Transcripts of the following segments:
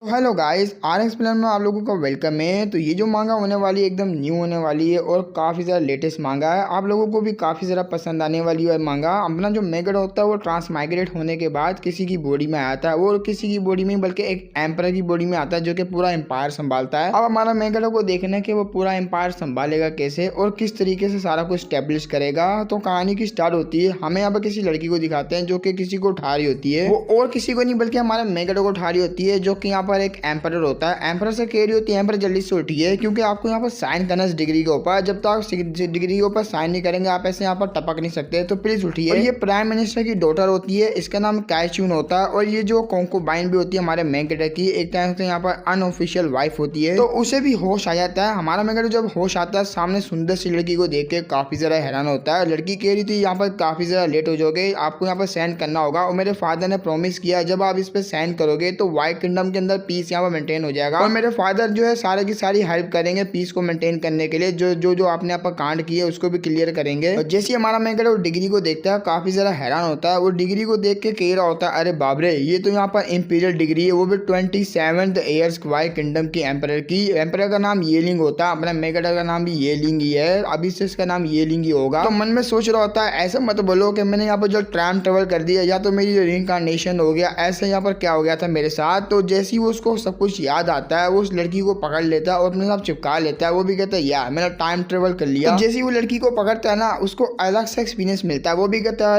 Hello guys, R X plan में आप लोगों का वेलकम है। तो ये जो मांगा होने वाली है एकदम न्यू होने वाली है और काफ़ी ज़्यादा लेटेस्ट मांगा है। आप लोगों को भी काफ़ी ज़्यादा पसंद आने वाली है मांगा। अपना जो मेगड होता है वो ट्रांसमाइग्रेट होने के बाद किसी की बॉडी में आता है, वो किसी की बॉडी में बल्कि एक एम्पर की बॉडी में आता है जो कि पूरा एम्पायर संभालता है। अब हमारा मेगड को देखना है कि वो पूरा एम्पायर संभालेगा कैसे और किस तरीके से सारा कुछ स्टेब्लिश करेगा। तो कहानी की स्टार्ट होती है, हमें यहाँ पर किसी लड़की को दिखाते हैं जो कि किसी को उठा रही होती है। वो और किसी को नहीं बल्कि हमारे मेगड को उठा रही होती है, जो कि यहाँ पर एक एम्पर होता है। एम्पर से कह रही होती है एम्पर जल्दी से उठिए क्योंकि आपको यहाँ पर साइन करना है इस डिग्री के ऊपर। जब तक डिग्री के ऊपर साइन नहीं करेंगे आप ऐसे यहाँ पर टपक नहीं सकते, तो प्लीज उठिए। और ये प्राइम मिनिस्टर की डॉटर होती है, इसका नाम कैचून होता है। और ये जो कोंकोबाइन भी होती है हमारे मेगड की, एक टाइम से यहाँ पर अनऑफिशियल वाइफ होती है, तो उसे भी होश आ जाता है। हमारा मेगड जब होश आता है सामने सुंदर सी लड़की को देख के काफी ज्यादा हैरान होता है। लड़की कह रही थी यहाँ पर काफी ज्यादा लेट हो जाओगे, आपको यहाँ पर साइन करना होगा और मेरे फादर ने प्रॉमिस किया जब आप इस पे साइन करोगे तो व्हाइट किंगडम के अंदर पीस यहाँ पर मेंटेन हो जाएगा और मेरे फादर जो है सारे की सारी हेल्प करेंगे पीस को मेंटेन करने के लिए। जो आपने यहाँ पर कांड किए उसको भी क्लियर करेंगे। और जैसे हमारा मेगड वो डिग्री को देखता है काफी ज्यादा हैरान होता है। वो डिग्री को देख के कह रहा होता है अरे बाबरे, ये तो यहाँ पर इंपीरियल डिग्री है, वो भी 27 ईयर्स व्हाइट किंगडम की एम्परर की। एम्परर का नाम येलिंग होता है, अपना मेगड का नाम भी येलिंग ही है, अभी से इसका नाम येलिंग ही होगा। तो मन में सोच रहा होता है ऐसा मत बोलो कि मैंने यहाँ पर जो टाइम ट्रेवल कर दिया या तो मेरी रिइंकार्नेशन हो गया, ऐसा यहाँ पर क्या हो गया था मेरे साथ। तो जैसे ही वो उसको सब कुछ याद आता है वो उस लड़की को पकड़ लेता है और अपने साथ चिपका लेता है। वो भी कहता है यार मैंने टाइम ट्रेवल कर लिया। तो जैसे ही वो लड़की को पकड़ता है ना उसको अलग से एक्सपीरियंस मिलता है। वो भी कहता है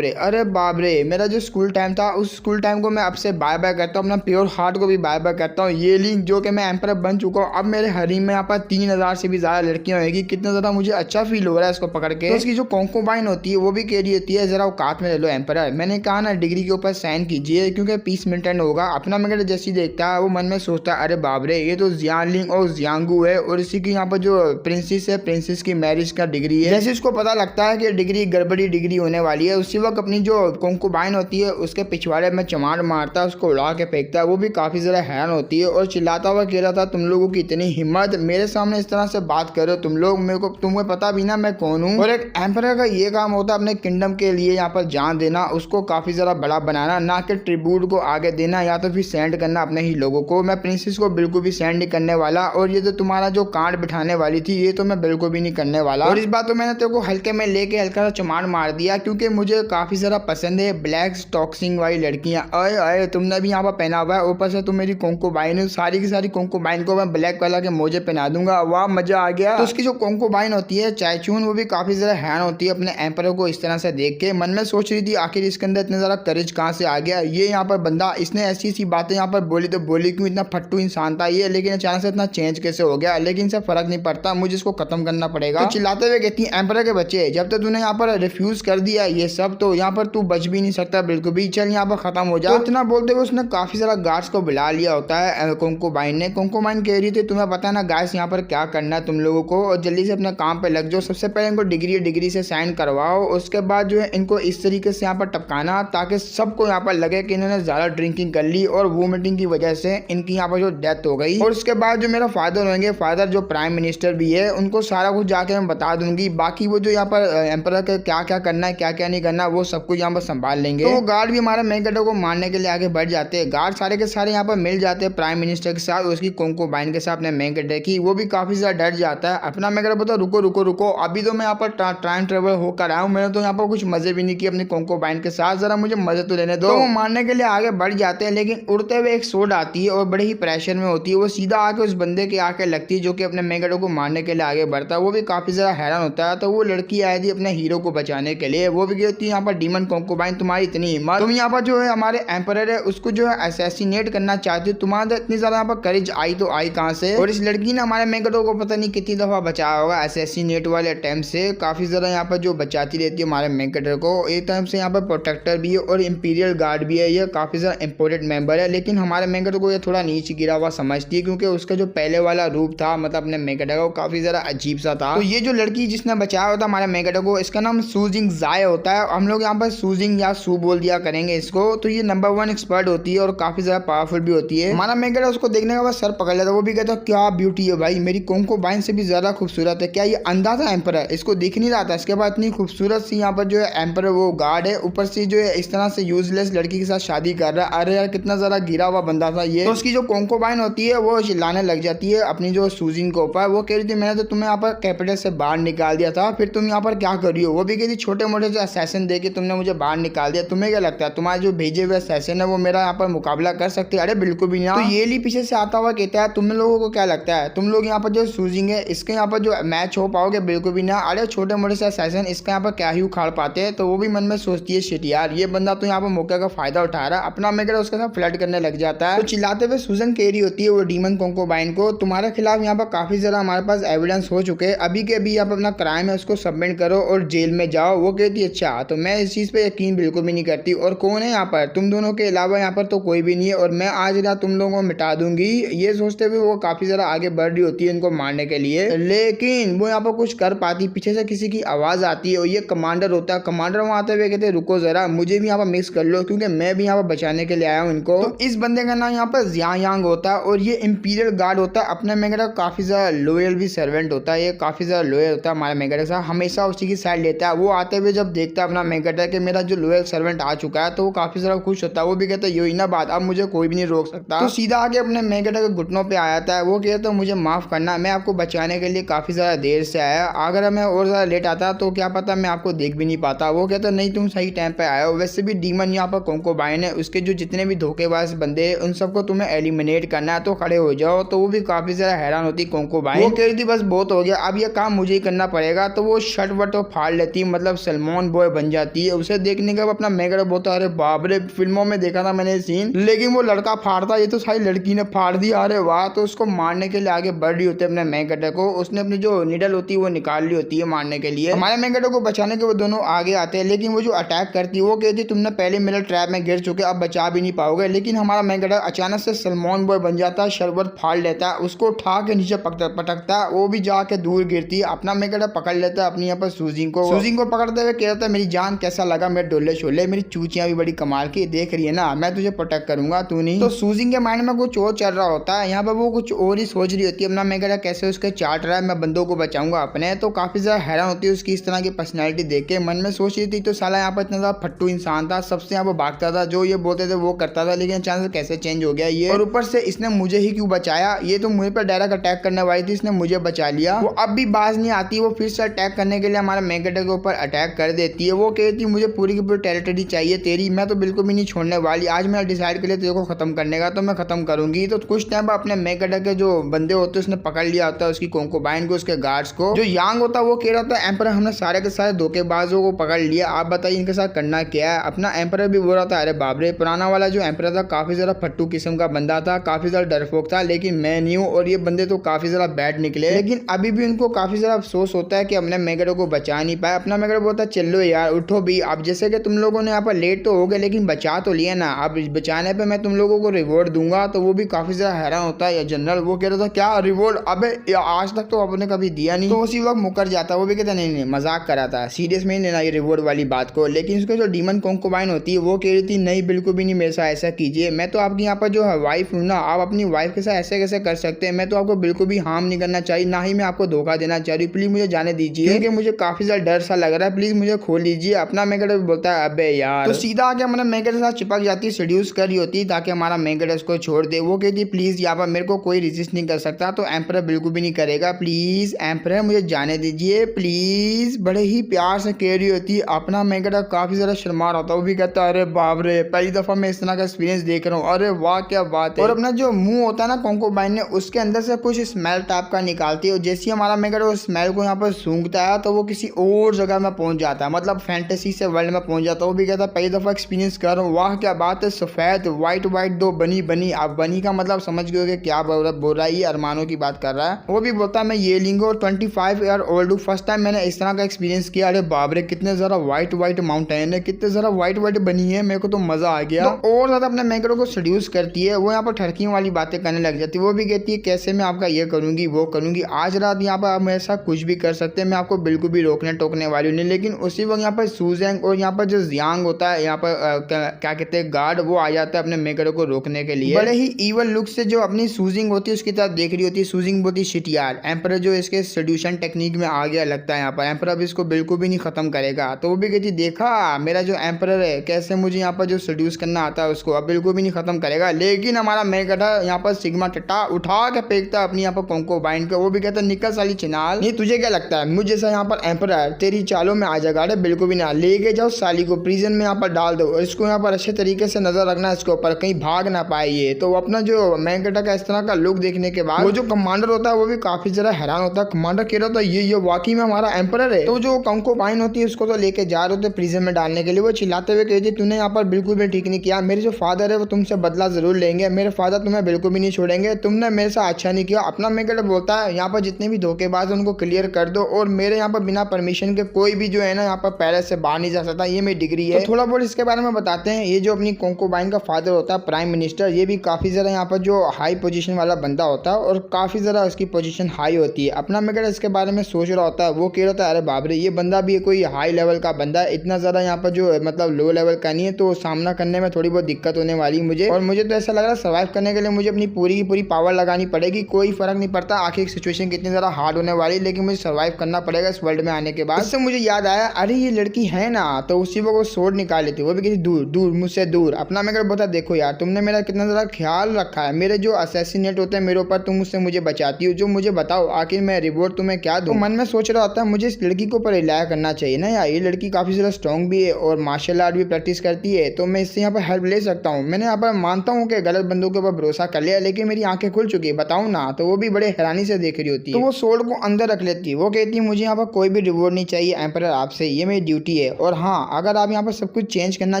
अरे बाबरे मेरा जो स्कूल टाइम था उस स्कूल टाइम को मैं अब से बाय बाय करता हूँ, अपना प्योर हार्ट को भी बाय बाय करता हूँ। ये लिंक जो कि मैं एम्पर बन चुका हूँ, अब मेरे हरीम में यहाँ पर 3000 से भी ज्यादा लड़कियां होगी। कितना ज्यादा मुझे अच्छा फील हो रहा है इसको पकड़ के। तो उसकी जो कोंकोबाइन होती है वो भी कह रही होती है जरा औकात में ले लो एम्पर, मैंने कहा ना डिग्री के ऊपर साइन कीजिए क्योंकि पीस मेंटेन होगा। अपना मेगड जैसी देखता है वो मन में सोचता है अरे बाबरे ये तो जियानलिंग और जियांगू है और इसी की यहाँ पर जो प्रिंसेस है प्रिंसेस की मैरिज का डिग्री है। जैसे उसको पता लगता है कि डिग्री गड़बड़ी डिग्री होने वाली है, उसी वक्त अपनी जो कोंकोबाइन होती है उसके पिछवाड़े में चमार मारता है, उसको उड़ा के फेंकता है। वो भी काफी ज्यादा हैरान होती है और चिल्लाता हुआ कह रहा था तुम लोगों की इतनी हिम्मत, मेरे सामने इस तरह से बात करो तुम लोग, मेरे को तुम्हें पता भी ना मैं कौन हूँ। और एक एम्परर का ये काम होता है अपने किंगडम के लिए यहाँ पर जान देना, उसको काफी ज्यादा बड़ा बनाना, ना कि ट्रिब्यूट को आगे देना या तो फिर सेंड करना अपने ही लोगों को। मैं प्रिंसेस को बिल्कुल भी सेंड नहीं करने वाला और ये तो तुम्हारा जो कांड बिठाने वाली थी ये तो मैं बिल्कुल भी नहीं करने वाला। और इस बात तो मैंने तेरे को हल्के में लेके हल्का सा चमार मार दिया क्योंकि मुझे काफी ज्यादा पसंद है ब्लैक स्टॉक्सिंग वाली लड़कियां। अरे अरे तुमने भी यहाँ पर पहना हुआ है, ऊपर से तुम मेरी कोंकोबाइन है, सारी की सारी कोंकोबाइन को मैं ब्लैक कलर के मोजे पहना दूंगा, वाह मजा आ गया। तो उसकी जो कोंकोबाइन होती है चायचून वो भी काफी ज्यादा हैरान होती है अपने एम्पर को इस तरह से देख के। मन में सोच रही थी आखिर इसके अंदर इतना ज्यादा करेज कहाँ से आ गया, ये यहाँ पर बंदा इसने ऐसी ऐसी बातें यहाँ पर बोली तो बोली क्यों, इतना फट्टू इंसान था ये, लेकिन अचानक से इतना चेंज कैसे हो गया। लेकिन इससे फर्क नहीं पड़ता, मुझे इसको खत्म करना पड़ेगा। तो चिल्लाते हुए कहती है एम्पर के बच्चे जब तक तूने यहाँ पर रिफ्यूज कर दिया ये सब तो यहाँ पर तू बच भी नहीं सकता बिल्कुल भी, चल यहाँ पर खत्म हो जा। तो इतना बोलते हुए उसने काफी सारा गार्ड्स को बुला लिया होता है कोंकोबाइन ने। कोंकोबाइन कह रही थी तुम्हें पता है ना गाइस यहाँ पर क्या करना है तुम लोगों को, और जल्दी से अपने काम पे लग जाओ। सबसे पहले इनको डिग्री से साइन करवाओ, उसके बाद जो है इनको इस तरीके से यहाँ पर टपकाना ताकि सबको यहाँ पर लगे कि इन्होंने ज्यादा ड्रिंकिंग कर ली और वोमिटिंग की वजह से इनकी यहाँ पर जो डेथ हो गई। और उसके बाद जो मेरा फादर होंगे, फादर जो प्राइम मिनिस्टर भी है, उनको सारा कुछ जाके मैं बता दूंगी। बाकी वो जो यहाँ पर एम्परर का क्या क्या करना है क्या क्या नहीं करना वो सब कुछ यहाँ पर संभाल लेंगे। तो वो गार्ड भी हमारे मेगड को मारने के लिए आगे बढ़ जाते हैं। गार्ड सारे के सारे यहाँ पर मिल जाते हैं प्राइम मिनिस्टर के साथ, उसकी कोंकोबाइन के साथ अपने मेगड की। वो भी काफी ज्यादा डर जाता है। अपना मेगड बोलता रुको रुको रुको, अभी तो मैं यहाँ पर टाइम ट्रेवल होकर आया हूँ, मैंने तो यहाँ पर कुछ मजे भी नहीं किए अपनी कोंकोबाइन के साथ, जरा मुझे मजे तो लेने दो। तो वो मारने के लिए आगे बढ़ जाते हैं, लेकिन उड़ते हुए एक सोड आती है और बड़े ही प्रेशर में होती है। वो सीधा आके उस बंदे के आके लगती है जो कि अपने मेगड को मारने के लिए आगे बढ़ता है। वो भी काफी ज्यादा हैरान होता है। तो वो लड़की आई थी अपने हीरो को बचाने के लिए। वो भी कहती है यहाँ पर डीमन कोंकोबाइन तुम्हारी इतनी हिम्मत, तुम यहाँ पर जो है हमारे एम्परर है उसको जो है असैसिनेट करना चाहती हो, तुम्हारे इतनी ज्यादा यहाँ पर करेज आई तो आई कहाँ से। और इस लड़की ने हमारे मेगड को पता नहीं कितनी दफा बचाया होगा असैसिनेट वाले अटेम्प्ट से, काफी ज्यादा यहाँ पर जो बचाती रहती है हमारे मेगड को। एक टाइम से यहाँ पर प्रोटेक्टर भी है और इंपीरियल गार्ड भी है, ये काफी ज्यादा इंपोर्टेंट मेंबर है। लेकिन हमारे मेगड को ये थोड़ा नीचे गिरा हुआ समझती है क्योंकि उसका जो पहले वाला रूप था मतलब अपने मेगड का वो काफी ज्यादा अजीब सा था। तो ये जो लड़की जिसने बचाया होता हमारे मेगड को, इसका नाम सूजिंग जाय होता है, हम लोग यहाँ पर सूजिंग या सू बोल दिया करेंगे इसको। तो ये नंबर 1 एक्सपर्ट होती है और काफी ज्यादा पावरफुल भी होती है। हमारा मेगड उसको देखने के बाद सर पकड़ लेता है। वो भी कहता है क्या ब्यूटी है भाई, मेरी कोंकोबाइन से भी ज्यादा खूबसूरत है, क्या ये अंधा था एम्पर, इसको दिख नहीं रहा था। इसके बाद इतनी खूबसूरत सी यहाँ पर जो है एम्पर वो गार्ड है, ऊपर से जो है इस तरह से यूजलेस लड़की के साथ शादी कर रहा है। अरे यार कितना ज्यादा गिरा हुआ बंदा बंदा था ये। तो उसकी जो कोंकोबाइन होती है वो चिल्लाने लग जाती है अपनी जो सूजिन के ऊपर। वो कह रही थी मैंने तो तुम्हें यहाँ पर कैपिटल से बाहर निकाल दिया था, फिर तुम यहाँ पर क्या कर रही हो। वो भी कहती छोटे मोटे से असैसिन दे के तुमने मुझे बाहर निकाल दिया, तुम्हें क्या लगता है तुम्हारे जो भेजे हुए असैसिन है वो मेरा यहाँ पर मुकाबला कर सकते हैं। अरे बिल्कुल भी नहीं। तो ये ली पीछे से आता हुआ कहता है तुम लोगों को क्या लगता है तुम लोग यहाँ पर जो सूजिंग है इसके यहाँ पर जो मैच हो पाओगे, बिल्कुल भी ना। अरे छोटे मोटे से असैसिन इसका यहाँ पर क्या ही उखाड़ पाते हैं। तो वो भी मन में सोचती है शिट यार ये बंदा तो यहाँ पर मौके का फायदा उठा रहा है, अपना मेगड़ा उसके साथ फ्लर्ट करने लग जाता है। तो चिल्लाते हुए सूजन कह रही होती है वो डीमन कोंकोबाइन को तुम्हारे खिलाफ यहाँ पर काफी ज्यादा हमारे पास एविडेंस हो चुके हैं, अभी के अभी आप अपना क्राइम है उसको सबमिट करो और जेल में जाओ। वो कहती है अच्छा, तो मैं इस चीज पे यकीन बिल्कुल भी नहीं करती। और कौन है यहाँ पर, तुम दोनों के अलावा यहाँ पर तो कोई भी नहीं है और मैं आज रात तुम लोगों को मिटा दूंगी। ये सोचते हुए वो काफी ज्यादा आगे बढ़ रही होती है इनको मारने के लिए, लेकिन वो यहाँ पर कुछ कर पाती। पीछे से किसी की आवाज आती है और ये कमांडर होता है। कमांडर वहां आते हुए कहते हैं रुको जरा, मुझे भी यहाँ पर मिक्स कर लो क्योंकि मैं भी यहाँ पर बचाने के लिए आया हूँ इनको। तो इस बंदे का नाम यहाँ पर जियांग होता है और ये इंपीरियल गार्ड होता है। अपने मेगड़ा काफी ज्यादा लॉयल भी सर्वेंट होता है, ये काफी ज्यादा लॉयल होता है हमारे मेगड़ा के साथ, हमेशा उसी की साइड लेता है। वो आते हुए जब देखता है अपना मेगड़ा कि मेरा जो लॉयल सर्वेंट आ चुका है तो वो काफी ज्यादा खुश होता है। वो भी कहता है यही ना बात, अब मुझे कोई भी नहीं रोक सकता। तो सीधा आके अपने मेगड़ा के घुटनों पे आ जाता है। वो कहता है मुझे माफ करना, मैं आपको बचाने के लिए काफी ज्यादा देर से आया, अगर मैं और ज्यादा लेट आता तो क्या पता मैं आपको देख भी नहीं पाता। वो कहता नहीं तुम सही टाइम पे आए हो। वैसे भी डीमन यहाँ पर कोंकोबाइन है, उसके जो जितने भी धोखेबाज बंदे हैं उन सबको तुम्हें एलिमिनेट करना है तो खड़े हो जाओ। तो वो भी काफी ज्यादा हैरान होती कोंकोबाइन। वो कह रही थी बस बहुत हो गया, अब ये काम मुझे ही करना पड़ेगा। तो वो शर्ट वट फाड़ लेती है, मतलब सलमान बॉय बन जाती है। उसे देखने का अपना मेगड़ा बोलता अरे बाप रे, फिल्मों में देखा था मैंने सीन, लेकिन वो लड़का फाड़ता ये तो सारी लड़की ने फाड़ दी, अरे वाह। तो उसको मारने के लिए आगे बढ़ रही होती है अपने मेगड़ा को, उसने अपनी जो निडल होती है वो निकाल ली होती है मारने के लिए। हमारे मेगड़ा को बचाने के वो दोनों आगे आते हैं, लेकिन वो जो अटैक करती है वो कहती है तुमने पहले मेरे ट्रैप में गिर चुके, अब बचा भी नहीं पाओगे। लेकिन हमारा मेगड़ा अचानक से सलमान बॉय बन जाता है, शरबत फाड़ लेता है, उसको उठा के नीचे पटकता है, वो भी जाके दूर गिरती है। अपना मेगड़ा पकड़ लेता है अपनी यहाँ पर सूजिंग को पकड़ते हुए कहता है मेरी जान कैसा लगा मेरे डोले शोले, मेरी चूचियां भी बड़ी कमाल की देख रही है ना, मैं तुझे प्रोटेक्ट करूंगा तू नहीं। तो सूजिंग के माइंड में कुछ और चल रहा होता है, यहाँ पर वो कुछ और ही सोच रही होती है अपना मेगड़ा कैसे उसके चाट रहा है, मैं बंदों को बचाऊंगा अपने। तो काफी ज्यादा हैरान होती है उसकी इस तरह की पर्सनैलिटी देख के, मन में सोच रही थी तो साला यहाँ पर इतना ज्यादा फट्टू इंसान था, सबसे यहाँ पर भागता था, जो ये बोलते थे वो करता था, लेकिन अचानक से कैसे चेंज हो गया ये। और ऊपर से इसने मुझे ही क्यों बचाया, ये तो मुझे पर डायरेक्ट अटैक करने वाली थी, इसने मुझे बचा लिया। वो अब भी बाज नहीं आती, वो फिर से अटैक करने के लिए हमारे मेगड़ा के ऊपर अटैक कर देती है। वो कहती है मुझे पूरी की पूरी टेरिटरी चाहिए तेरी, मैं तो बिल्कुल भी नहीं छोड़ने वाली, आज मैंने डिसाइड कर लिया तेरे को खत्म करने का तो मैं खत्म करूंगी। तो कुछ टाइम अपने मेगड़ा के जो बंदे होते हैं उसने पकड़ लिया होता है उसकी कोंकोबाइन को, उसके गार्ड्स को। जो यांग होता है वो कह रहा था एम्पर हमने सारे के सारे धोखेबाजों को पकड़ लिया, आप बताइए इनके साथ करना क्या है। अपना एम्पर भी बोल रहा था अरे बाबरे, पुराना वाला जो एम्पर था काफी ज्यादा फट्टू किस्म का बंदा था, काफी ज्यादा डरपोक था, लेकिन मैं नहीं हूँ और ये बंदे तो काफी ज्यादा बैड निकले। लेकिन अभी भी उनको काफी ज्यादा अफसोस होता है कि हमने मेगड़ा को बचा नहीं पाया। अपना मेगड़ा बोलता है चलो यार उठो भी, अब जैसे कि तुम लोगों ने यहाँ पर लेट तो हो गए लेकिन बचा तो लिया ना, अब बचाने पे मैं तुम लोगों को रिवॉर्ड दूंगा। तो वो भी काफी ज्यादा हैरान होता है जनरल, वो कह रहा था क्या रिवॉर्ड, अबे आज तक तो आपने कभी दिया नहीं। तो उसी वक्त मुकर जाता है, वो भी कहता नहीं मजाक करा था, सीरियस में ही लेना ये रिवॉर्ड वाली बात को। लेकिन उसके जो डीमन कोंकोबाइन होती है वो कह रही थी नहीं बिल्कुल भी नहीं मेरे साथ ऐसा कीजिए, मैं तो आपकी यहाँ पर जो वाइफ हूँ ना, आप अपनी वाइफ के साथ ऐसे कैसे कर सकते हैं, मैं तो आपको बिल्कुल भी हार्म नहीं करना चाहिए, ना ही मैं आपको धोखा देना चाह रही हूँ, प्लीज मुझे जाने दीजिए क्योंकि मुझे काफी ज्यादा डर सा लग रहा है, प्लीज मुझे खोल लीजिए। अपना मेगड़ा बोलता है अबे यार। तो सीधा आके हमारे मेगड़ा के साथ चिपक जाती है, सेड्यूस कर रही होती है ताकि हमारा मेगड़ा उसको छोड़ दे। वो कहती है प्लीज यहाँ पर मेरे को कोई रेजिस्ट नहीं कर सकता, तो एम्परर बिल्कुल भी नहीं करेगा, प्लीज एम्परर मुझे जाने दीजिए प्लीज। बड़े ही प्यार से कह रही होती है। अपना मेगड़ा काफी ज्यादा शर्मा रहा था, वो भी कहता है अरे बाप रे, पहली दफा मैं इस तरह का एक्सपीरियंस देख रहा हूँ, अरे वाह क्या बात है। और अपना जो मुंह होता है ना कोंकोबाइन ने, उसके अंदर से कुछ स्मेल टाइप का निकालती है और जैसे हमारा मेगड़ा उस स्मेल को यहाँ पर सूंघता है तो वो किसी और जगह में पहुंच जाता है, मतलब फैंटेसी से वर्ल्ड में पहुंच जाता है। वो भी कहता है पहली दफा एक्सपीरियंस कर रहा हूँ, वाह क्या बात है, सफेद व्हाइट व्हाइट दो बनी। आप बनी का मतलब समझ गए क्या बोल रहा है, ये अरमानों की बात कर रहा है। वो भी बोलता है मैं ये लिंगो और 25 ईयर ओल्ड हूँ, फर्स्ट टाइम मैंने इस तरह का एक्सपीरियंस किया। अरे बाबरे कितने जरा व्हाइट माउंटेन है, कितने जरा व्हाइट बनी है, मेरे को तो मजा आ गया। तो और ज्यादा अपने मेगड़ों को सेड्यूस करती है, वो यहाँ पर ठरकियों वाली बातें करने लग जाती है। वो भी कहती है कैसे मैं आपका ये करूंगी वो करूंगी, आज रात यहाँ पर आप मेरे साथ कुछ भी कर सकते हैं, मैं आपको बिल्कुल भी रोकने टोकने वाली नहीं। लेकिन उसी वक्त यहाँ पर सूजेंग और यहाँ पर जो जियांग होता है, यहाँ पर क्या कहते हैं गार्ड, वो आ जाता है अपने मेगड़ों को रोकने के लिए। बड़े ही इवल लुक से जो अपनी सूजिंग होती है उसकी तरफ देख रही होती है। सूजिंग बोलती शिट यार, एम्परर जो इसके सेड्यूशन टेक्निक में आ गया लगता है यहाँ पर, एम्परर अब इसको बिल्कुल भी नहीं खत्म करेगा। तो वो भी कहती देखा मेरा जो एम्परर है कैसे मुझे यहाँ पर जो सेड्यूस करना आता है उसको अब बिल्कुल भी नहीं खत्म करेगा, लेकिन हमारा मेगडा यहाँ पर सिग्मा टट्टा उठा के फेंकता है अपनी यहाँ पर कंकोबाइन को। वो भी कहता है निकल साली चिनाल, नहीं तुझे क्या लगता है मुझ जैसा यहाँ पर एम्परर तेरी चालों में आ जाएगा? अरे बिल्कुल भी ना, लेके जाओ साली को प्रिजन में यहाँ पर डाल दो और इसको यहाँ पर अच्छे तरीके से नजर रखना इसके ऊपर, कहीं भाग ना पाए ये। तो अपना जो मेगडा का इस तरह का लुक देखने के बाद वो जो कमांडर होता है वो भी काफी जरा हैरान होता है। कमांडर कह रहा था ये वाकई में हमारा एम्परर है। तो जो कंकोबाइन होती है उसको तो लेके जा रहे होते प्रिजन में डालने के लिए। वो चिल्लाते हुए कहती तूने यहाँ पर बिल्कुल भी ठीक नहीं किया, मेरे जो फादर है वो तुमसे बदला जरूर लेंगे, मेरे फादर तुम्हें बिल्कुल भी नहीं छोड़ेंगे, तुमने मेरे साथ अच्छा नहीं किया। अपना मेगडा बोलता है यहाँ पर जितने भी धोखेबाज उनको क्लियर कर दो और मेरे यहाँ पर बिना परमिशन के कोई भी जो है ना यहाँ पर पैलेस से बाहर नहीं जा सकता, ये मेरी डिग्री है। तो थोड़ा बहुत इसके बारे में बताते हैं। ये जो अपनी कंकोबाइन का फादर होता है प्राइम मिनिस्टर, ये भी काफी जरा यहाँ पर जो हाई पोजीशन वाला बंदा होता है और काफी जरा उसकी पोजीशन हाई होती है। अपना मेगडा इसके बारे में सोच रहा होता है, वो कह रहा था अरे बाप रे ये बंदा भी कोई हाई लेवल का बंदा है, इतना ज्यादा यहाँ पर जो मतलब लो लेवल का नहीं है, तो सामना करने में थोड़ी बहुत दिक्कत होने वाली मुझे। और मुझे तो ऐसा लग रहा है सर्वाइव करने के लिए मुझे अपनी पूरी की पूरी पावर लगानी पड़ेगी। कोई फर्क नहीं पड़ता आखिर सिचुएशन कितनी ज्यादा हार्ड होने वाली, लेकिन मुझे सर्वाइव करना पड़ेगा इस वर्ल्ड में आने के बाद। इससे मुझे याद आया अरे ये लड़की है ना, तो उसी वो सोड निकाल लेती, वो भी किसी दूर दूर मुझसे दूर। अपना मेगडा बता देखो यार तुमने मेरा कितना ज्यादा ख्याल रखा है, मेरे जो असैसिनेट होते हैं मेरे ऊपर तुम उससे मुझे बचाती हो, जो मुझे बताओ आखिर मैं रिवॉर्ड तुम्हें क्या दूं? मन में सोच रहा होता है मुझे इस लड़की को पर रिलाय करना चाहिए ना यार, ये लड़की काफी ज्यादा स्ट्रॉन्ग भी है और मार्शल आर्ट भी प्रैक्टिस करती है, तो मैं इससे यहाँ पर हेल्प ले सकता हूँ। मैंने यहाँ पर मानता हूँ कि गलत बंदों के ऊपर भरोसा कर लिया, लेकिन मेरी आंखें खुल चुकी है, बताऊँ ना। तो वो भी बड़े हैरानी से देख रही होती है, तो वो सोड को अंदर रख लेती है। वो कहती है मुझे यहाँ पर कोई भी रिवॉर्ड नहीं चाहिए एम्परर आपसे, ये मेरी ड्यूटी है। और हाँ अगर आप यहाँ पर सब कुछ चेंज करना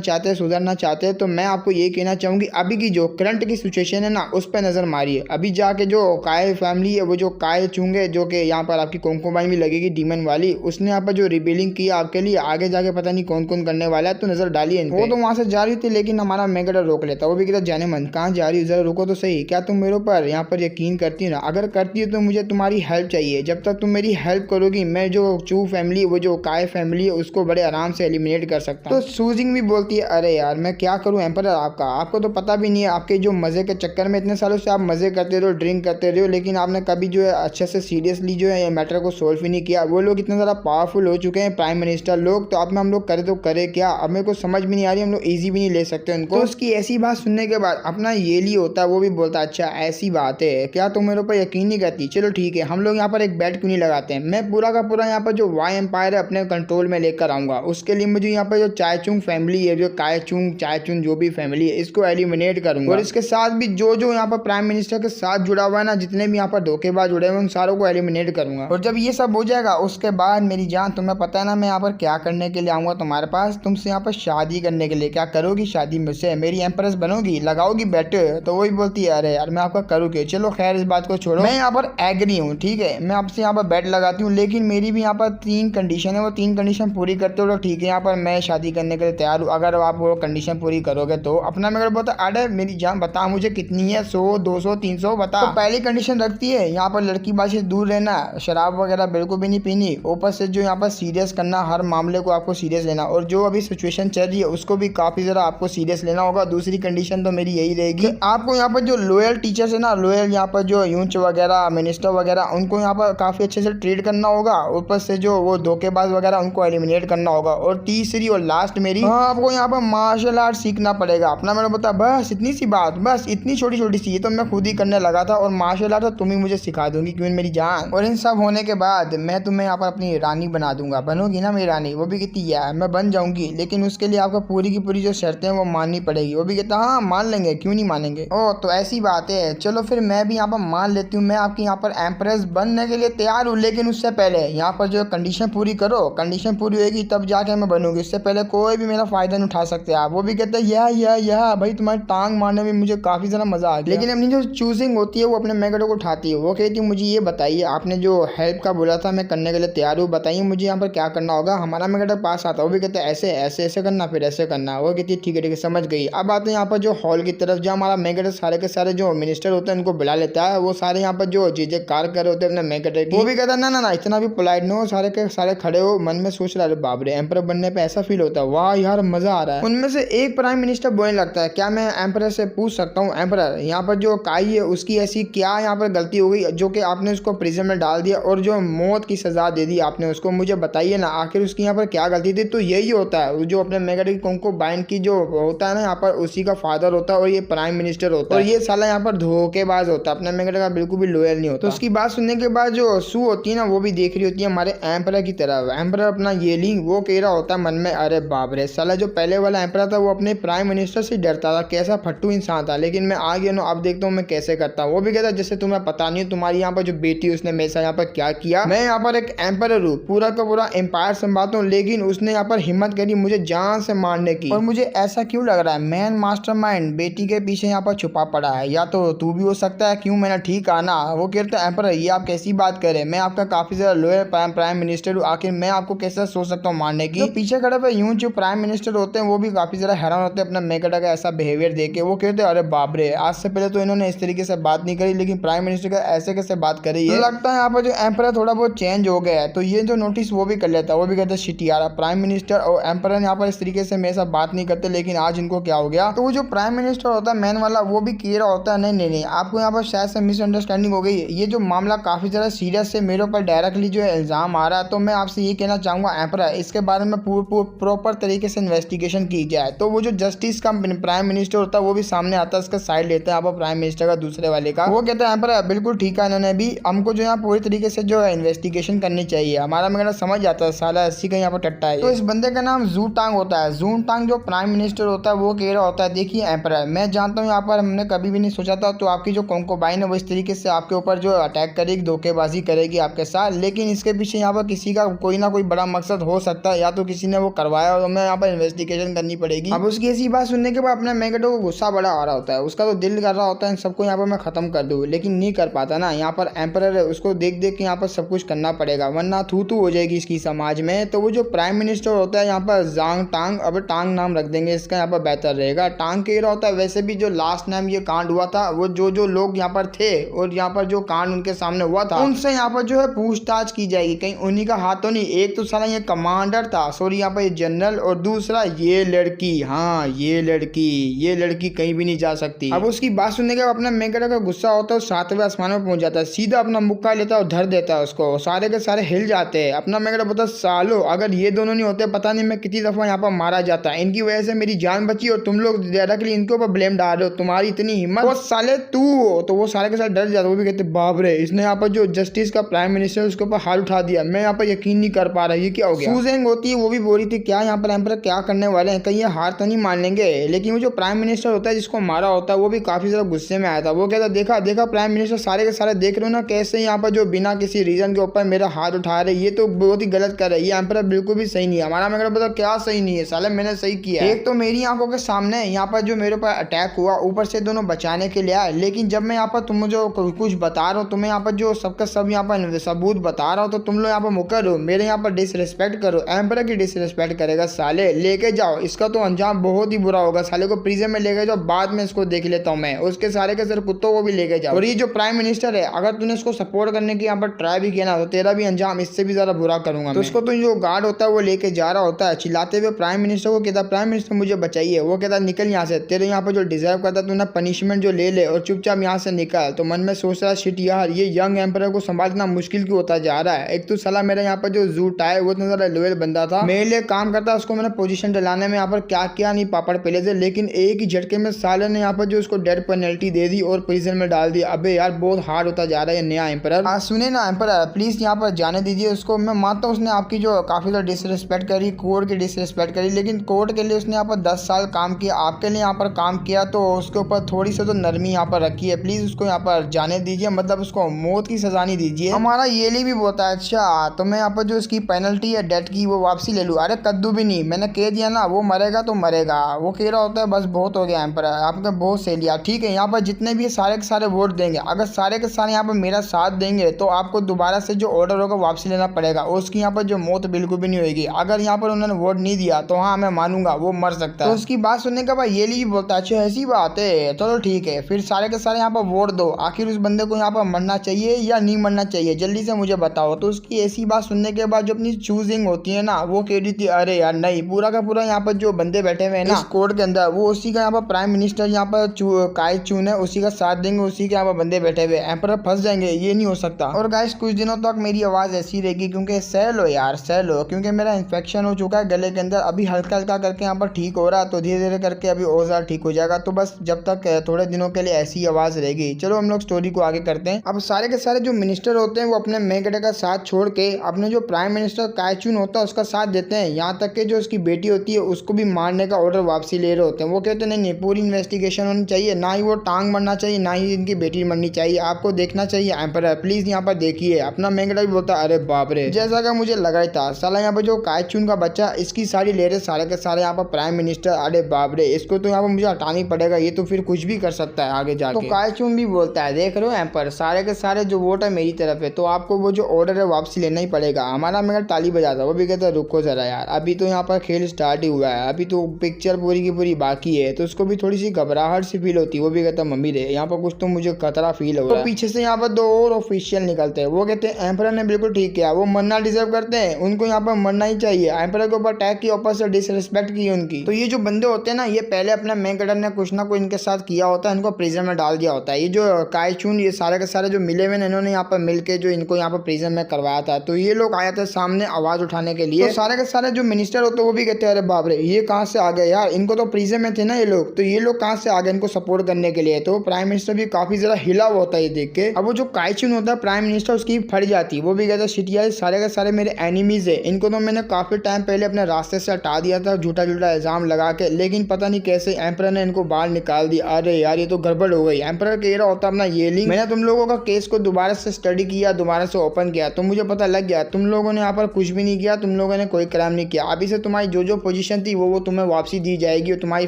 चाहते हैं, सुधरना चाहते हैं, तो मैं आपको ये कहना चाहूंगी अभी की जो करंट की सिचुएशन है ना उस पर नजर मारिए। अभी जाके जो काय फैमिली है, वो जो काय चूंगे जो कि यहाँ पर आपकी कंकोबाइन भी लगेगी डीमन वाली, उसने यहाँ पर जो रिबेलिंग की आपके लिए, आगे जाके पता नहीं कौन कौन करने वाला है, तो नजर डालिए। वो तो वहां से जा रही थी लेकिन हमारा मेगडा रोक लेता। वो भी कहता जाने मन कहाँ जा रही हो, जरा रुको तो सही, क्या तुम मेरे ऊपर यहाँ पर यकीन करती हो ना? अगर करती हो तो मुझे तुम्हारी हेल्प चाहिए, जब तक तुम मेरी हेल्प करोगी मैं जो चू फैमिली वो जो काय फैमिली है उसको बड़े आराम से एलिमिनेट कर सकता हूँ। तो सूजिंग भी बोलती है अरे यार मैं क्या करूँ एम्परर आपको तो पता भी नहीं है, आपके जो मजे के चक्कर में इतने सालों से आप मजे करते रहो, ड्रिंक करते रहो, लेकिन आपने कभी जो है अच्छे से सीरियसली जो है मैटर को सोल्व ही नहीं किया। वो लोग इतने ज़्यादा पावरफुल हो चुके हैं प्राइम मिनिस्टर लोग, तो अब में हम लोग करे तो करे क्या? अब मेरे को समझ भी नहीं आ रही, हम लोग ईजी भी नहीं ले सकते उनको। तो उसकी ऐसी बात सुनने के बाद अपना येली होता है, वो भी बोलता है अच्छा ऐसी बात है क्या, तुम मेरे ऊपर यकीन नहीं करती? चलो ठीक है हम लोग यहाँ पर एक बेट क्यों नहीं लगाते हैं, मैं पूरा का पूरा यहाँ पर जो वाई एम्पायर है अपने कंट्रोल में लेकर आऊंगा। उसके लिए मुझे यहाँ पर जो चायचुंग फैमिली है, जो कायचुंग चायचुंग जो भी फैमिली है, इसको एलिमिनेट करूंगा। और इसके साथ भी जो यहाँ पर प्राइम मिनिस्टर के साथ जुड़ा हुआ है ना, जितने भी यहाँ पर धोखेबाज जुड़े हुए उन सारों को एलिमिनेट करूंगा। और जब ये सब हो जाएगा उसके बाद मेरी जान तुम्हें पता है ना मैं यहाँ पर क्या करने के लिए आऊंगा तुम्हारे पास, तुमसे यहाँ पर शादी करने के लिए। क्या करोगी शादी मुझसे? मेरी एम्प्रेस बनोगी, लगाओगी बेट? तो वही बोलती है अरे यार मैं आपका करूँगी। चलो खैर इस बात को छोड़ो, मैं यहाँ पर एग्री हूँ, ठीक है मैं आपसे यहाँ पर बेट लगाती हूँ, लेकिन मेरी भी यहाँ पर 3 कंडीशन है, वो 3 कंडीशन पूरी करते हो तो ठीक है यहाँ पर मैं शादी करने के लिए तैयार हूँ, अगर आप वो कंडीशन पूरी करोगे तो। अपना मेरे बोलता अरे मेरी जान बता मुझे कितनी है, 100 200 300 बता। तो पहली कंडीशन रखती है यहाँ पर लड़की बात से दूर रहना, शराब वगैरह बिल्कुल भी नहीं पीनी, ऊपर से जो यहाँ पर सीरियस करना, हर मामले को आपको सीरियस लेना, और जो अभी सिचुएशन चल रही है उसको भी काफ़ी ज़रा आपको सीरियस लेना होगा। दूसरी कंडीशन तो मेरी यही रहेगी आपको यहाँ पर जो लोयल टीचर्स है ना, लोयल यहाँ पर जो यूंच वगैरह मिनिस्टर वगैरह उनको यहाँ पर काफ़ी अच्छे से ट्रीट करना होगा, ऊपर से जो वो धोखेबाज वगैरह उनको एलिमिनेट करना होगा। और तीसरी और लास्ट मेरी आपको यहाँ पर मार्शल आर्ट सीखना पड़ेगा। अपना मैंने बता बस इतनी सी बात, बस इतनी छोटी छोटी सी, ये तो मैं खुद ही करने लगा था, और मार्शल आर्ट तो तुम ही मुझे सिखा दूंगी क्यों मेरी जान। और इन सब होने के बाद मैं तुम्हें यहाँ पर अपनी रानी बना दूंगा, बनोगी ना मेरी रानी? वो भी कहती यार मैं बन जाऊंगी, लेकिन उसके लिए आपको पूरी की पूरी जो शर्तें वो माननी पड़ेगी। वो भी कहता हाँ मान लेंगे, क्यों नहीं मानेंगे। ओ तो ऐसी बात है, चलो फिर मैं भी यहाँ पर मान लेती हूँ, मैं आपकी यहाँ पर एम्प्रेस बनने के लिए तैयार हूँ, लेकिन उससे पहले यहाँ पर जो कंडीशन पूरी करो, कंडीशन पूरी होगी तब जाके मैं बनूंगी, उससे पहले कोई भी मेरा फायदा नहीं उठा सकते आप। वो भी कहते हैं यह भाई तुम्हारी टांग मारने में मुझे काफी ज़्यादा मजा आ गया, लेकिन अपनी जो चूजिंग होती है वो अपने मेगडो को उठाती है। वो कहती है मुझे ये बताइए आपने जो हेल्प का बोला था मैं करने के लिए तैयार हूँ, बताइए मुझे यहाँ पर क्या करना होगा। हमारा मेगडो पास आता है, वो भी कहते हैं ऐसे ऐसे ऐसे करना, फिर ऐसे करना। वो कहती है ठीक है समझ गई। अब आते हैं यहाँ पर जो हॉल की तरफ, जहाँ हमारा मेगडो सारे के सारे जो मिनिस्टर होते हैं उनको बुला लेता है। वो सारे यहाँ पर जो चीजें कार कर रहे होते हैं अपने मेगडो की, वो भी कहता है ना इतना भी पोलाइट नो, सारे के सारे खड़े हो। मन में सोच रहा है बाप रे एम्पर बनने पे ऐसा फील होता है, वाह यार मजा आ रहा है। उनमें से एक प्राइम मिनिस्टर बोलने लगता है क्या मैं एम्पर से पूछ सकता हूँ, एम्पर यहाँ पर जो काई है उसकी ऐसी क्या यहाँ पर गलती हो गई जो कि आपने उसको प्रिजन में डाल दिया और जो मौत की सजा दे दी आपने उसको? मुझे बताइए ना आखिर उसकी यहाँ पर क्या गलती थी। तो यही होता है जो अपने मेगडो की कंकोबाइन की जो होता है ना यहाँ पर उसी का फादर होता है और ये प्राइम मिनिस्टर होता है और ये साला यहाँ पर धोखेबाज होता है, अपने मेगड का बिल्कुल भी लॉयल नहीं होता। तो उसकी बात सुनने के बाद जो सू होती है ना वो भी देख रही होती है हमारे एम्परर की तरफ। एम्परर अपना येलिंग वो कह रहा होता है मन में, अरे बाप रे साला जो पहले वाला एम्परर था वो अपने प्राइम मिनिस्टर से डरता था, कैसा फट्टू इंसान था, लेकिन मैं आ गया ना, अब देखता हूँ मैं कैसे करता हूँ। वो भी कहता जैसे तुम्हें पता नहीं तुम्हारी यहाँ पर जो बेटी उसने मेरे साथ यहाँ पर क्या किया, मैं यहाँ पर एक एम्परर हूँ, पूरा का पूरा एम्पायर संभालता हूँ, लेकिन उसने यहाँ पर हिम्मत करी मुझे जान से मारने की। और मुझे ऐसा क्यों लग रहा है मैन मास्टरमाइंड बेटी के पीछे यहाँ पर छुपा पड़ा है, या तो तू भी हो सकता है, क्यों मैंने ठीक कहा ना। वो कहता है एम्परर ये आप कैसी बात करें, मैं आपका काफी ज्यादा लोअर प्राइम मिनिस्टर हूँ, आखिर मैं आपको कैसे सोच सकता हूँ मारने की। तो पीछे खड़े पे यूं जो प्राइम मिनिस्टर होते हैं वो भी काफी ज्यादा हैरान होते हैं अपना मेगड का ऐसा बिहेवियर देख के। वो कहते हैं अरे बाप रे, आज से पहले तो इन्होंने इस तरीके से बात नहीं करी, लेकिन प्राइम मिनिस्टर का ऐसे कैसे बात करी है। तो लगता है यहाँ पर जो एम्परर थोड़ा बहुत चेंज हो गया है, तो ये जो नोटिस वो भी कर लेता है। वो भी कहता है शिट यार, प्राइम मिनिस्टर और एम्परर यहाँ पर इस तरीके से मेरे साथ बात नहीं करते, लेकिन आज इनको क्या हो गया। तो वो जो प्राइम मिनिस्टर होता है मैन वाला वो भी कह रहा होता है नहीं नहीं नहीं, आपको यहाँ पर शायद से मिसअंडरस्टैंडिंग हो गई है, ये जो मामला काफी ज्यादा सीरियस है, मेरे ऊपर डायरेक्टली जो है इल्जाम आ रहा है, तो मैं आपसे ये कहना चाहूंगा एम्परर इसके बारे में प्रॉपर तरीके से इन्वेस्टिगेशन की जाए। तो वो जो जस्टिस का प्राइम मिनिस्टर होता है वो भी सामने आता है, उसका साइड लेता है आप प्राइम मिनिस्टर का दूसरे वाले का। वो कहता है एम्परर बिल्कुल ठीक है, इन्होंने भी हमको जो यहाँ पूरी तरीके से जो है इन्वेस्टिगेशन करनी चाहिए, हमारा मेरा समझ आता है साला अस्सी का यहाँ पर टट्टा है। तो इस बंदे का नाम जू टांग होता है। जू टांग जो प्राइम मिनिस्टर होता है वो कह रहा होता है देखिए एम्परर, मैं जानता हूँ यहाँ पर हमने कभी भी नहीं सोचा था तो आपकी जो कॉन्कोबाइन है वो इस तरीके से आपके ऊपर जो अटैक करेगी, धोखेबाजी करेगी आपके साथ, लेकिन इसके पीछे यहाँ पर किसी का कोई ना कोई बड़ा मकसद हो सकता है, या तो किसी ने वो करवाया और हमें यहाँ पर इन्वेस्टिगेशन करनी पड़ेगी। अब उसकी ऐसी बात सुनने के बाद अपने मेगडो को गुस्सा बड़ा आ रहा होता है, उसका तो दिल कर रहा होता है इन सबको यहाँ पर मैं खत्म कर दूँ, लेकिन नहीं कर पाता ना। यहाँ पर एम्परर है उसको देख देख के यहाँ पर सब कुछ करना पड़ेगा, वरना थू थू हो जाएगी इसकी समाज में। तो वो जो प्राइम मिनिस्टर होता है यहाँ पर जांग टांग, अब टांग नाम रख देंगे इसका, यहाँ पर बेहतर रहेगा। टांग कह रहा होता है वैसे भी जो लास्ट टाइम ये कांड हुआ था वो जो लोग यहाँ पर थे और यहाँ पर जो कांड उनके सामने हुआ था उनसे यहाँ पर जो है पूछताछ की जाएगी, कहीं उन्हीं का हाथ तो नहीं। एक तो साला ये कमांडर था, सॉरी यहाँ पर ये जनरल, और दूसरा ये लड़की, हाँ ये लड़की कहीं भी नहीं जा सकती। अब उसकी बात सुनने के बाद अपना मेगड का गुस्सा होता है, सातवें आसमान में पहुंच जाता है, सीधा अपना मुक्का लेता है और धर देता है उसको, सारे के सारे हिल जाते हैं। अपना मेगड बोलता है सालो अगर ये दोनों नहीं होते पता नहीं मैं कितनी दफा यहाँ पर मारा जाता है, इनकी वजह से मेरी जान बची और तुम लोग डायरेक्टली इनके ऊपर ब्लेम डाल रहे हो, तुम्हारी इतनी हिम्मत, वो साले तू हो। तो वो सारे के साथ डर जाता है, वो भी कहते बाप रे इसने यहाँ पर जो जस्टिस का प्राइम मिनिस्टर उसके ऊपर हाथ उठा दिया, मैं यहाँ पर यकीन नहीं कर पा रहा ये क्या हो गया। सूजेंग होती है वो भी बोल रही थी क्या यहाँ पर एम्परर क्या करने वाले हैं, कहीं ये हार तो नहीं मान लेंगे। लेकिन वो जो प्राइम मिनिस्टर होता है जिसको मारा होता है वो भी काफी ज्यादा गुस्से में आया था। वो कहता देखा प्राइम मिनिस्टर सारे के सारे देख रहे हो ना कैसे यहाँ पर जो बिना किसी रीजन के ऊपर मेरा हाथ उठा रहे, ये तो बहुत ही गलत कर रहे हैं, ये एम्परर बिल्कुल भी सही नहीं है। हमारा मेगड बता क्या सही नहीं है, साले मैंने सही किया है। एक तो मेरी आंखों के सामने यहाँ पर जो मेरे ऊपर अटैक हुआ, ऊपर से दोनों बचाने के लिए आए, लेकिन जब मैं यहाँ पर तुम जो कुछ बता रहा हूँ, तुम्हें यहाँ पर जो सबका सब यहाँ पर सबूत बता रहा हूँ, तो तुम लोग यहाँ पर मुकर हो, मेरे यहाँ पर डिसरिस्पेक्ट करो, एम्परर की डिसरिस्पेक्ट करेगा साले, लेके जाओ इसका तो अंजाम बहुत ही बुरा होगा, साले को प्रिजन में लेके जाओ, बाद में इसको देख लेता हूँ मैं, उसके सारे के सारे कुत्तों को भी लेके जाओ। और ये जो प्राइम मिनिस्टर है अगर तूने इसको सपोर्ट करने की यहाँ पर ट्राई भी किया ना तो तेरा भी अंजाम इससे भी ज्यादा बुरा करूंगा। तो उसको तो जो गार्ड होता है वो लेके जा रहा होता है चिल्लाते हुए प्राइम मिनिस्टर को, कहता प्राइम मिनिस्टर मुझे बचाइए। वो कहता निकल यहाँ से, तेरे यहाँ पर जो डिजर्व करता तू ना पनिशमेंट जो ले ले और चुपचाप यहाँ से निकल। तो मन में सोच रहा शिट यार ये यंग एम्परर को संभालना मुश्किल क्यों होता जा रहा है। एक तो साला मेरा यहाँ पर जो जू टाई वो इतना ज्यादा लोयल बंदा था, मेरे लिए काम करता, उसको मैंने पोजीशन दिलाने में यहाँ पर क्या क्या नहीं पापड़ पहले से, लेकिन एक ही झटके में साले ने यहाँ पर जो उसको डेथ पेनल्टी दे दी और प्रिजन में डाल दिया। अबे यार बहुत हार्ड होता जा रहा है नया एम्परर। सुने ना एम्परर प्लीज यहाँ पर जाने दीजिए उसको, मैं मानता हूँ उसने आपकी जो काफी ज्यादा डिसरिस्पेक्ट करी, कोर्ट की डिसरिस्पेक्ट करी, लेकिन कोर्ट के लिए उसने यहाँ पर 10 साल काम किया, आपके लिए यहाँ पर काम किया, तो उसके ऊपर थोड़ी सी तो नरमी यहाँ पर रखी है, प्लीज उसको यहाँ पर जाने दीजिए, मतलब उसको मौत की सजा नहीं दीजिए। हमारा येली भी बोलता है अच्छा तो मैं यहाँ पर जो इसकी पेनल्टी है डेथ की वो वापसी ले लूँ। अरे कद्दू भी नहीं, मैंने कह दिया ना वो मरेगा तो मरेगा। वो कह रहा होता है बस बहुत हो गया एम्परर, आपने बहुत सही लिया, ठीक है यहाँ पर जितने भी सारे के सारे वोट देंगे, अगर सारे के सारे यहाँ पर मेरा साथ देंगे तो आपको दोबारा से जो ऑर्डर होगा वापसी लेना पड़ेगा, और उसकी यहाँ पर जो मौत बिल्कुल भी नहीं होगी। अगर यहाँ पर उन्होंने वोट नहीं दिया तो हाँ मैं मानूंगा वो मर सकता है। तो उसकी बात सुनने के बाद ये भी बोलता है अच्छा ऐसी बात है, चलो ठीक है फिर सारे के सारे यहाँ पर वोट दो, आखिर उस बंदे को यहाँ पर मरना चाहिए या नहीं मरना चाहिए जल्दी से मुझे बताओ। तो उसकी ऐसी बात सुनने के बाद जो अपनी चूजिंग होती है ना वो कह रही थी अरे यार नहीं, पूरा का पूरा यहाँ पर जो बंदे बैठे हुए हैं ना इस कोर्ट के अंदर वो उसी का यहाँ पर प्राइम मिनिस्टर यहाँ पर काई चून है उसी का साथ देंगे, उसी के यहाँ पर बंदे बैठे हुए, एम्परर फंस जाएंगे, ये नहीं हो सकता। और गाइस कुछ दिनों तक मेरी आवाज ऐसी रहेगी क्योंकि सह लो यार सह लो, क्योंकि मेरा इन्फेक्शन हो चुका है गले के अंदर, अभी हल्का हल्का करके यहाँ पर ठीक हो रहा है, तो धीरे धीरे करके अभी और ज्यादा ठीक हो जाएगा। तो बस जब तक थोड़े दिनों के लिए ऐसी आवाज़ रहेगी। चलो हम लोग स्टोरी को आगे करते हैं। अब सारे के सारे जो मिनिस्टर होते हैं वो अपने मेगडे का साथ छोड़ के अपने जो प्राइम मिनिस्टर काइचुन होता है उसका साथ देते हैं। यहाँ तक कि जो उसकी बेटी होती है उसको भी मारने का ऑर्डर वापसी ले रहे होते हैं। वो कहते हैं नहीं, पूरी इन्वेस्टिगेशन होनी चाहिए, ना ही वो टांग मरना चाहिए, ना ही इनकी बेटी मरनी चाहिए, आपको देखना चाहिए एम्परर, प्लीज यहाँ पर देखिए। अपना मेगडा भी बोलता है अरे बाप रे, जैसा कि मुझे लगा ही था साला यहाँ पर जो काइचुन का बच्चा इसकी सारी ले रहे सारे के सारे यहाँ पर प्राइम मिनिस्टर। अरे बाप रे, इसको तो यहाँ पर मुझे हटाना ही पड़ेगा, ये तो फिर कुछ भी कर सकता है आगे जाके। तो काइचुन भी बोलता है देख रहे हो एम्पर, सारे के सारे जो वोट है मेरी तरफ है, तो आपको वो जो ऑर्डर है वापसी लेना ही पड़ेगा। हमारा मेगडा ताली बजाता, वो भी कहता है रुको जरा यार, अभी तो यहाँ पर खेल स्टार्ट ही हुआ है, अभी तो पिक्चर पूरी की पूरी बाकी है। तो उसको भी थोड़ी सी घबराहट सी फील होती है। वो भी कहता है मम्मी रे यहाँ पर कुछ तो मुझे खतरा फील हो रहा है। तो पीछे से यहाँ पर दो और ऑफिशियल निकलते हैं। वो कहते हैं एम्परर ने बिल्कुल ठीक किया, वो मरना डिजर्व करते हैं, उनको यहाँ पर मरना ही चाहिए। एम्परर के ऊपर अटैक की, ऊपर से डिसरिस्पेक्ट की उनकी। तो ये जो बंदे होते हैं ना, ये पहले अपने मेगडा ने कुछ ना कुछ इनके साथ किया होता है, इनको प्रिजन में डाल दिया होता है। ये जो काइचुन ये सारे के सारे जो मिले हुए इन्होंने यहाँ पर मिलकर जो इनको यहाँ पर प्रिजन में करवाया था। तो ये लोग आए थे सामने आवाज उठाने के लिए। तो सारे के सारे जो मिनिस्टर होते हैं वो भी कहते हैं अरे बाप रे, ये कहाँ से आ गए यार, इनको तो प्रिजन में थे ना ये लोग, तो ये लोग कहाँ से आ गए इनको सपोर्ट करने के लिए। तो प्राइम मिनिस्टर भी काफी ज्यादा हिला हुआ होता है ये देख के। अब वो जो काइचुन होता है प्राइम मिनिस्टर, उसकी फट जाती है। वो भी कहता है शिट यार, सारे के सारे मेरे एनिमीज है, इनको तो मैंने काफी टाइम पहले अपने रास्ते से हटा दिया था झूठा झूठा इल्जाम लगा के, लेकिन पता नहीं कैसे एम्परर ने इनको बाहर निकाल दिया। अरे यार ये तो गड़बड़ हो गई। एम्परर कह रहा होता अपना ये लिंक, मैंने तुम लोगों का केस को दोबारा से स्टडी किया, दोबारा से ओपन किया, तो मुझे पता लग गया तुम लोगों ने यहाँ पर कुछ भी नहीं किया, तुम लोगों ने कोई क्राइम नहीं किया। अभी से तुम्हारी जो पोजीशन थी वो तुम्हें वापसी दी जाएगी और तुम्हारी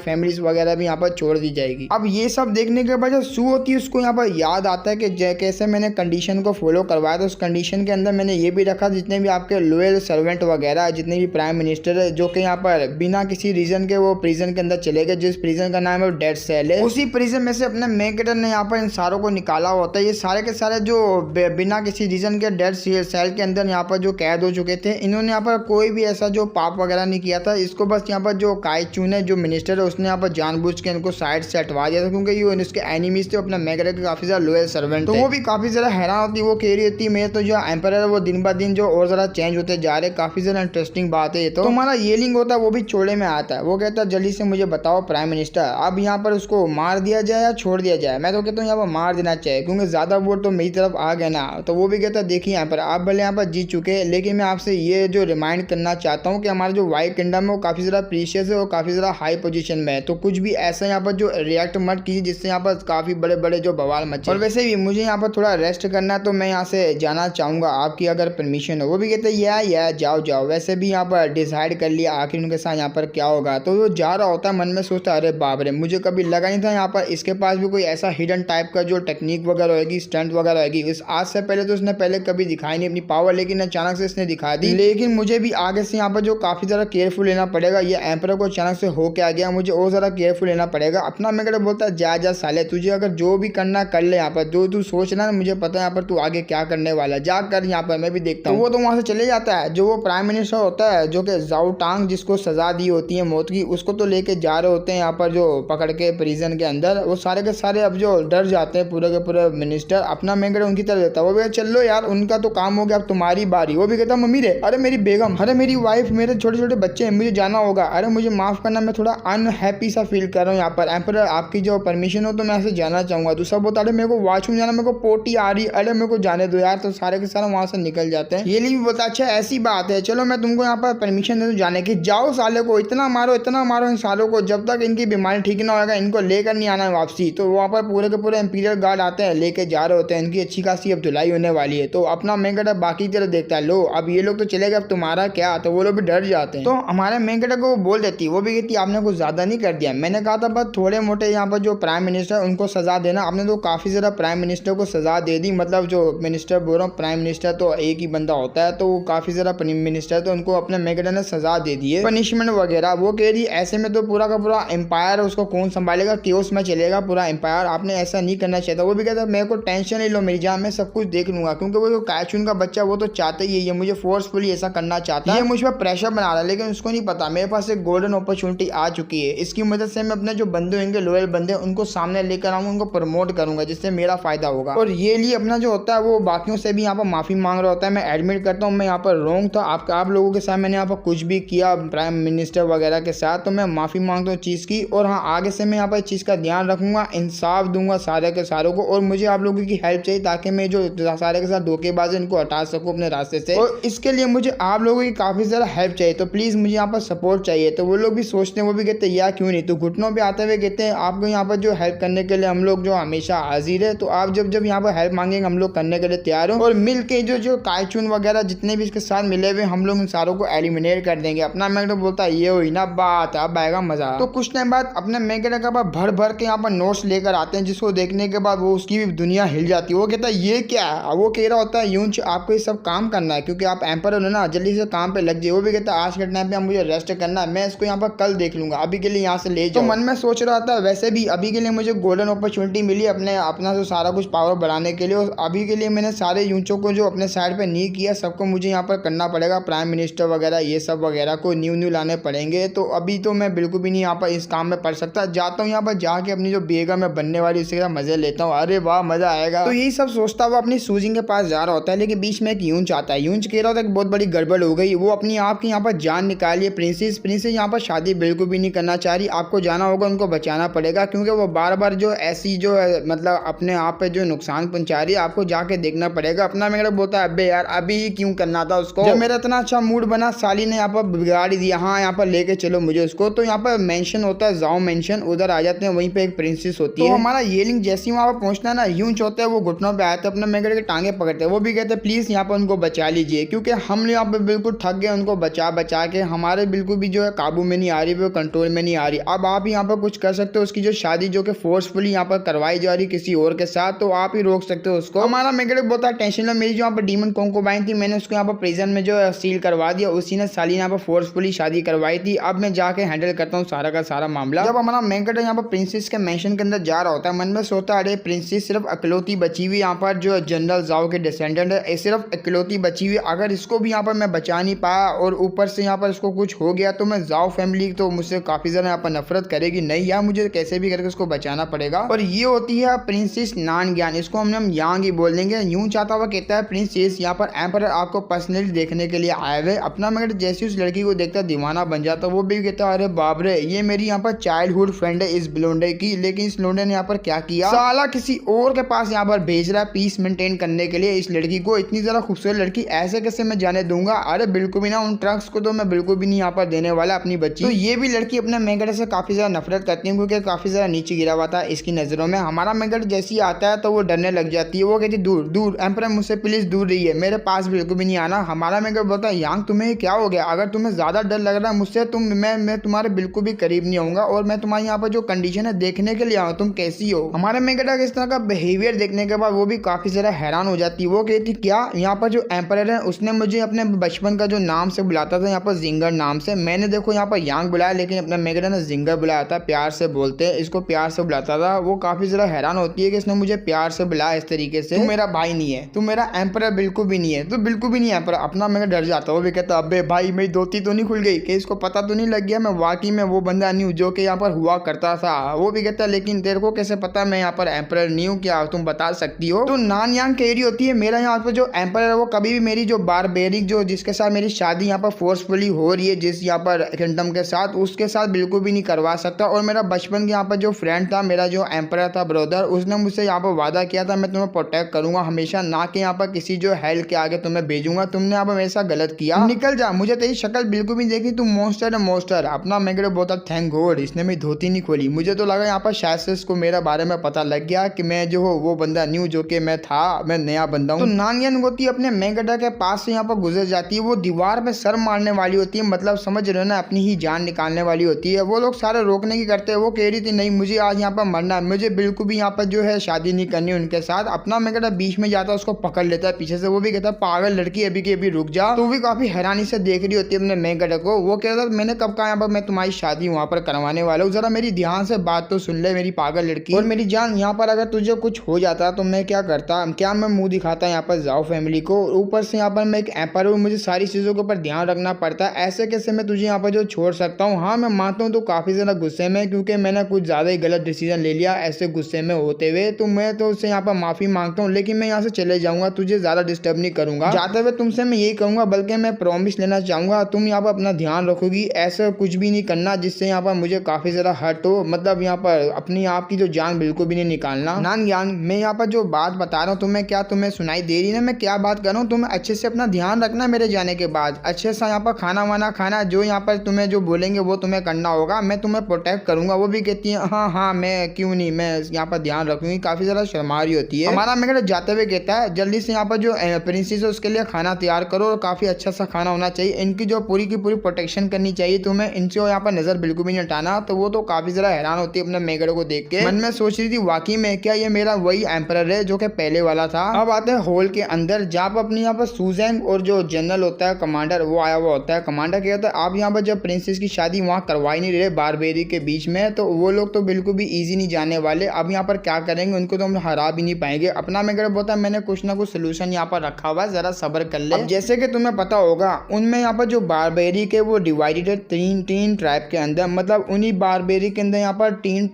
फैमिलीज वगैरह भी यहाँ पर छोड़ दी जाएगी। अब ये सब देखने के बाद जो सू होती है उसको यहाँ पर याद आता है कि कैसे मैंने कंडीशन को फॉलो करवाया था। उस कंडीशन के अंदर मैंने ये भी रखा जितने भी आपके लॉयल सर्वेंट वगैरह, जितने भी प्राइम मिनिस्टर है जो कि यहाँ पर बिना किसी रीजन के वो प्रिजन के अंदर चले गए, जिस प्रिजन का नाम है डेथ सेल है, उसी प्रिजन में से अपने मेगडा ने यहाँ पर इन सारों को निकाला होता है। ये सारे के सारे जो बिना किसी रीजन के डेथ सेल के अंदर यहाँ पर जो कैद हो चुके थे, इन्होंने यहाँ पर कोई भी ऐसा जो पाप वगैरह नहीं किया था। इसको बस यहाँ पर जो काइचुन है जो मिनिस्टर है उसने यहाँ पर जानबूझ के इनको साइड से हटवा दिया था, क्योंकि ये इसके एनिमीज थे, अपने मेगडा के काफी ज्यादा लॉयल सर्वेंट। तो वो भी काफी ज्यादा हैरान होती, वो कह रही होती मेरे तो जो एम्परर है वो दिन ब दिन जो और ज्यादा चेंज होते जा रहे, काफी ज्यादा इंटरेस्टिंग बात है ये। तो हमारा ये लिंग होता है वो भी चोड़े में आता है। वो कहता है जल्दी से मुझे बताओ प्राइम मिनिस्टर, अब यहाँ पर उसको मार दिया जाए या छोड़ दिया जाए। मैं तो कहता हूँ यहाँ पर मार देना चाहिए, क्योंकि ज्यादा वोट तो मेरी तरफ आ गए ना। तो वो भी कहता है देखिए यहाँ पर आप भले यहाँ पर जीत चुके, लेकिन मैं आपसे ये जो रिमाइंड करना चाहता हूँ कि हमारा जो व्हाइट किंगडम है वो काफी ज्यादा प्रीशियस है और काफी ज्यादा हाई पोजीशन में है। तो कुछ भी ऐसा यहाँ पर जो रिएक्ट मत कीजिए जिससे यहाँ पर काफी बड़े बड़े जो बवाल मचे। और वैसे भी मुझे यहाँ पर थोड़ा रेस्ट करना है, तो मैं यहाँ से जाना चाहूंगा, आपकी अगर परमिशन हो। वो भी कहते हैं या जाओ जाओ। वैसे भी यहाँ पर डिसाइड कर लिया आखिर उनके साथ यहाँ पर क्या होगा। तो वो जा रहा होता है, मन में सोचता है अरे बाप रे, मुझे कभी लगा नहीं था यहाँ पर इसके पास भी कोई ऐसा हिडन टाइप का जो टेक्निक वगैरह होगी, स्टंट वगैरह होगी। इस आज से पहले तो उसने पहले कभी दिखाई नहीं अपनी पावर, लेकिन अचानक से इसने दिखा दी। लेकिन मुझे भी आगे से यहाँ पर जो काफी ज्यादा केयरफुल लेना पड़ेगा। ये एम्परर को अचानक से हो के आ गया, मुझे और ज्यादा केयरफुल लेना पड़ेगा। अपना मेगडा बोलता है जा साले, तुझे अगर जो भी करना कर ले, यहाँ पर जो तू सोच रहा है मुझे पता है यहाँ पर तू आगे क्या करने वाला है, जा कर यहाँ पर मैं भी देखता हूँ। वो तो वहां से चले जाता है। जो वो प्राइम मिनिस्टर होता है जो कि जाओ टांग, जिसको सजा दी होती है मौत की, उसको तो लेके जा रहे होते हैं यहाँ पर जो पकड़ के प्रिजन के अंदर। वो सारे के सारे अब जो डर जाते हैं पूरे के पूरे मिनिस्टर। अपना मेगडा उनकी तरफ देता है। वो भी चल लो यार, उनका तो काम हो गया, अब तुम्हारी बारी। वो भी कहता मम्मी रे, अरे मेरी बेगम, अरे मेरी वाइफ, मेरे छोटे छोटे बच्चे हैं, मुझे जाना होगा, अरे मुझे माफ करना, मैं थोड़ा अनहैप्पी सा फील कर रहा हूँ यहाँ पर। एम्परर आपकी जो परमिशन हो तो मैं ऐसे जाना चाहूंगा। दूसरा बोलता अरे मेरे को वॉशरूम जाना, मेरे को पोटी आ रही, अरे मेरे को जाने दो यार। तो सारे के सारे वहां से निकल जाते हैं। ये भी बोलता अच्छा ऐसी बात है, चलो मैं तुमको यहाँ पर परमिशन दे दूँ जाने की, जाओ साले को इतना मारो इन सालों को, जब तक इनकी बीमारी ठीक ना होगा इनको लेकर नहीं आना है वापसी। तो वहाँ पर पूरे के पूरे इंपीरियल गार्ड आते हैं, लेके जा रहे होते हैं। इनकी अच्छी खासी अब धुलाई होने वाली है। तो अपना मेगडा बाकी तरह देखता है, लो अब ये लोग तो चले गए, अब तुम्हारा क्या। तो वो लोग भी डर जाते हैं। तो हमारे मेगडा को बोल देती है, वो भी कहती है आपने कुछ ज्यादा नहीं कर दिया, मैंने कहा था बस थोड़े मोटे यहाँ पर जो प्राइम मिनिस्टर उनको सजा देना, आपने तो काफी ज्यादा प्राइम मिनिस्टर को सजा दे दी। मतलब जो मिनिस्टर बोल रहा हूँ, प्राइम मिनिस्टर तो एक ही बंदा होता है, तो वो काफी ज्यादा मिनिस्टर, तो उनको अपने मेगडा ने सजा दे दी है, पनिशमेंट वगैरह। वो कह रही ऐसे में तो पूरा का पूरा एम्पायर उसको कौन संभालेगा, केओस में चलेगा पूरा एम्पायर, आपने ऐसा नहीं करना चाहिए था। वो भी कहता है मेरे को टेंशन नहीं लो मेरी जान, मैं सब कुछ देख लूंगा, क्योंकि वो जो काइचुन का बच्चा वो तो चाहता ही है, ये मुझे फोर्सफुली ऐसा करना चाहता है, ये मुझ पर प्रेशर बना रहा है, लेकिन उसको नहीं पता मेरे पास एक गोल्डन अपॉर्चुनिटी आ चुकी है। इसकी मदद से मैं अपने जो बंदे होंगे लॉयल बंदे उनको सामने लेकर आऊंगा, उनको प्रमोट करूंगा, जिससे मेरा फायदा होगा। और ये लिए अपना जो होता है वो बाकियों से भी यहाँ पर माफी मांग रहा होता है, मैं एडमिट करता हूँ मैं यहाँ पर रॉन्ग था, आप लोगों के साथ मैंने यहाँ पर कुछ भी किया प्राइम मिनिस्टर वगैरह के साथ, तो मैं माफी मांगता हूँ चीज की। थी। और हाँ, आगे से मैं यहाँ पर इस चीज़ का ध्यान रखूंगा, इंसाफ दूंगा सारे के सारों को। और मुझे आप लोगों की हेल्प चाहिए ताकि मैं जो सारे के साथ धोखेबाज है इनको हटा सकूँ अपने रास्ते से। और इसके लिए मुझे आप लोगों की काफ़ी ज़्यादा हेल्प चाहिए, तो प्लीज़ मुझे यहाँ पर सपोर्ट चाहिए। तो वो लोग भी सोचते हैं, वो भी कहते हैं यार क्यों नहीं, तो घुटनों पे आते हुए कहते हैं आपको यहाँ पर जो हेल्प करने के लिए हम लोग जो हमेशा हाजिर है। तो आप जब जब यहाँ पर हेल्प मांगेंगे हम लोग करने के लिए तैयार हो। और मिल के जो जो काइचून वगैरह जितने भी इसके साथ मिले हुए हम लोग इन सारों को एलिमिनेट कर देंगे। अपना मैगडो बोलता है ये हुई ना बात, अब आएगा मजा। तो कुछ टाइम बाद अपने मैगडो का भर भर के यहाँ पर नोट्स लेकर आते हैं, जिसको देखने के बाद वो उसकी भी दुनिया हिल जाती है। वो कहता है ये क्या है, वो कह रहा होता है यूंच आपको ये सब काम करना है क्योंकि आप एम्पर हो ना, जल्दी से काम पे लग जाए। वो भी कहता है आज के टाइम पे मुझे रेस्ट करना है, मैं इसको यहाँ पर कल देख लूंगा, अभी के लिए यहाँ से ले जाओ। तो मन में सोच रहा था वैसे भी अभी के लिए मुझे गोल्डन अपॉर्चुनिटी मिली अपना जो सारा कुछ पावर बढ़ाने के लिए। और अभी के लिए मैंने सारे यूंचों को जो अपने साइड पे नहीं किया सबको मुझे यहाँ पर करना पड़ेगा, प्राइम मिनिस्टर वगैरह ये सब वगैरह को न्यू लाने पड़ेंगे। तो अभी तो मैं बिल्कुल भी नहीं यहाँ पर इस काम में पड़ सकता, जाता हूँ यहाँ पर जाके अपनी जो बेगम में बनने वाली उसके साथ मजे लेता हूँ, अरे वाह मजा आएगा। तो यही सब सोचता हुआ अपनी सूजिंग के पास जा रहा होता है, लेकिन बीच में एक यूंच आता है। यूंच कह रहा होता है कि बहुत बड़ी गड़बड़ हो गई, वो अपनी आप की यहाँ पर जान निकालिए। प्रिंसेस यहाँ पर शादी बिल्कुल भी नहीं करना चाह रही, आपको जाना होगा उनको बचाना पड़ेगा क्योंकि वो बार बार जो ऐसी जो मतलब अपने आप पे जो नुकसान पहुंचा रही है, आपको जाके देखना पड़ेगा। अपना मेरा बोलता है अबे यार अभी ही क्यों करना था उसको, जब मेरा इतना अच्छा मूड बना साली ने यहाँ पर बिगाड़ दिया, हाँ यहाँ पर लेके चलो मुझे उसको। तो यहाँ पर मेंशन होता है जाओ मेंशन, उधर आ जाते हैं, वहीं पे एक प्रिंसेस होती है। तो हमारा ये लिंक जैसे ही वहाँ पर पहुंचना है ना, यूंच होता है वो घुटनों पे आते अपने मेगड़ के टांगे पकड़ते हैं। वो भी कहते हैं प्लीज यहाँ पर उनको बचा लीजिए क्योंकि हम यहाँ पे बिल्कुल थक गए उनको बचा बचा के, हमारे बिल्कुल भी जो है काबू में नहीं आ रही, वो कंट्रोल में नहीं आ रही। अब आप यहाँ पर कुछ कर सकते हो, उसकी जो शादी जो कि फोर्सफुली यहाँ पर करवाई जा रही किसी और के साथ, तो आप ही रोक सकते हो उसको। हमारा मेगड़ बहुत टेंशन लो, मेरी जो यहाँ पर डीमन कोंकोबाइन थी मैंने उसको यहाँ पर प्रिजन में जो सील करवा दिया, उसी ने साली यहाँ पर फोर्सफुली शादी करवाई थी। अब मैं जाके हैंडल करता हूँ सारा का सारा मामला। जब हमारा मेगड़ यहाँ पर प्रिंसेस के मेंशन के अंदर जा रहा होता है, मन में सोचता है अरे प्रिंसेस सिर्फ अकलौती बची हुई यहाँ पर जो जनरल जाओ के डिसेंडेंट है, सिर्फ अकलौती बची हुई, अगर इसको भी यहाँ पर मैं बचा नहीं पाया और ऊपर से यहाँ पर इसको कुछ हो गया तो मैं जाओ फैमिली तो मुझसे काफी ज्यादा यहाँ पर नफरत करेगी, नहीं यार मुझे कैसे भी करके उसको बचाना पड़ेगा। और ये होती है प्रिंसेस नान ज्ञान, इसको हम यांग ही बोल देंगे। यूं चाहता हुआ कहता है प्रिंसेस यहाँ पर एम्परर आपको पर्सनली देखने के लिए आए हुए। अपना मगर जैसे उस लड़की को देखता दीवाना बन जाता, वो भी कहता अरे बाप रे ये मेरी यहाँ पर चाइल्डहुड फ्रेंड है इस ब्लोंडे की, लेकिन इस लोंडे ने यहाँ पर क्या किया, साला किसी और के पास यहाँ पर भेज रहा है पीस मेंटेन करने के लिए इस लड़की को। इतनी ज्यादा खूबसूरत लड़की ऐसे कैसे मैं जाने दूंगा, अरे बिल्कुल भी ना, उन ट्रक्स को तो मैं बिल्कुल भी नहीं यहाँ पर देने वाला अपनी बच्ची। तो ये भी लड़की अपने मेगड़ से काफी ज्यादा नफरत करती है क्योंकि काफी ज्यादा नीचे गिरा हुआ था इसकी नजरों में। हमारा मेगड़ जैसे ही आता है तो वो डरने लग जाती है, वो कहती दूर दूर एम्परर मुझसे प्लीज दूर रहिए, मेरे पास बिल्कुल भी नहीं आना। हमारा मेगड़ बोलता है यांग तुम्हें क्या हो गया, अगर तुम्हें ज्यादा डर लग रहा है मुझसे मैं तुम्हारे बिल्कुल भी करीब नहीं आऊंगा और मैं तुम्हारे यहाँ पर जो कंडीशन है देखने के लिए आऊँ तुम कैसी हो। हमारे मेगड़ का इस तरह का बिहेवियर देखने के बाद वो भी काफी ज्यादा हैरान हो जाती है। वो कहती क्या यहाँ पर जो एम्परर है उसने मुझे अपने बचपन का जो नाम से बुलाता था यहाँ पर जिंगर नाम से, मैंने देखो यहाँ पर यांग बुलाया लेकिन अपने मेगड़ ने जिंगर बुलाया था, प्यार से बोलते हैं इसको, प्यार से बुलाता था। वो काफी ज्यादा हैरान होती है कि इसने मुझे प्यार से बुलाया इस तरीके से, तू मेरा भाई नहीं है, तू मेरा एम्परर बिल्कुल भी नहीं है, तो बिल्कुल भी नहीं है एम्परर। अपना मेगड़ डर जाता, वो भी कहता अबे भाई मेरी दोस्ती तो नहीं खुल गई कि इसको पता तो नहीं लग गया मैं वाकई में वो बंदा नहीं हूँ जो कि यहाँ पर हुआ करता था। वो भी कहता लेकिन तेरे को कैसे पता मैं यहाँ पर एम्परर नहीं हूँ, क्या तुम बता सकती हो। तो नान यांग कह रही होती है मेरा यहाँ पर जो एम्परर है वो कभी भी मेरी जो बारबेरिक जो जिसके साथ मेरी शादी यहाँ पर फोर्सफुली हो रही है जिस यहाँ पर किंगडम के साथ, उसके साथ बिल्कुल भी नहीं करवा सकता। और मेरा बचपन के यहाँ पर जो फ्रेंड था, मेरा जो एम्परर था ब्रदर, उसने मुझसे यहाँ पर वादा किया था मैं तुम्हें प्रोटेक्ट करूंगा हमेशा, ना कि यहाँ पर किसी जो हेल के आगे तुम्हें भेजूंगा, तुमने यहाँ पर मेरे साथ गलत किया, निकल जा, मुझे तेरी शक्ल बिल्कुल भी देखी, तुम मॉन्स्टर है मॉन्स्टर। अपना मेगड़ बोलता थैंक गॉड इसने मेरी धोती नहीं खोली, मुझे तो लगा यहाँ पर शायद से इसको मेरे बारे में पता लग गया कि मैं जो हो वो बंदा नहीं हूँ जो कि मैं था, मैं नया बंदा हूँ। तो नानयन होती है अपने मेगड़ के पास से यहाँ पर गुजर जाती है, वो दीवार पे सर मारने वाली होती है, मतलब समझ रहे हो ना अपनी ही जान निकालने वाली होती है। वो लोग सारे रोकने की करते हैं, वो कह रही थी नहीं मुझे आज यहाँ पर मरना है, मुझे बिल्कुल भी यहाँ पर जो है शादी नहीं करनी उनके साथ। अपना मेगड़ बीच में जाता है उसको पकड़ लेता है पीछे से, वो भी कहता है पागल लड़की अभी की अभी रुक जा। तो भी काफी हैरानी से देख रही होती है अपने मेगड़ को, वो कहता है मैंने कब कहा यहाँ पर मैं तुम्हारी शादी वहाँ पर करवाने वाला हूँ, जरा मेरी ध्यान से बात तो सुन ले मेरी पागल लड़की। और मेरी जान यहाँ पर अगर तुझे कुछ हो जाता तो मैं क्या करता, क्या मैं मुंह दिखाता यहाँ पर जाओ फैमिली को, ऊपर से यहाँ पर मैं एक एम्पर हूँ, मुझे सारी चीजों के ऊपर ध्यान रखना पड़ता है, ऐसे कैसे मैं तुझे यहाँ पर जो छोड़ सकता हूँ। हाँ मैं मानता हूँ तो काफी ज्यादा गुस्से में क्योंकि मैंने कुछ ज्यादा ही गलत डिसीजन ले लिया ऐसे गुस्से में होते हुए, तो मैं तो उससे यहाँ पर माफी मांगता हूँ, लेकिन मैं यहाँ से चले जाऊंगा, तुझे ज्यादा डिस्टर्ब नहीं करूंगा। जाते हुए तुमसे मैं यही कहूंगा, बल्कि मैं प्रॉमिस लेना चाहूंगा तुम यहाँ पर अपना ध्यान रखोगी, ऐसा कुछ भी नहीं करना जिससे यहाँ पर मुझे काफ़ी ज़्यादा हर्ट हो, मतलब यहाँ पर अपनी आप की जो जान बिल्कुल भी नहीं निकालना। नान ज्ञान मैं यहाँ पर जो बात बता रहा हूँ तुम्हें, क्या तुम्हें सुनाई दे रही है ना मैं क्या बात कर रहा हूँ? तुम्हें अच्छे से अपना ध्यान रखना मेरे जाने के बाद, अच्छे से यहाँ पर खाना वाना खाना, जो यहाँ पर तुम्हें जो बोलेंगे वो तुम्हें करना होगा, मैं तुम्हें प्रोटेक्ट करूंगा। वो भी कहती है हाँ हाँ मैं क्यों नहीं, मैं यहाँ पर ध्यान रखूंगी। काफ़ी ज़्यादा शर्मा रही होती है। हमारा मेघड़ जाते हुए कहता है जल्दी से यहाँ पर जो प्रिंसेस है उसके लिए खाना तैयार करो और काफ़ी अच्छा सा खाना होना चाहिए, इनकी जो पूरी की पूरी प्रोटेक्शन करनी चाहिए तुम्हें, इनसे यहाँ पर नज़र बिल्कुल भी नहीं हटाना। तो वो तो काफ़ी ज़्यादा हैरान होती है अपने मेघड़ को देख के, मन में सोच रही थी वाकई में क्या ये मेरा वही एम्परर है जो कि पहले वाला था। अब आते हैं हॉल के अंदर जहाँ पर अपनी यहाँ पर सूजैन और जो जनरल होता है कमांडर वो आया हुआ होता है। कमांडर कहता है आप यहाँ पर जब प्रिंसेस की शादी वहाँ करवा ही नहीं रहे बारबेरी के बीच में, तो वो लोग तो बिल्कुल भी इजी नहीं जाने वाले। अब यहाँ पर क्या करेंगे, उनको तो हम हरा भी नहीं पाएंगे। अपना मेघड़ बोलता है मैंने कुछ ना कुछ सोल्यूशन यहाँ पर रखा हुआ है, जरा सब्र कर ले। अब जैसे कि तुम्हें पता होगा उनमें यहाँ पर जो बारबेरी के वो डिवाइडेड है तीन ट्राइब के अंदर, मतलब उन्हीं बारबेरी के अंदर यहाँ पर तीन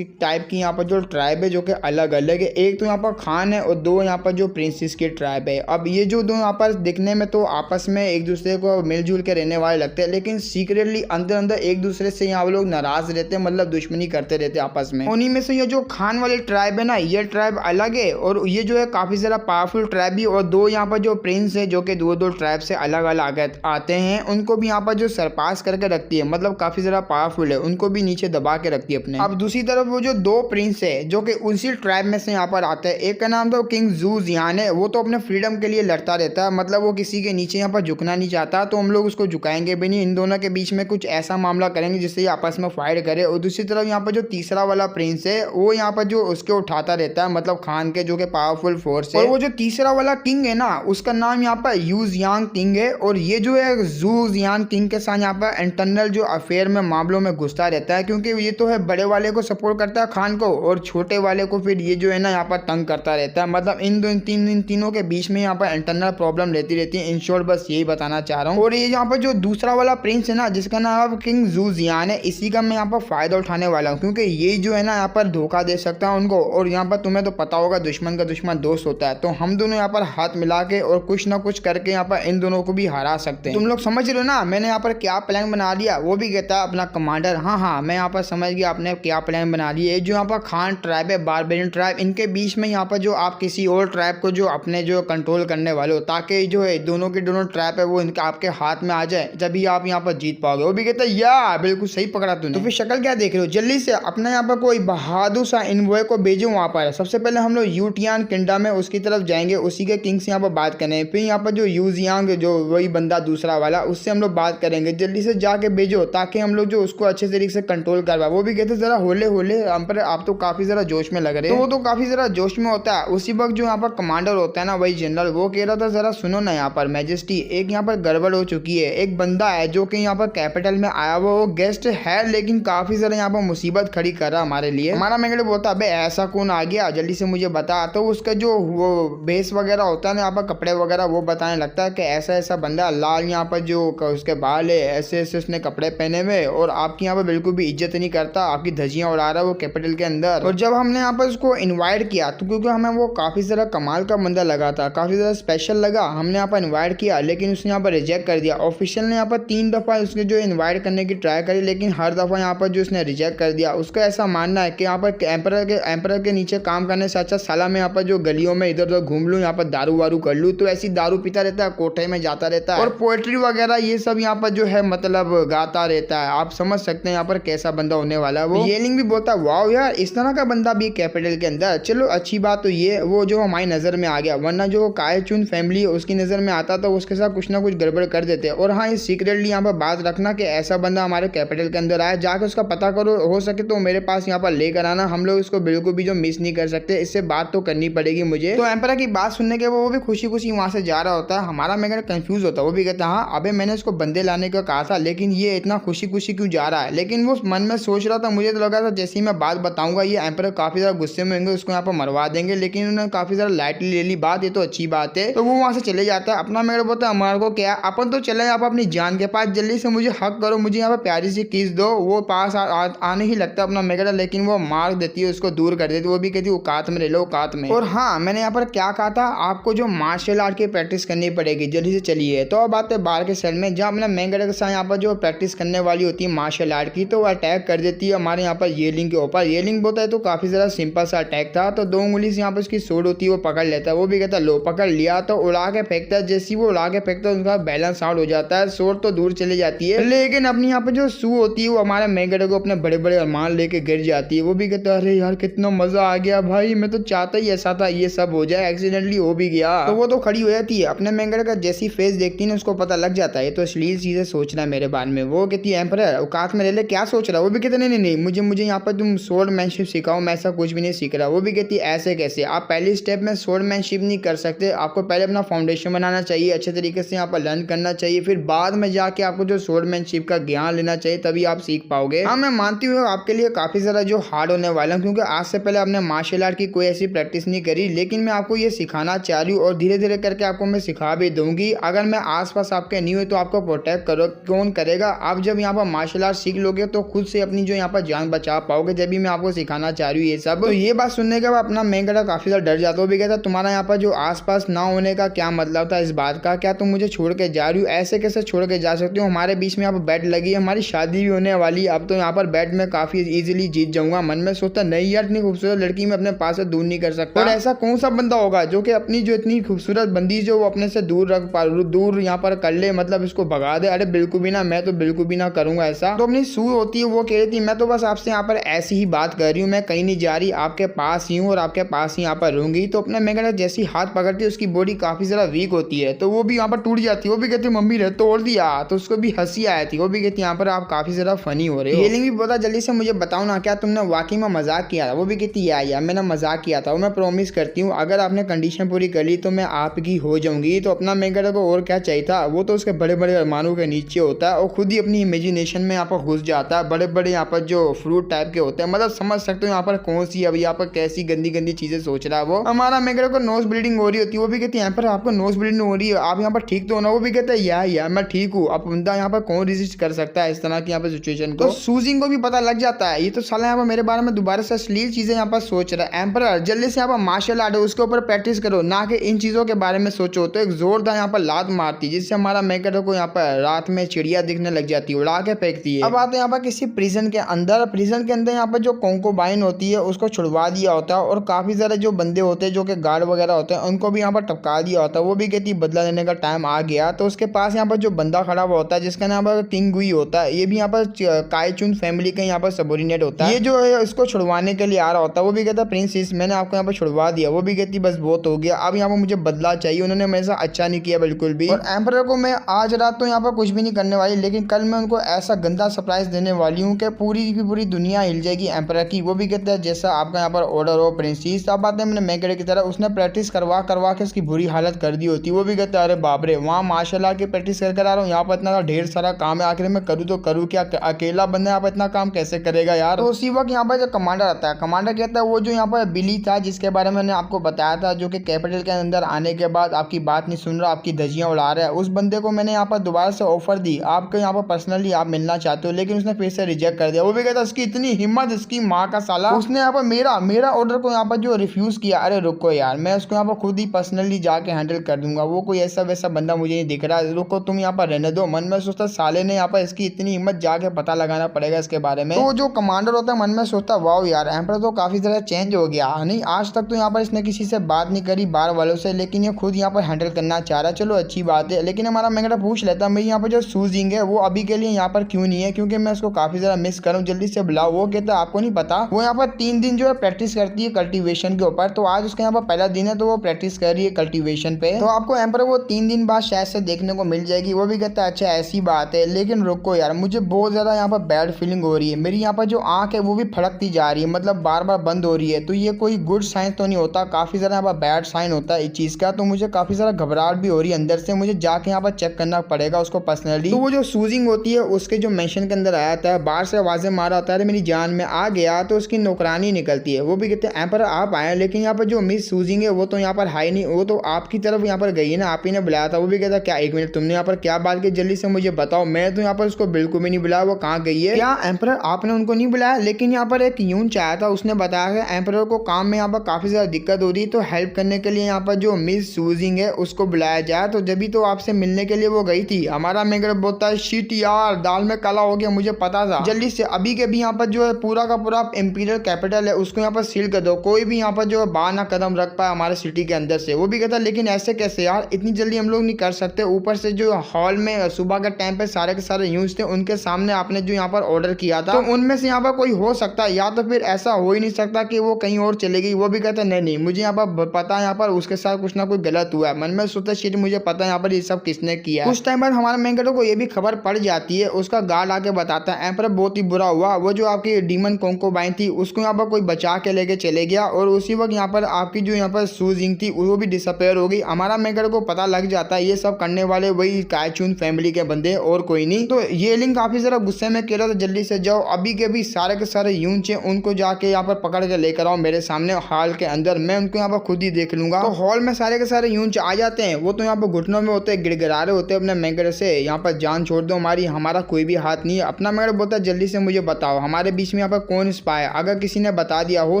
टाइप की यहाँ पर जो ट्राइब है जो कि अलग अलग है। एक तो यहाँ पर खान है और दो यहाँ पर जो प्रिंसेस की ट्राइब है। अब ये जो दो यहाँ पर दिखने में तो आपस में एक दूसरे को मिलजुल के रहने वाले लगते हैं, लेकिन सीक्रेटली अंदर अंदर एक दूसरे से यहाँ लोग नाराज रहते हैं, मतलब दुश्मनी करते रहते हैं आपस में। उन्हीं में से ये जो खान वाली ट्राइब है ना, ये ट्राइब अलग है और ये जो है काफी ज्यादा पावरफुल ट्राइब भी, और दो यहाँ पर जो प्रिंस है जो कि दो ट्राइब से अलग अलग आते हैं, उनको भी यहाँ पर जो सरपास करके रखती है, मतलब काफी ज्यादा पावरफुल है, उनको भी नीचे दबा के रखती है अपने। अब दूसरी तरफ वो जो दो प्रिंस है जो कि उसी ट्राइब में से यहाँ पर आते हैं, एक का नाम तो किंग जू जियान है, वो तो अपने फ्रीडम के लिए लड़ता रहता है, मतलब वो किसी के नीचे यहाँ पर झुकना नहीं चाहता, तो हम लोग उसको झुकाएंगे भी नहीं। इन दोनों के बीच में कुछ ऐसा मामला करेंगे जिससे ये आपस में फाइट करे। और दूसरी तरफ यहाँ पर जो तीसरा वाला प्रिंस है वो यहाँ पर जो उसके उठाता रहता है, मतलब खान के जो कि पावरफुल फोर्स है। और वो जो तीसरा वाला किंग है ना उसका नाम यहाँ पर यू जियांग किंग है, और ये जो है जू जियान किंग के साथ यहाँ पर इंटरनल जो अफेयर में मामलों में घुसता रहता है, क्योंकि ये तो है बड़े वाले को सपोर्ट करता है खान को, और छोटे वाले को फिर ये जो है ना यहाँ पर तंग करता रहता है। मतलब इन तीनों के बीच में यहाँ पर इंटरनल प्रॉब्लम रहती है। इन शॉर्ट बस यही बताना चाह रहा हूँ। और ये यहाँ पर जो दूसरा वाला प्रिंस है ना जिसका नाम किंग जू जियान है, इसी का मैं यहाँ पर फायदा उठाने वाला हूँ, क्योंकि ये जो है ना यहाँ पर धोखा दे सकता है उनको। और यहाँ पर तुम्हें तो पता होगा दुश्मन का दुश्मन दोस्त होता है, तो हम दोनों यहाँ पर हाथ मिला के और कुछ ना कुछ करके यहाँ पर इन दोनों को भी हरा सकते हैं। तुम लोग समझ रहे हो ना मैंने यहाँ पर क्या प्लान बना लिया? वो भी कहता है अपना कमांडर हाँ मैं यहाँ पर समझ गया आपने क्या प्लान बना लिया। जो यहाँ पर खान ट्राइब है, बारबेरियन ट्राइब, इनके बीच में यहाँ पर जो आप किसी और ट्राइब को जो अपने जो कंट्रोल करने वाले हो, ताकि जो है दोनों के दोनों ट्राइब है वो इनके आपके हाथ में आ जाए, जब आप यहाँ पर जीत पाओगे। वो भी कहता है या बिल्कुल सही पकड़ा तूने। तो फिर शक्ल क्या देख रहे हो, जल्दी से अपना यहाँ पर कोई बहादुर सा इनवॉय को भेजो वहाँ पर। सबसे पहले हम लोग यूटियान किंगडम में उसकी तरफ जाएंगे, उसी के किंग से यहाँ पर बात करें। फिर यहाँ पर जो यूजियांग जो वही बंदा दूसरा वाला, उससे हम लोग बात करेंगे। जल्दी से जाके भेजो ताकि हम लोग जो उसको अच्छे तरीके से कंट्रोल करवा। वो भी कहते जरा होले होले पर आप तो काफी जरा जोश में लग रहे हैं। तो वो तो काफी जरा जोश में होता है। उसी वक्त जो यहाँ पर कमांडर होता है ना वही जनरल, वो कह रहा था जरा सुनो ना यहाँ पर मैजेस्टी, एक यहाँ पर गड़बड़ हो चुकी है। एक बंदा है जो कि यहाँ पर कैपिटल में आया हुआ, वो गेस्ट है लेकिन काफी ज्यादा यहाँ पर मुसीबत खड़ी कर रहा हमारे लिए। हमारा मेघड़ बोलता अबे ऐसा कौन आ गया, जल्दी से मुझे बता। तो उसका जो वो बेस वगैरह होता है ना यहाँ पर कपड़े वगैरह, वो बताने लगता है कि ऐसा ऐसा बंदा लाल यहाँ पर जो उसके बाल है, ऐसे ऐसे उसने कपड़े पहने हुए, और आपकी यहाँ पर बिल्कुल भी इज्जत नहीं करता, आपकी धज्जियां उड़ा रहा है वो कैपिटल के अंदर। और जब हमने यहाँ पर उसको इनवाइट किया तो क्योंकि हमें वो काफी ज्यादा कमाल का बंदा लगा था, काफी ज्यादा स्पेशल लगा, हमने यहाँ पर इनवाइट किया, लेकिन उसने यहाँ पर रिजेक्ट कर दिया। ऑफिशियल ने यहाँ पर 3 दफा उसने जो इनवाइट करने की ट्राई करी, लेकिन हर दफा यहाँ पर जो उसने रिजेक्ट कर दिया। उसका ऐसा मानना है कि यहाँ पर एम्परर के नीचे काम करने से अच्छा साला मैं यहाँ पर जो गलियों में इधर उधर घूम लूँ, यहाँ पर दारू वारू कर लूँ। तो ऐसी दारू पीता रहता है, कोठे में जाता रहता है और पोएट्री वगैरह ये सब यहाँ पर जो है मतलब गाता रहता है। आप समझ सकते हैं यहाँ पर कैसा बंदा होने वाला है वो। येलिंग भी बोलता है वाओ यार इस तरह का बंदा भी कैपिटल के अंदर, चलो अच्छी बात। तो ये वो जो हमारी नजर में आ गया, वरना जो काय चुन फैमिली है उसकी नजर में आता तो उसके साथ कुछ ना कुछ गड़बड़ कर देते। और हाँ, ये सीक्रेटली यहाँ पर बात रखना कि ऐसा बंदा हमारे कैपिटल के अंदर आया, जाकर उसका पता करो, हो सके तो मेरे पास यहाँ पर लेकर आना। हम लोग इसको बिल्कुल भी जो मिस नहीं कर सकते, इससे बात तो करनी पड़ेगी मुझे। तो एम्परर की बात सुनने के वो भी खुशी खुशी वहां से जा रहा होता है। हमारा मेघड़ कंफ्यूज होता है, वो भी कहता है हाँ अबे मैंने इसको बंदे लाने का कहा था, लेकिन ये इतना खुशी खुशी क्यों जा रहा है। लेकिन वो मन में सोच रहा था, मुझे तो लगा था जैसे ही मैं बात बताऊंगा ये एम्परर काफी ज्यादा गुस्से में होंगे, उसको यहाँ पर मरवा देंगे, लेकिन उन्होंने काफी ज्यादा लाइटली ले ली बात, ये तो अच्छी बात है। तो वो वहां से चले जाता है। अपना मेघड़ बोलता है हमारे को क्या, अपन तो चले आप अपनी जान के पास, जल्दी से मुझे हक करो, मुझे यहाँ पर प्यारी सी किस दो। वो पास आने ही लगता है अपना मेघड़, लेकिन वो मार देती है, उसको दूर कर देती है। वो भी कहती है औकात में रह लो, औकात में। और हाँ, मैंने यहाँ पर क्या कहा था आपको, जो मार्शल आर्ट की प्रैक्टिस करनी पड़ेगी, जल्दी से चलिए। तो अब आते हैं बाहर के सेल में, जहाँ अपना मेघड़ के साथ यहाँ पर जो प्रैक्टिस करने वाली होती है मार्शल आर्ट की, तो वो अटैक कर देती है हमारे यहाँ पर येलिंग के ऊपर। येलिंग बोलता है तो काफ़ी ज़्यादा सिंपल सा अटैक था, तो 2 उंगली से यहाँ पर उसकी सोड होती है वो पकड़ लेता है। वो भी कहता है लो पकड़ लिया, तो उड़ा के फेंकता है। जैसे वो उड़ा के फेंकता है उनका बैलेंस आउट हो जाता है, सोड तो दूर चली जाती है, लेकिन अपनी यहाँ पर जो सू होती है वो हमारे मेगेडो को अपने बड़े बड़े अरमान लेके गिर जाती है। वो भी कहता है अरे यार कितना मजा आ गया भाई, मैं तो चाहता ही ऐसा था ये सब हो जाए, एक्सीडेंटली हो भी गया। तो वो तो खड़ी हो जाती है, अपने मेगेडो का जैसी फेस देखती है ना उसको पता लग जाता है तो अश्लील चीजें सोच रहा है मेरे बारे में। वो कहती है एम्परर औकात में ले ले, क्या सोच रहा है? वो भी कहते नहीं नहीं मुझे मुझे यहाँ पर तुम स्वॉर्डमैनशिप सिखाओ, मैं ऐसा कुछ भी नहीं सीख रहा। वो भी कहती है ऐसे कैसे, आप पहली स्टेप में स्वॉर्डमैनशिप नहीं कर सकते, आपको पहले अपना फाउंडेशन बनाना चाहिए, अच्छे तरीके से यहाँ पर लर्न करना चाहिए, फिर बाद में जाके आपको जो स्वॉर्डमैनशिप का ज्ञान लेना चाहिए, तभी आप सीख पाओगे। हाँ मैं मानती हूँ आपके लिए काफी ज्यादा जो हार्ड होने वाला है, क्योंकि आज से पहले आपने मार्शल आर्ट की कोई ऐसी प्रैक्टिस नहीं करी, लेकिन मैं आपको ये सिखाना चाह रही हूँ और धीरे धीरे करके आपको मैं सिखा भी दूंगी। अगर मैं आसपास आपके नहीं हुई तो आपको प्रोटेक्ट करो कौन करेगा? आप जब यहाँ पर मार्शल आर्ट सीख लोगे तो खुद से अपनी जो यहाँ पर जान बचा पाओगे, जब भी मैं आपको सिखाना चाह रही हूँ ये सब। तो ये बात सुनने के बाद अपना मेगेडो काफी ज्यादा डर जाता है। वो भी कहता तुम्हारा यहाँ पर जो आसपास ना होने का क्या मतलब था इस बात का, क्या तुम मुझे छोड़ के जा रही हो? ऐसे कैसे छोड़ के जा सकती हो? हमारे बीच में यहाँ पर बेट लगी है, हमारी शादी भी होने वाली है, अब तो यहाँ पर बेट में काफी इजीली जीत जाऊंगा। मन में सोचता नहीं यार इतनी खूबसूरत लड़की मैं अपने पास से दूर नहीं कर सकता। और ऐसा कौन सा बंदा होगा जो कि अपनी जो इतनी खूबसूरत बंदी जो वो अपने से दूर रख दूर यहाँ पर कर ले, मतलब इसको भगा दे? अरे बिल्कुल भी ना, मैं तो बिल्कुल भी ना करूंगा ऐसा। तो अपनी सू होती है वो कह रही थी मैं तो बस आपसे यहाँ पर ऐसी ही बात कर रही हूँ, मैं कहीं नहीं जा रही, आपके पास ही हूँ और आपके पास ही यहाँ पर रहूंगी। तो अपने मेगेडो जैसी हाथ पकड़ती है उसकी बॉडी काफी ज्यादा वीक होती है, तो वो भी यहाँ पर टूट जाती है। वो भी कहती है मम्मी रे तोड़ दिया, तो उसको भी हंसी आई थी। वो भी कहती है यहाँ पर आप काफी ज्यादा फनी हो रहे हो। येलिंग भी बोला जल्दी से मुझे बताओ ना क्या तुमने वाकई में मजाक किया था? वो भी कहती है यार मैंने मजाक किया था, मैं प्रॉमिस करती हूँ अगर आपने कंडीशन पूरी कर ली तो मैं आपकी हो जाऊंगी। तो अपना मेगेडो को और क्या चाहिए था, वो तो उसके बड़े बड़े अरमानों के नीचे होता है और खुद ही अपनी इमेजिनेशन में यहाँ पर घुस जाता है। बड़े बड़े यहाँ पर जो फ्रूट टाइप के होते हैं, मतलब समझ सकते हो यहाँ पर कौन सी अभी यहाँ पर कैसी गंदी गंदी चीजें सोच रहा है वो। हमारा मेगेडो को नोज ब्लीडिंग हो रही होती है। वो भी कहती है यहाँ पर आपको नोज ब्लीडिंग हो रही है, आप यहाँ पर ठीक तो हो ना? वो भी कहता है यार मैं ठीक हूँ। अब बंदा यहाँ पर कौन रिजिस्ट कर सकता है इस तरह की यहाँ पर सिचुएशन को? तो सूजिंग को भी पता लग जाता है ये तो साला यहाँ पर मेरे बारे में दोबारा से अश्लील चीजें यहाँ पर सोच रहा है। एम्परर जल्दी से यहाँ पर मार्शल आर्ट है उसके ऊपर प्रैक्टिस करो, ना कि इन चीजों के बारे में सोचो। तो एक जोरदार यहाँ पर लात मारती जिससे हमारा मेगेडो को यहाँ पर रात में चिड़िया दिखने लग जाती है, उड़ा के फेंकती है। अब आते हैं यहाँ पर किसी प्रिजन के अंदर। प्रिजन के अंदर यहाँ पर जो कोंकोबाइन होती है उसको छुड़वा दिया होता है और काफी सारे जो बंदे होते हैं जो कि गार्ड वगैरह होते हैं उनको भी यहाँ पर टपका दिया होता है। वो भी कहती बदला लेने का टाइम आ गया। तो उसके पास यहाँ पर जो बंदा खड़ा हुआ होता है जिसका नाम पर किंग गुई होता है, ये भी यहाँ पर काइचुन फैमिली का यहाँ पर सबोर्डिनेट होता है। ये जो है इसको छुड़वाने के लिए आ रहा होता है। वो भी कहता प्रिंसेस मैंने आपको यहाँ पर छुड़वा दिया। वो भी कहती बस बहुत हो गया, अब यहाँ पर मुझे बदला चाहिए, उन्होंने मेरे साथ अच्छा नहीं किया बिल्कुल भी। और एम्परर को मैं आज रात तो यहाँ पर कुछ भी नहीं करने वाली, लेकिन कल मैं उनको ऐसा गंदा सरप्राइज देने वाली हूँ कि पूरी की पूरी दुनिया हिल जाएगी एम्परर की। वो भी कहता है जैसा आपका यहाँ पर ऑर्डर हो प्रिंसेस। अब बात है मैंने मेगेडो की तरह, उसने प्रैक्टिस करवा के उसकी बुरी हालत कर दी होती। वो भी कहता है अरे बाप रे वहाँ मार्शल आर्ट की प्रैक्टिस कर आ रहा हूँ, यहाँ पर इतना ढेर सारा काम है, आखिर में करूँ तो करूँ क्या, अकेला बंदा यहाँ पर इतना काम कैसे करेगा यार। तो उसी वक्त यहाँ पर जो कमांडर आता है, कमांडर कहता है वो जो यहाँ पर बिली था जिसके बारे में मैंने आपको बताया था, जो कि कैपिटल के अंदर आने के बाद आपकी बात नहीं सुन रहा, आपकी धज्जियां उड़ा रहा है, उस बंदे को मैंने यहाँ पर दोबारा से ऑफर दी, आपको यहाँ पर पर्सनली आप मिलना चाहते हो, लेकिन उसने फिर से रिजेक्ट कर दिया। वो भी कहता उसकी इतनी हिम्मत, इसकी माँ का साला, उसने यहाँ पर मेरा ऑर्डर को यहाँ पर जो रिफ्यूज किया। अरे रुको यार मैं उसको यहाँ पर खुद ही पर्सनली जाके हैंडल कर दूंगा, वो कोई ऐसा वैसा बंदा मुझे नहीं दिख रहा, रुको तुम यहाँ पर रहने दो। मन में सोचता साले ने यहाँ पर इसकी इतनी हिम्मत, जाके पता लगाना पड़ेगा इसके बारे में। तो जो कमांडर होता है मन में सोचता वाओ यार एम्परर तो काफी ज्यादा चेंज हो गया, नहीं आज तक तो यहाँ पर इसने किसी से बात नहीं करी बाहर वालों से, लेकिन ये खुद यहाँ पर हैंडल करना चाह रहा है, चलो अच्छी बात है। लेकिन हमारा मेगेडो पूछ लेता मेरी यहाँ पर जो सूजिंग है वो अभी के लिए यहाँ पर क्यों नहीं है, क्योंकि मैं उसको काफी ज्यादा मिस करूँ, जल्दी से बुलाओ। वो कहता है आपको नहीं पता वो यहाँ पर 3 दिन जो है प्रैक्टिस करती है कल्टीवेशन के ऊपर, तो आज उसका यहाँ पर पहला दिन है तो वो प्रैक्टिस कर रही है कल्टीवेशन पे, तो आपको एम्परर वो 3 दिन बाद शायद से देखने को मिल जाएगी। वो भी कहता है अच्छा ऐसी बात है, लेकिन रुको यार मुझे बहुत ज्यादा यहाँ पर बैड फीलिंग हो रही है, मेरी यहाँ पर जो आंख है वो भी फड़कती जा रही है, मतलब बार बार बंद हो रही है, तो ये कोई गुड साइन तो नहीं होता, काफी ज्यादा यहाँ पर बैड साइन होता है इस चीज का। तो मुझे काफी ज्यादा घबराहट भी हो रही है अंदर से, मुझे जाके यहाँ पर चेक करना पड़ेगा उसको पर्सनली। तो वो जो सूजिंग होती है उसके जो मेंशन के अंदर आया था, बाहर से आवाजें मारा होता है मेरी जान में आ गया, तो उसकी नौकरानी निकलती है। वो भी कहते हैं एम्परर आप आए, लेकिन यहाँ पर जो मिस सूजिंग है वो तो यहाँ पर हाई नहीं, वो तो आपकी तरफ यहाँ पर गई है ना, आप ही ने बुलाया था। वो भी कहता क्या एक मिनट तुमने यहाँ पर क्या बात की, जल्दी से मुझे बताओ, मैं तो यहाँ पर उसको बिल्कुल भी नहीं बुलाया, वो कहाँ गई है? क्या एम्परर आपने उनको नहीं बुलाया? लेकिन यहाँ पर एक यून चाया था, उसने बताया कि एम्परर को काम में यहाँ पर काफी ज्यादा दिक्कत हो रही है, तो हेल्प करने के लिए यहाँ पर जो मिस सूजिंग है उसको बुलाया जाए, तो जब भी तो आपसे मिलने के लिए वो गई थी। हमारा मेगेडो बोलता है शिट यार दाल में काला हो गया, मुझे मुझे पता था, जल्दी से अभी के भी यहाँ पर जो है पूरा का पूरा इंपीरियल कैपिटल है उसको यहाँ पर सील कर दो, कोई भी यहाँ पर जो है बाहर ना कदम रख पाए हमारे सिटी के अंदर से। वो भी कहता लेकिन ऐसे कैसे यार, इतनी जल्दी हम लोग नहीं कर सकते। ऊपर से जो हॉल में सुबह के टाइम पे सारे के सारे यूज थे, उनके सामने आपने जो यहाँ पर ऑर्डर किया था, तो उनमें से यहाँ पर कोई हो सकता है, या तो फिर ऐसा हो ही नहीं सकता कि वो कहीं और चले गई। वो भी कहता नहीं नहीं, मुझे यहाँ पर पता है यहाँ पर उसके साथ कुछ ना कुछ गलत हुआ है। मन में सोचता शिट, मुझे पता है यहाँ पर ये सब किसने किया है। कुछ टाइम बाद हमारे मेन कैरेक्टर को ये भी खबर पड़ जाती है, उसका गार्ड आके बताता है एम्परर बहुत ही बुरा हुआ, वो जो आपकी डीमन कोंकोबाइन थी उसको यहाँ पर कोई बचा के लेके चले गया, और उसी वक्त यहाँ पर आपकी जो यहाँ पर सूजिंग थी वो भी डिसअपेयर हो गई। हमारा मेन कैरेक्टर को पता लग जाता है ये सब करने वाले वही काइचुन फैमिली के बंदे और कोई नहीं। तो ये लिंक काफी जरा गुस्से में कह रहा था जल्दी से जाओ, अभी के भी सारे के सारे यूनिट उनको जाके यहाँ पर पकड़ के लेकर आओ मेरे सामने हॉल के अंदर, मैं उनको यहाँ पर खुद ही देख लूंगा। तो हॉल में सारे के सारे यूनिट आ जाते हैं, वो तो यहाँ पर घुटनों में होते हैं, गिड़गिड़ा रहे होते हैं अपने मैंगर से, यहाँ पर जान छोड़ दो हमारी, हमारा कोई भी हाथ नहीं है। अपना मैंगर बोलता है जल्दी से मुझे बताओ हमारे बीच में यहाँ पर कौन स्पाई है, अगर किसी ने बता दिया हो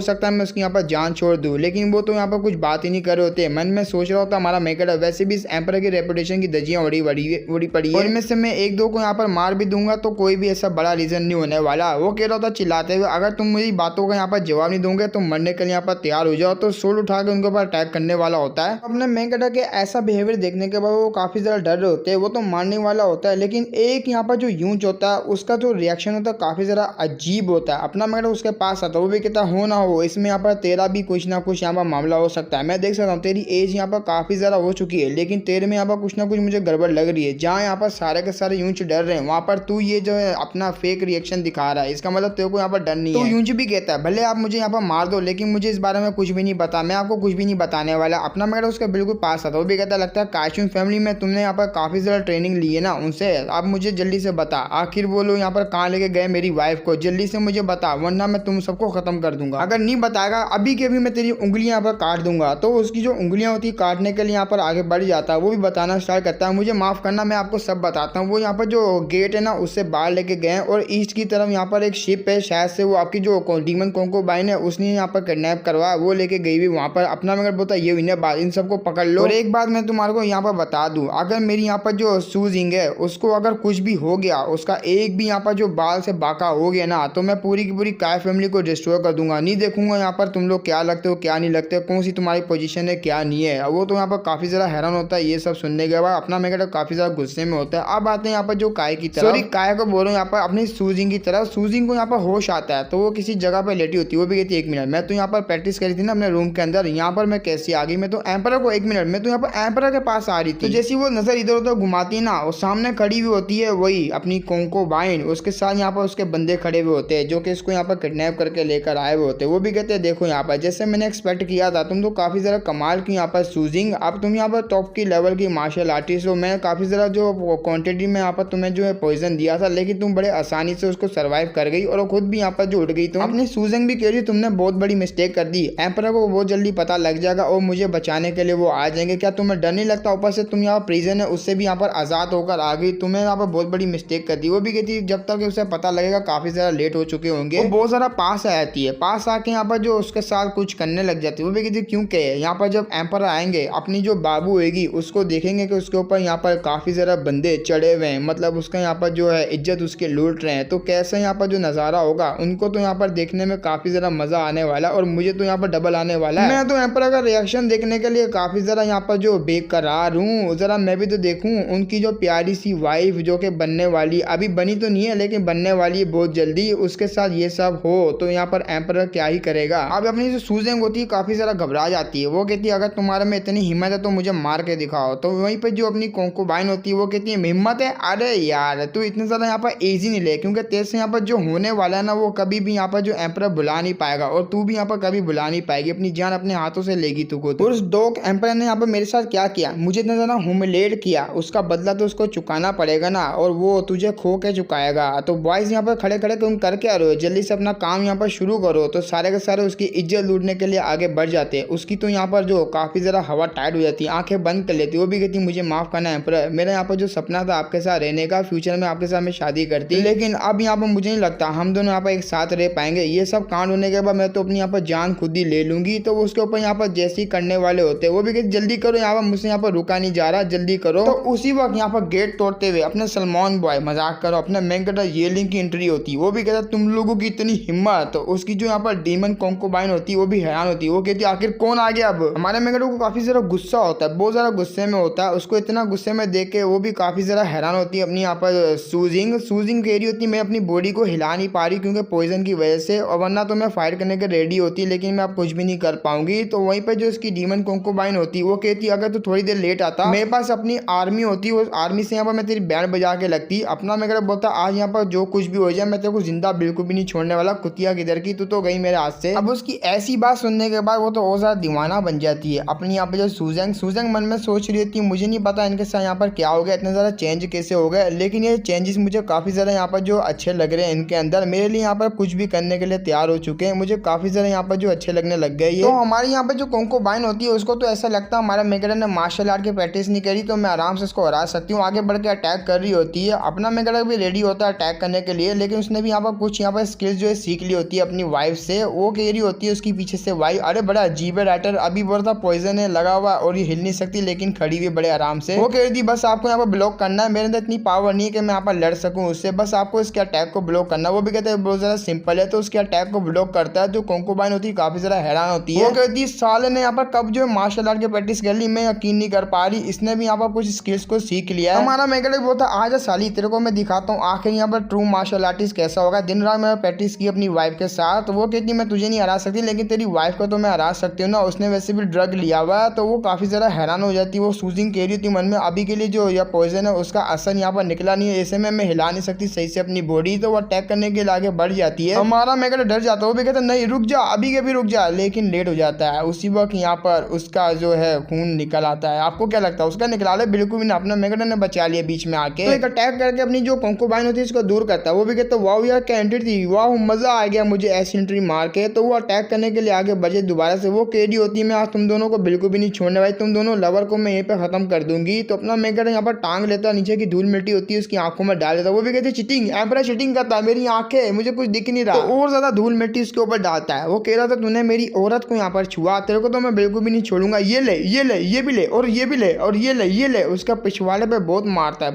सकता है मैं उसकी यहाँ पर जान छोड़ दूँ, लेकिन वो तो यहाँ पर कुछ बात ही नहीं कर रहे होते। मन में सोच रहा होता हमारा मैंगर वैसे भी इस एम्पर की रेपुटेशन की धज्जियां उड़ी पड़ी है, इनमें से मैं एक दो को यहाँ पर मार भी दूंगा तो कोई भी ऐसा बड़ा रीजन नहीं होने वाला। वो कह रहा था चिल्लाते हुए अगर तुम मेरी बातों का यहाँ पर जवाब नहीं दोगे तो मरने के लिए यहाँ पर तैयार हो जाओ। तो सोल उठा के उनके ऊपर अटैक करने वाला होता है। अपने मेन कैरेक्टर के ऐसा बिहेवियर देखने के बाद वो काफी ज्यादा डर रहे होते हैं, वो तो मारने वाला होता है, लेकिन एक यहाँ पर जो यूज होता है उसका जो रिएक्शन होता है काफी ज्यादा अजीब होता है। अपना मेन उसके पास आता है, वो भी कहता हो ना हो इसमें यहाँ पर तेरा भी कुछ ना कुछ यहाँ पर मामला हो सकता है। मैं देख सकता हूँ तेरी एज यहाँ पर काफी ज्यादा हो चुकी है, लेकिन तेरे में यहाँ पर कुछ ना कुछ मुझे गड़बड़ लग रही है। जहाँ यहाँ पर सारे के सारे यूंच डर रहे हैं वहाँ पर तू ये जो है अपना फेक रिएक्शन दिखा रहा है, इसका मतलब तेरे को यहाँ पर डर नहीं है। तो यूंच भी कहता है भले आप मुझे यहाँ पर मार दो लेकिन मुझे इस बारे में कुछ भी नहीं पता, मैं आपको कुछ भी नहीं बताने वाला। अपना मेरा उसका बिल्कुल पास आता, वो भी कहता लगता है काइचुन फैमिली में तुमने यहाँ पर काफी ज्यादा ट्रेनिंग ली है ना उनसे, आप मुझे जल्दी से बता आखिर वो लोग यहाँ पर कहाँ लेके गए मेरी वाइफ को, जल्दी से मुझे बता वरना मैं तुम सबको खत्म कर दूंगा। अगर नहीं बताएगा अभी के अभी मैं तेरी उंगलियां यहाँ पर काट दूंगा। तो उसकी जो उंगलियां होती है काटने के लिए यहाँ पर आगे बढ़ जाता है, वो भी बताना स्टार्ट करता है मुझे माफ करना मैं आपको सब बताता हूँ। वो यहाँ पर जो गेट है ना उससे बाहर लेके गए और ईस्ट की तरफ यहाँ पर एक शिप है, शायद से वो आपकी जो डीमन कोंकोबाइन है उसने यहाँ पर किडनैप करवाया, वो लेके गई हुई वहाँ पर। अपना मगर बोलता ये इन्हें बात इन सबको पकड़ लो। और एक बात मैं तुम्हारे को यहाँ पर बता दूं, अगर मेरी यहाँ पर जो सूजिंग है उसको अगर कुछ भी हो गया, उसका एक भी यहाँ पर जो बाल से बाका हो गया ना, तो मैं पूरी की पूरी काय फैमिली को डिस्ट्रॉय कर दूंगा। नहीं देखूंगा यहाँ पर तुम लोग क्या लगते हो क्या नहीं लगते, कौन सी तुम्हारी पोजीशन है क्या नहीं है। वो तो यहाँ पर काफी ज्यादा हैरान होता है ये सब सुनने के बाद। अपना मेरा काफी ज्यादा गुस्से में होता है। अब आते हैं यहाँ पर जो काय की तरफ, सॉरी काय को बोल रहा हूँ यहाँ पर अपनी सूजिंग की तरफ। सूजिंग को यहाँ पर होश आता है तो वो किसी जगह पर लेटी होती है, वो भी कहती है 1 मिनट मैं तो यहाँ पर प्रैक्टिस करी थी ना अपने रूम के अंदर, यहाँ पर मैं कैसी आ गई, मैं तो एम्परर को 1 मिनट मैं तो यहाँ पर एम्परर के पास आ रही थी। तो जैसी वो नजर इधर उधर घुमाती ना, और सामने खड़ी हुई होती है वही अपनी कोंकोबाइन, उसके साथ यहाँ पर उसके बंदे खड़े हुए होते हैं जो कि इसको यहाँ पर किडनैप करके लेकर आए हुए होते हैं। वो भी कहते हैं देखो यहाँ पर जैसे मैंने एक्सपेक्ट किया था, तुम तो काफी ज्यादा कमाल की यहाँ पर सूजिंग, अब तुम यहाँ पर टॉप की लेवल की मार्शल आर्टिस्ट हो। मैं काफी ज्यादा जो क्वांटिटी में यहाँ पर तुम्हें जो है पॉइजन दिया था, लेकिन तुम बड़े आसानी से उसको सर्वाइव कर गई और खुद भी यहाँ पर जो उठ गई। तुम अपनी सूजिंग भी कह रही तुमने बहुत बड़ी मिस्टेक कर दी, एम्परर को बहुत जल्दी पता लग जाएगा और मुझे बचाने के लिए वो आ जाएंगे। क्या तुम्हें डर नहीं लगता? ऊपर से तुम यहाँ प्रिजन है उससे भी यहाँ पर आजाद होकर आ गई, तुम्हें यहाँ पर बहुत बड़ी मिस्टेक कर दी। वो भी कहती जब तक उसे पता लगेगा काफी ज्यादा लेट हो चुके होंगे। वो बहुत सारा पास आ जाती है, पास आके यहाँ पर जो उसके साथ कुछ करने लग जाती है। वो भी कहती क्यों कहे, यहाँ पर जब एम्परर आएंगे अपनी जो बाबू होगी उसको देखेंगे कि उसके ऊपर यहाँ पर काफी ज्यादा बंदे चढ़े हुए हैं, मतलब उसका यहाँ पर जो है इज्जत उसके लूट रहे हैं, तो कैसा यहाँ पर जो नजारा होगा उनको तो यहाँ पर देखने में काफी ज्यादा मजा आने वाला और मुझे तो यहाँ पर डबल आने वाला है। मैं तो एम्परर का रिएक्शन देखने के लिए काफी ज्यादा यहाँ पर जो बेकरार हूँ, जरा मैं भी तो देखूं उनकी जो प्यारी सी वाइफ जो कि बनने वाली, अभी बनी तो नहीं है लेकिन बनने वाली है बहुत जल्दी, उसके साथ ये सब हो तो यहाँ पर एम्परर क्या ही करेगा। अब अपनी जो सूजिंग होती है काफी ज्यादा घबरा जाती है, वो कहती है अगर तुम्हारे में इतनी हिम्मत है तो मुझे मार के दिखाओ। तो वहीं पर जो अपनी कोंकोबाइन होती है वो कहती है हिम्मत है, अरे यार तू इतने ज्यादा यहाँ पर इजी नहीं ले, क्योंकि तेरे से यहाँ पर जो होने वाला है ना वो कभी भी यहाँ पर जो एम्परर बुला नहीं पाएगा और तू भी यहाँ पर कभी बुला नहीं पाएगी, अपनी जान अपने हाथों से लेगी तू को। उस डॉग एम्परर ने यहाँ पर मेरे साथ क्या किया, मुझे इतना ज्यादा ह्यूमिलेट किया, उसका बदला तो उसको चुकाना पड़ेगा ना, और वो तुझे खो के चुकाएगा। तो बॉयज यहाँ पर खड़े खड़े तुम कर क्या रहे हो, जल्दी से अपना काम यहाँ पर शुरू करो। तो सारे के सारे उसकी इज्जत लूटने के लिए आगे बढ़ जाते हैं। उसकी तो यहाँ पर जो काफी जरा हवा टाइट हो जाती है, आंखें बंद कर लेती है। वो भी कहती मुझे माफ करना एम्परर, मेरा यहाँ पर जो सपना था आपके साथ रहने का, फ्यूचर में आपके साथ मैं शादी करती, लेकिन अब यहाँ पर मुझे नहीं लगता हम दोनों यहाँ पर एक साथ रह पाएंगे। ये सब कांड होने के बाद मैं तो अपनी यहाँ पर जान खुद ही ले लूंगी। तो उसके ऊपर यहाँ पर जैसे ही करने वाले होते हैं वो भी कहते जल्दी करो, यहाँ पर मुझसे यहाँ पर रुका नहीं जा रहा, जल्दी करो। तो उसी वक्त यहाँ पर गेट तोड़ते हुए अपने सलमान बॉय, मजाक करो, अपने मेन कैरेक्टर ये लिंक की एंट्री होती है, वो भी कहता है तुम लोगों की इतनी हिम्मत। तो उसकी जो यहाँ पर डीमन कॉन्कोबाइन होती है वो भी हैरान होती है, वो कहती है आखिर कौन आ गया। अब हमारे मेन कैरेक्टर को काफी ज्यादा गुस्सा होता है, बहुत ज्यादा गुस्से में होता है। उसको इतना गुस्से में देख के वो भी काफी ज्यादा हैरान होती है। अपनी यहाँ पर सूजिंग कह रही होती है मैं अपनी बॉडी को हिला नहीं पा रही क्योंकि पॉइजन की वजह से, और वरना तो मैं फाइट करने के रेडी होती है, लेकिन मैं अब कुछ भी नहीं कर पाऊंगी। तो वहीं पर जो उसकी डीमन कॉन्कोबाइन होती है वो कहती अगर तो थोड़ी देर लेट आता, मेरे पास अपनी आर्मी होती, उस आर्मी से यहाँ पर मैं तेरी बैंड बजा के लगती। अपना मैं बोलता आज यहाँ पर जो कुछ भी हो जाए मैं तेरे को जिंदा बिल्कुल भी नहीं छोड़ने वाला, कुतिया किधर की, तू तो गई मेरे हाथ से। अब उसकी ऐसी बात सुनने के बाद वो तो और ज्यादा दीवाना बन जाती है। अपनी यहाँ पे जो सूजंग मन में सोच रही थी मुझे नहीं पता इनके साथ यहाँ पर क्या हो गया, इतने ज्यादा चेंज कैसे हो गए, लेकिन ये चेंजेस मुझे काफी ज्यादा यहाँ पर जो अच्छे लग रहे हैं इनके अंदर, मेरे लिए यहाँ पर कुछ भी करने के लिए तैयार हो चुके हैं, मुझे काफी ज्यादा यहाँ पर जो अच्छे लगने लग गए। तो हमारी यहाँ पर जो कॉन्कोबाइन होती है उसको तो ऐसा लगता है हमारा मेगरा ने मार्शल आर्ट की प्रैक्टिस नहीं करी तो मैं आराम से उसको हरा सकती हूँ, आगे बढ़ के अटैक कर रही होती है। अपना मेगरा भी रेडी होता है अटैक करने के लिए, लेकिन उसने भी यहाँ पर कुछ यहाँ पर स्किल्स जो है सीख ली होती है अपनी वाइफ से। वो कह रही होती है उसकी पीछे से वाइफ, अरे बड़ा अजीब है राइटर, अभी बोलता पॉइजन है लगा हुआ और ये हिल नहीं सकती लेकिन खड़ी हुई बड़े आराम से। वो कह रही थी बस आपको यहाँ पर ब्लॉक करना है, मेरे अंदर इतनी पावर नहीं है कि मैं यहाँ पर लड़ सकूँ उससे, बस आपको इसके अटैक को ब्लॉक करना है। वो भी कहते हैं बहुत ज्यादा सिंपल है, तो उसके अटैक को ब्लॉक करता है। जो कॉन्कोबाइन होती है काफी ज्यादा हैरान होती है, वो कहती है साले ने यहाँ पर कब जो मार्शल आर्ट की प्रैक्टिस कर ली, मैं यकीन नहीं कर पा रही, इसने भी यहाँ पर कुछ स्किल्स को सीख लिया है। हमारा मेगलेक बोलता आजा साली तेरे को मैं दिखाता हूँ आखिर यहाँ पर ट्रू मार्शल आर्टिस्ट कैसा होगा। दिन रात मैंने प्रैक्टिस की अपनी वाइफ के साथ। तो वो कहती मैं तुझे नहीं हरा सकती लेकिन तेरी वाइफ को तो मैं हरा सकती हूँ ना, उसने वैसे भी ड्रग लिया हुआ है। तो वो काफी ज्यादा हैरान हो जाती है। वो सूजिंग कह रही थी मन में अभी के लिए जो यह पॉइजन है उसका असर यहाँ पर निकला नहीं है, ऐसे में मैं हिला नहीं सकती सही से अपनी बॉडी, तो वो अटैक करने के लिए आगे बढ़ जाती है। हमारा मेगलेक डर जाता है, वो भी कहता नहीं रुक जा अभी के भी रुक जा, लेकिन लेट हो जाता है। उसी वक्त यहाँ पर उसका जो है खून निकल आता है। आपको क्या लगता है उसका निकला ले? बिल्कुल भी ना, अपना मेगलेक ने बचा लिया बीच में आके। तो एक अटैक करके अपनी जो कॉन्कोबाइन होती है इसको दूर करता है। वो भी कहता है वाह यार क्या एंट्री थी, वाह मजा आ गया मुझे ऐसी एंट्री मार के। तो वो अटैक करने के लिए आगे बढ़े दोबारा से। वो कह रही होती है मैं आज तुम दोनों को बिल्कुल भी नहीं छोड़ने वाली, तुम दोनों लवर को मैं यहीं पे खत्म कर दूंगी। तो अपना मेगलेक यहाँ पर टांग लेता है, नीचे की धूल मिट्टी होती है उसकी आंखों में डाल देता है। वो भी कहती है चीटिंग, एम्परर चीटिंग करता है, मेरी आंखें मुझे कुछ दिख नहीं रहा। तो और ज्यादा धूल मिट्टी उसके ऊपर डालता है। वो कह रहा था तूने मेरी औरत को यहाँ पर छुआ, तेरे को तो मैं बिल्कुल भी नहीं छोड़ूंगा, ये ले ये भी ले और ये भी ले और ये ले। उसका पिछवाड़े पे बहुत मारता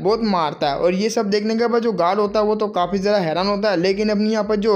है। और ये सब देखने के बाद जो गार्ड होता है वो तो काफी ज्यादा हैरान होता है, लेकिन अपनी यहाँ पर जो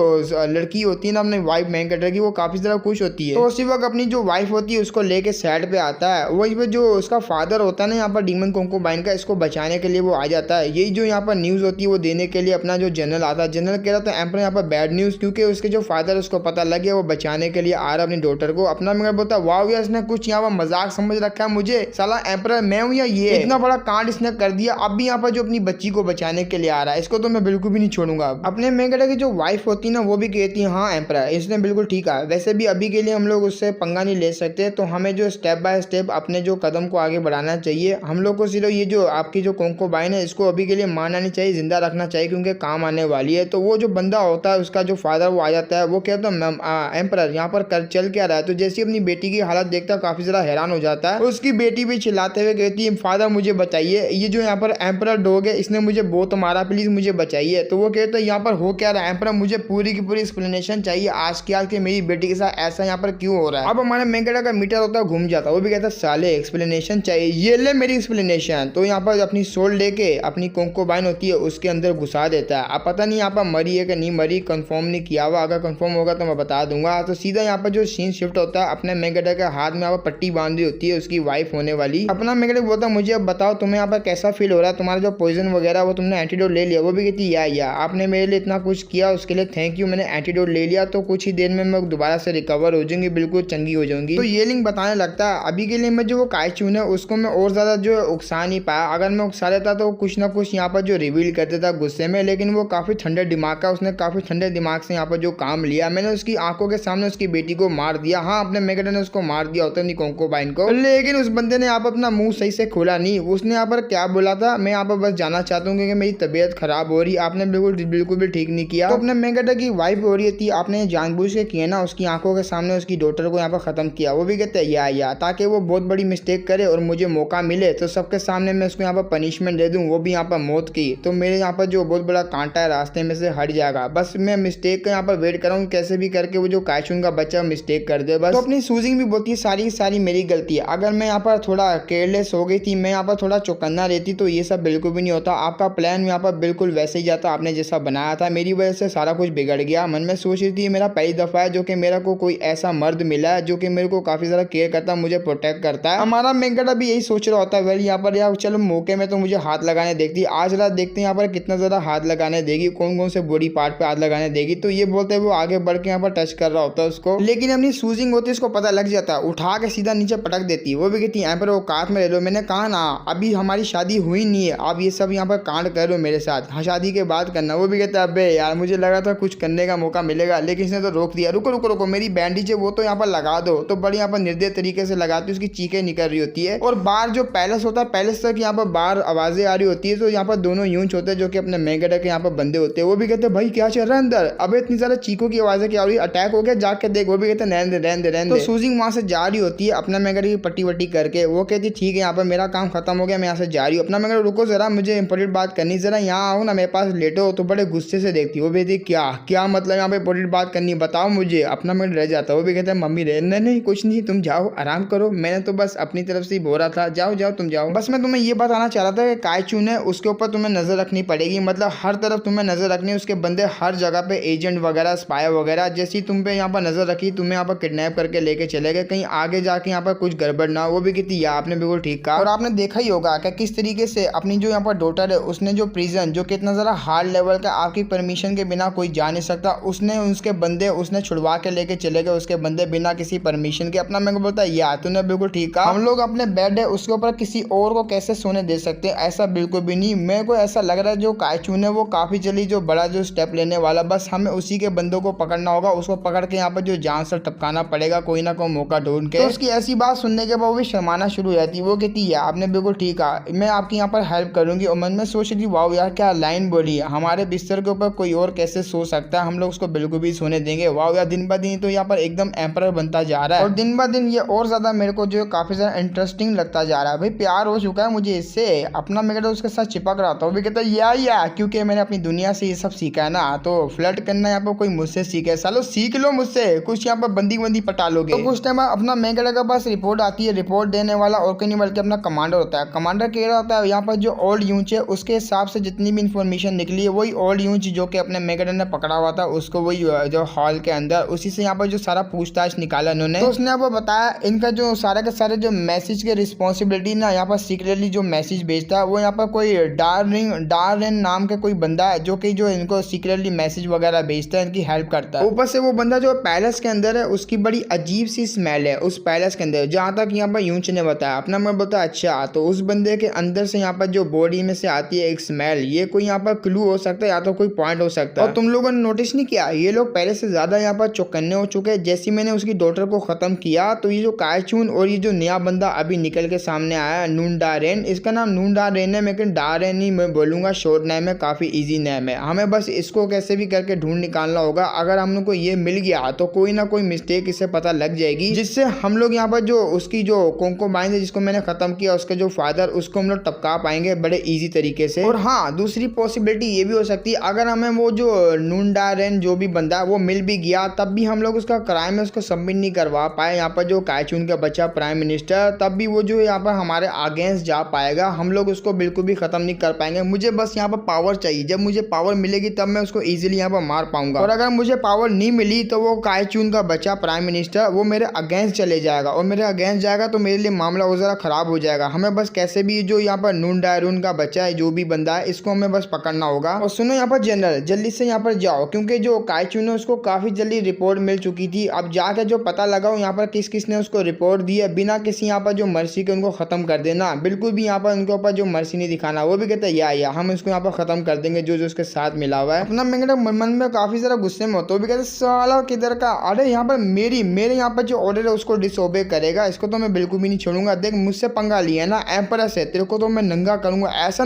लड़की होती है ना अपनी वाइफ मेन कैरेक्टर की, वो काफी ज्यादा खुश होती है। तो उसी वक्त अपनी जो वाइफ होती है उसको लेके साइड पे आता है। वही पे जो उसका फादर होता है ना यहाँ पर डीमन कॉन्कोबाइन का, इसको बचाने के लिए वो आ जाता है। यही जो यहाँ पर न्यूज होती है वो देने के लिए अपना जो जनरल आता है। जनरल कह रहा था एम्पर यहाँ पर बैड न्यूज, क्योंकि उसके जो फादर उसको पता लग गया, वो बचाने के लिए आ रहा अपनी डॉटर को। अपना मेरा बोलता वाह यार इसने कुछ यहाँ पर मजाक समझ रखा है मुझे, साला एम्पर मैं हूँ या ये, इतना बड़ा कांड इसने कर दिया, अब भी यहाँ पर जो अपनी बच्ची को बचाने के लिए आ रहा है, इसको तो मैं बिल्कुल भी नहीं छोड़ूंगा। अपने मेगलेक की जो वाइफ होती है ना वो भी कहती है हाँ एम्पर इसने बिल्कुल ठीक है, वैसे भी अभी के लिए हम लोग उससे पंगा नहीं ले सकते, तो हमें जो स्टेप बाय स्टेप अपने जो कदम को आगे बढ़ाना चाहिए। हम लोग को सिर्फ ये जो आपकी जो कॉन्कोबाइन है इसको अभी के लिए मारना नहीं चाहिए, जिंदा रखना चाहिए क्योंकि काम आने वाली है। तो वो जो बंदा होता है उसका जो फादर वो आ जाता है। वो कहता है एम्पर यहाँ पर कर चल क्या रहा है। तो जैसे अपनी बेटी की हालत देखता है काफी ज्यादा हैरान हो जाता है। उसकी बेटी भी चिल्लाते हुए कहती है फादर मुझे बचाइए, ये जो यहाँ पर एम्पर डॉग है इसने मुझे बहुत मारा, प्लीज मुझे बचाइए। तो वो कहता है यहाँ पर हो क्या रहा है एम्पर, मुझे पूरी की पूरी एक्सप्लेनेशन चाहिए आज के मेरी बेटी के साथ ऐसा यहाँ पर क्यों हो रहा है। अब हमारे मेगलेक का मीटर होता है घूम जाता है। वो भी कहता है साले एक्सप्लेनेशन चाहिए, ये ले मेरी एक्सप्लेनेशन। तो यहाँ पर अपनी सोल लेके अपनी कॉन्कोबाइन होती है उसके अंदर घुसा देता है। अब पता नहीं यहाँ पर मरी है कि नहीं मरी, कंफर्म नहीं किया हुआ, अगर कंफर्म होगा तो मैं बता दूंगा। तो सीधा यहाँ पर जो सीन शिफ्ट होता है, अपने मेगलेक के हाथ में यहाँ पर पट्टी बांधी होती है उसकी वाइफ होने वाली। अपना मेगलेक बोलता है मुझे अब बताओ तुम्हें यहाँ पर कैसा फील हो रहा है, तुम्हारा जो पॉइजन वगैरह वो तुमने एंटीडोट ले लिया। वो भी कहती या आपने मेरे लिए इतना कुछ किया उसके लिए थैंक यू, मैंने एंटीडोट ले लिया तो कुछ ही देर में मैं दोबारा से रिकवर हो जाऊंगी, बिल्कुल चंगी हो जाऊंगी। तो ये लिंक बताने लगता है अभी के लिए मैं जो वो काइचून है उसको मैं और ज्यादा जो उकसा नहीं पाया, अगर मैं उकसा लेता तो कुछ ना कुछ यहाँ पर जो रिवील कर देता गुस्से में, लेकिन वो काफी ठंडे दिमाग का, उसने काफी ठंडे दिमाग से यहाँ पर जो काम लिया। मैंने उसकी आंखों के सामने उसकी बेटी को मार दिया। हाँ अपने मेगलेक ने उसको मार दिया होता है कॉन्कोबाइन को, लेकिन उस बंदे ने यहाँ पर अपना मुंह सही से खोला नहीं। उसने यहाँ पर क्या बोला था, मैं यहाँ पर बस जाना चाहता हूँ क्योंकि मेरी तबीयत खराब हो रही, आपने बिल्कुल भी ठीक नहीं किया। तो अपने मेगलेक की वाइफ हो रही थी, आपने जानबूझ के किया ना, उसकी आंखों के सामने उसकी डॉटर को यहाँ पर खत्म किया। वो भी कहते हैं या ताकि वो बहुत बड़ी मिस्टेक करे और मुझे मौका मिले तो सबके सामने मैं उसको यहाँ पर पनिशमेंट दे दूँ, वो भी यहाँ पर मौत की। तो मेरे यहाँ पर जो बहुत बड़ा कांटा है रास्ते में से हट जाएगा। बस मैं मिस्टेक का यहाँ पर वेट कर रहा हूँ, कैसे भी करके वो जो काइचून का बच्चा मिस्टेक कर दे बस। तो अपनी सूजिंग भी बोलती है सारी की सारी मेरी गलती है, अगर मैं यहाँ पर थोड़ा केयरलेस हो गई थी, मैं यहाँ पर थोड़ा चौकन्ना रहती तो ये सब बिल्कुल भी नहीं होता। आपका प्लान यहाँ पर बिल्कुल वैसे ही जाता आपने जैसा बनाया था, मेरी वजह से सारा कुछ बिगड़ गया। मन में सोच रही थी मेरा पहली दफ़ा है जो कि मेरा को कोई ऐसा मर्द मिला है जो कि मेरे को काफ़ी ज़्यादा केयर करता है, मुझे प्रोटेक्ट करता है। हमारा मेगड़ा भी यही सोच रहा होता है वेल यहाँ पर यार चलो मौके में तो मुझे हाथ लगाने देखती, आज रात देखते हैं यहाँ पर कितना ज़्यादा हाथ लगाने देगी, कौन कौन से बॉडी पार्ट पे हाथ लगाने देगी। तो ये बोलते हैं वो आगे बढ़ के यहाँ पर टच कर रहा होता है उसको, लेकिन अपनी सूजिंग होती है उसको पता लग जाता है, उठा के सीधा नीचे पटक देती है। वो भी कहती है यहाँ पर वो काट में ले लो। मैंने कहा ना अभी हमारी शादी हुई नहीं है, आप ये सब यहाँ पर कांड कर रहे हो मेरे साथ, हाँ शादी के बाद करना। वो भी कहता है अबे यार मुझे लगा था कुछ करने का मौका मिलेगा, लेकिन इसने तो रोक दिया। रुको रुको रुको, मेरी बैंडेज है वो तो यहाँ पर लगा दो। तो बड़ी यहाँ पर निर्दय तरीके से लगाती है, उसकी चीखें निकल रही होती है। और बाहर जो पैलेस होता है, पैलेस तक यहाँ पर बाहर आवाजें आ रही होती है। तो यहाँ पर दोनों यूंच होते हैं जो कि अपने मेगड़ा के यहाँ पर बंदे होते हैं। वो भी कहते हैं भाई क्या चल रहा है अंदर, अबे इतनी ज्यादा चीखों की आवाजें क्या हो रही है, अटैक हो गया जाके देख। वो भी कहते हैं रहने दे रहने दे रहने दे। तो सूजिंग वहां से जा रही होती है अपना मेगड़ा की पट्टी वट्टी करके। वो कहती है ठीक है यहाँ पर मेरा काम खत्म हो गया, मैं यहाँ से जा रही हूँ। अपना मेगड़ा रुको जरा, मुझे इंपॉर्टेंट बात करनी, जरा यहाँ आओ ना मेरे पास लेटो। तो बड़े गुस्से से देखती वो भी कहती क्या क्या मतलब यहाँ पे इंपॉर्टेंट बात करनी, बताओ मुझे। अपना मेगड़ा रह जाता। वो भी कहता है मम्मी रहने नहीं कुछ नहीं, तुम जाओ आराम करो, मैंने तो बस अपनी तरफ से ही बोला था, जाओ जाओ तुम जाओ। बस मैं तुम्हें ये बताना चाह रहा था कि काइचून है उसके ऊपर तुम्हें नजर रखनी पड़ेगी, मतलब हर तरफ तुम्हें नजर रखनी है, उसके बंदे हर जगह पे एजेंट वगैरह स्पाई वगैरह, जैसी तुम पे यहाँ पर नजर रखी तुम्हें यहाँ पर किडनैप करके लेके चले गए, कहीं आगे जाके यहाँ पर कुछ गड़बड़ ना हो। वो भी कहती या आपने बिल्कुल ठीक कहा। और आपने देखा ही होगा कि किस तरीके से अपनी जो यहाँ पर डॉटर है उसने जो प्रिजन जो कितना ज़रा हार्ड लेवल का आपकी परमिशन के बिना कोई जा नहीं सकता, उसने उसके बंदे उसने छुड़वा के लेके चले गए, उसके बंदे बिना किसी परमिशन के। अपना मेरे को बोलता है यार तूने बिल्कुल ठीक कहा, हम लोग अपने बेड है उसके ऊपर किसी और को कैसे सोने दे सकते हैं, ऐसा बिल्कुल भी नहीं। मेरे को ऐसा लग रहा है जो काइचून है वो काफ़ी जल्दी जो बड़ा जो स्टेप लेने वाला, बस हमें उसी के बंदों को पकड़ना होगा, उसको पकड़ के यहाँ पर जो जान से टपकाना पड़ेगा कोई ना कोई मौका ढूंढ के। तो उसकी ऐसी बात सुनने के बाद वो भी शर्माना शुरू हो जाती है। वो कहती है आपने बिल्कुल ठीक कहा, मैं आपकी यहाँ पर हेल्प करूंगी। और मन में सोच रही वाह यार क्या लाइन बोली है, हमारे बिस्तर के ऊपर कोई और कैसे सो सकता है, हम लोग उसको बिल्कुल भी सोने देंगे। वाह यार दिन ब दिन तो यहाँ पर एकदम एम्परर बनता जा रहा है, और दिन ब दिन ये और ज्यादा मेरे को जो काफी ज्यादा इंटरेस्टिंग लगता जा रहा है। भाई प्यार हो चुका है मुझे इससे। अपना मेरा उसके साथ चिपक रहा था। वो भी कहता है या क्योंकि मैंने अपनी दुनिया से ये सब सीखा है ना, तो फ्लर्ट करना यहाँ पर कोई मुझसे सीखे, सालो सीख लो मुझसे, कुछ यहाँ पर बंदी पटा लोगे। तो कुछ टाइम अपना मेगड़ा के पास रिपोर्ट आती है, रिपोर्ट देने वाला और कहीं नहीं बल्कि अपना कमांडर होता है। कमांडर कह रहा होता है यहाँ पर जो ओल्ड यूंच है उसके हिसाब से जितनी भी इंफॉर्मेशन निकली है वही ओल्ड यूंच जो कि अपने मेगड़ा ने पकड़ा हुआ था उसको, वही जो हॉल के अंदर उसी से यहाँ पर जो सारा पूछताछ निकाला उन्होंने। तो उसने आपको बताया इनका जो सारे के सारे जो मैसेज के रिस्पॉन्सिबिलिटी ना यहाँ पर सीक्रेटली जो मैसेज भेजता है वो यहाँ पर कोई डार्लिन नाम का कोई बंदा है जो कि जो इनको सीक्रेटली मैसेज वगैरह भेजता है, इनकी हेल्प करता है। ऊपर से वो बंदा जो पैलेस के अंदर है उसकी बड़ी अजीब सी स्मेल है उस पैलेस के अंदर, जहाँ तक यहाँ पर यूंच ने बताया। अपना मैं बताया अच्छा, तो उस बंदे के अंदर से यहाँ पर जो बॉडी में से आती है एक स्मेल, ये कोई यहाँ पर क्लू हो सकता है या तो कोई पॉइंट हो सकता है। और तुम लोगों ने नोटिस नहीं किया ये लोग पहले से ज्यादा यहाँ पर चौकन्ने हो चुके हैं। जैसे मैंने उसकी डॉटर को खत्म किया तो ये जो काइचून और ये जो नया बंदा अभी निकल के सामने आया है नूनडारेन, इसका नाम नूनडारेन है, लेकिन डारेन ही मैं बोलूंगा, शॉर्ट नेम है, काफी इजी नेम है। हमें बस इसको कैसे भी करके ढूंढ निकालना होगा। अगर हम लोग को ये मिल गया तो कोई ना कोई मिस्टेक इससे पता लग जाएगी, जिससे हम लोग यहाँ पर जो उसकी जो कोंकोबाइन है जिसको मैंने खत्म किया उसके जो फादर, उसको हम लोग टपका पाएंगे बड़े इजी तरीके से। और हाँ दूसरी पॉसिबिलिटी ये भी हो सकती है अगर हमें वो जो नूनडारेन जो भी बंदा है वो मिल भी गया तब भी हम लोग उसका क्राइम है उसको सबमिट नहीं करवा पाए यहाँ पर जो काइचून का बच्चा प्राइम मिनिस्टर, तब भी वो जो यहाँ पर हमारे अगेंस्ट जा पाएगा, हम लोग उसको बिल्कुल भी खत्म नहीं कर पाएंगे। मुझे बस यहाँ पर पावर चाहिए, जब मुझे पावर मिलेगी तब मैं उसको इजीली यहाँ पर मार पाऊंगा। और अगर मुझे पावर नहीं मिली तो वो काइचून का बच्चा प्राइम मिनिस्टर वो मेरे अगेंस्ट चले जाएगा, और मेरे अगेंस्ट जाएगा तो मेरे लिए मामला वो जरा खराब हो जाएगा। हमें बस कैसे भी जो यहाँ पर नूनडारेन का बच्चा है जो भी बंदा है इसको हमें बस पकड़ना होगा। और सुनो यहाँ पर जनरल जल्दी से यहाँ पर जाओ, क्योंकि जो काइचून है उसको काफी जल्दी रिपोर्ट मिल चुकी थी। अब जाके जो पता लगाओ यहाँ पर किस किस ने उसको रिपोर्ट दी है, बिना किसी यहाँ पर जो मर्सी के उनको खत्म कर देना, बिल्कुल भी यहाँ पर उनके ऊपर जो मर्सी नहीं दिखाना। वो भी कहते हैं या हम इसको यहाँ पर खत्म कर देंगे जो जो उसके साथ मिला हुआ है। अपना मेरा मन में काफी सारा गुस्से में होता है, वो भी कहते साला किधर का, अरे यहाँ पर मेरे यहाँ पर जो ऑर्डर है उसको डिसओबे करेगा, इसको तो मैं बिल्कुल भी नहीं छोड़ूंगा। देख मुझसे पंगा लिया ना एम्परर से, तेरे को तो मैं नंगा करूंगा, ऐसा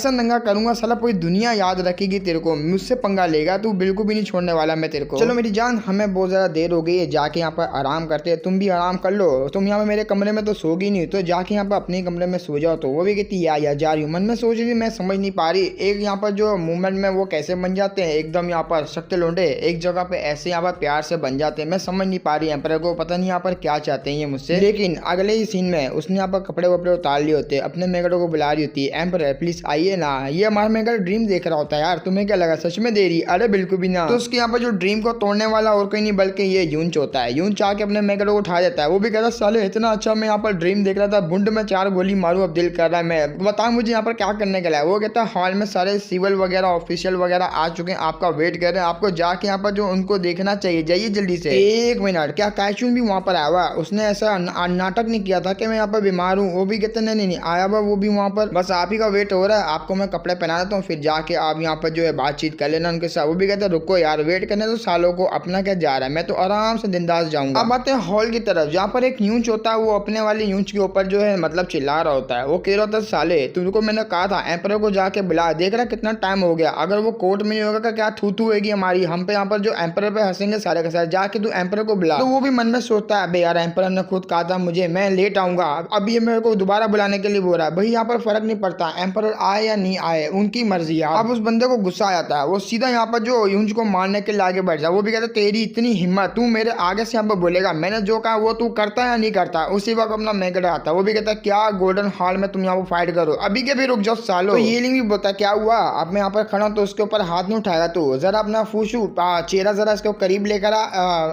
नंगा करूंगा साला पूरी दुनिया याद रखेगी तेरे को। मुझसे पंगा लेगा तू, बिल्कुल भी नहीं छोड़ने वाला मैं तेरे को। चलो मेरी जान हमें बहुत ज्यादा देर हो गई है, जाके यहाँ पर आराम करते हैं, तुम भी आराम कर लो। तुम यहाँ पर मेरे कमरे में तो सोगी नहीं, तो जाके यहाँ पर अपने कमरे में सो जाओ। तो वो भी कहती या जा रही हूँ। मन में सोच रही मैं समझ नहीं पा रही एक यहाँ पर जो मूवमेंट में वो कैसे बन जाते हैं एकदम यहाँ पर सख्त लोंडे, एक जगह पे ऐसे यहाँ पर प्यार से बन जाते हैं। मैं समझ नहीं पा रही एम्परर को, पता नहीं यहाँ पर क्या चाहते हैं ये मुझसे। लेकिन अगले ही सीन में उसने यहाँ पर कपड़े वपड़े उतार लिए होते हैं, अपने मेगड़ों को बुला रही होती है, एम्परर प्लीज आइए ना, ये हमारा मेगा ड्रीम देख रहा होता है यार, तुम्हें क्या लगा सच में दे रही? अरे बिल्कुल भी ना। तो उसके यहाँ पर जो ड्रीम को तोड़ने वाला और कोई नहीं बल्कि ये यूंच होता है। यूंच आके अपने मेगडो को उठा देता है। वो भी कहता है साले इतना अच्छा मैं यहाँ पर ड्रीम देख रहा था, बुंड में 4 गोली मारूं अब दिल कर रहा है, मैं बताऊं मुझे यहाँ पर क्या करने के लिए। वो कहता है हॉल में सारे सिविल वगैरह ऑफिशियल वगैरह आ चुके हैं, आपका वेट कर रहे हैं, आपको जाके यहाँ पर जो उनको देखना चाहिए, जाइए जल्दी से। 1 मिनट, क्या काइचुन भी वहाँ पर आया हुआ? उसने ऐसा नाटक नहीं किया था कि मैं यहाँ पर बीमार हूँ? वो भी कहते नहीं नहीं आया हुआ, वो भी वहाँ पर बस आप ही का वेट हो रहा है, आपको मैं कपड़े पहना देता हूँ, फिर जाके आप यहाँ पर जो है बातचीत कर लेना उनके साथ। वो भी कहते रुको यार, वेट करने तो सालों को, अपना क्या जा रहा है, मैं तो आराम से बिंदास जाऊंगा। अब आते हैं हॉल की तरफ, जहाँ पर एक यूंच होता है, वो अपने वाले यूंच के ऊपर जो है मतलब चिल्ला रहा होता है। वो कह रहा होता है साले तुमको मैंने कहा था एम्पर को जाके बुला, देख रहा कितना टाइम हो गया, अगर वो कोर्ट में नहीं होगा तो क्या थू होगी हमारी, हम पे यहाँ पर जो एम्पर पे हंसेंगे सारे के सारे, जाके तू एम्पर को बुला। तो वो भी मन में सोचता है अबे यार एम्पर ने खुद कहा था मुझे मैं लेट आऊंगा, अब ये मेरे को दोबारा बुलाने के लिए बोल रहा है। भाई यहाँ पर फर्क नहीं पड़ता एम्पर आए या नहीं आए, उनकी मर्जी है। अब उस बंदे को गुस्सा आ जाता है, वो सीधा यहाँ पर जो यूंच को मारने के लिए आगे बढ़ जाए। वो भी कहता है तेरी इतनी हिम्मत, तू मेरे आगे से यहाँ पर बोलेगा, मैंने जो कहा वो तू करता है या नहीं करता? उसी वक्त अपना मेगडा आता है। वो भी कहता है क्या गोल्डन हॉल में तुम यहाँ पर फाइट करो, अभी के भी रुक जाओ सालो। तो ये भी बोलता है क्या हुआ, अब मैं यहाँ पर खड़ा हूं तो उसके ऊपर हाथ नहीं उठाएगा तू, जरा अपना फूशू चेहरा जरा इसको करीब लेकर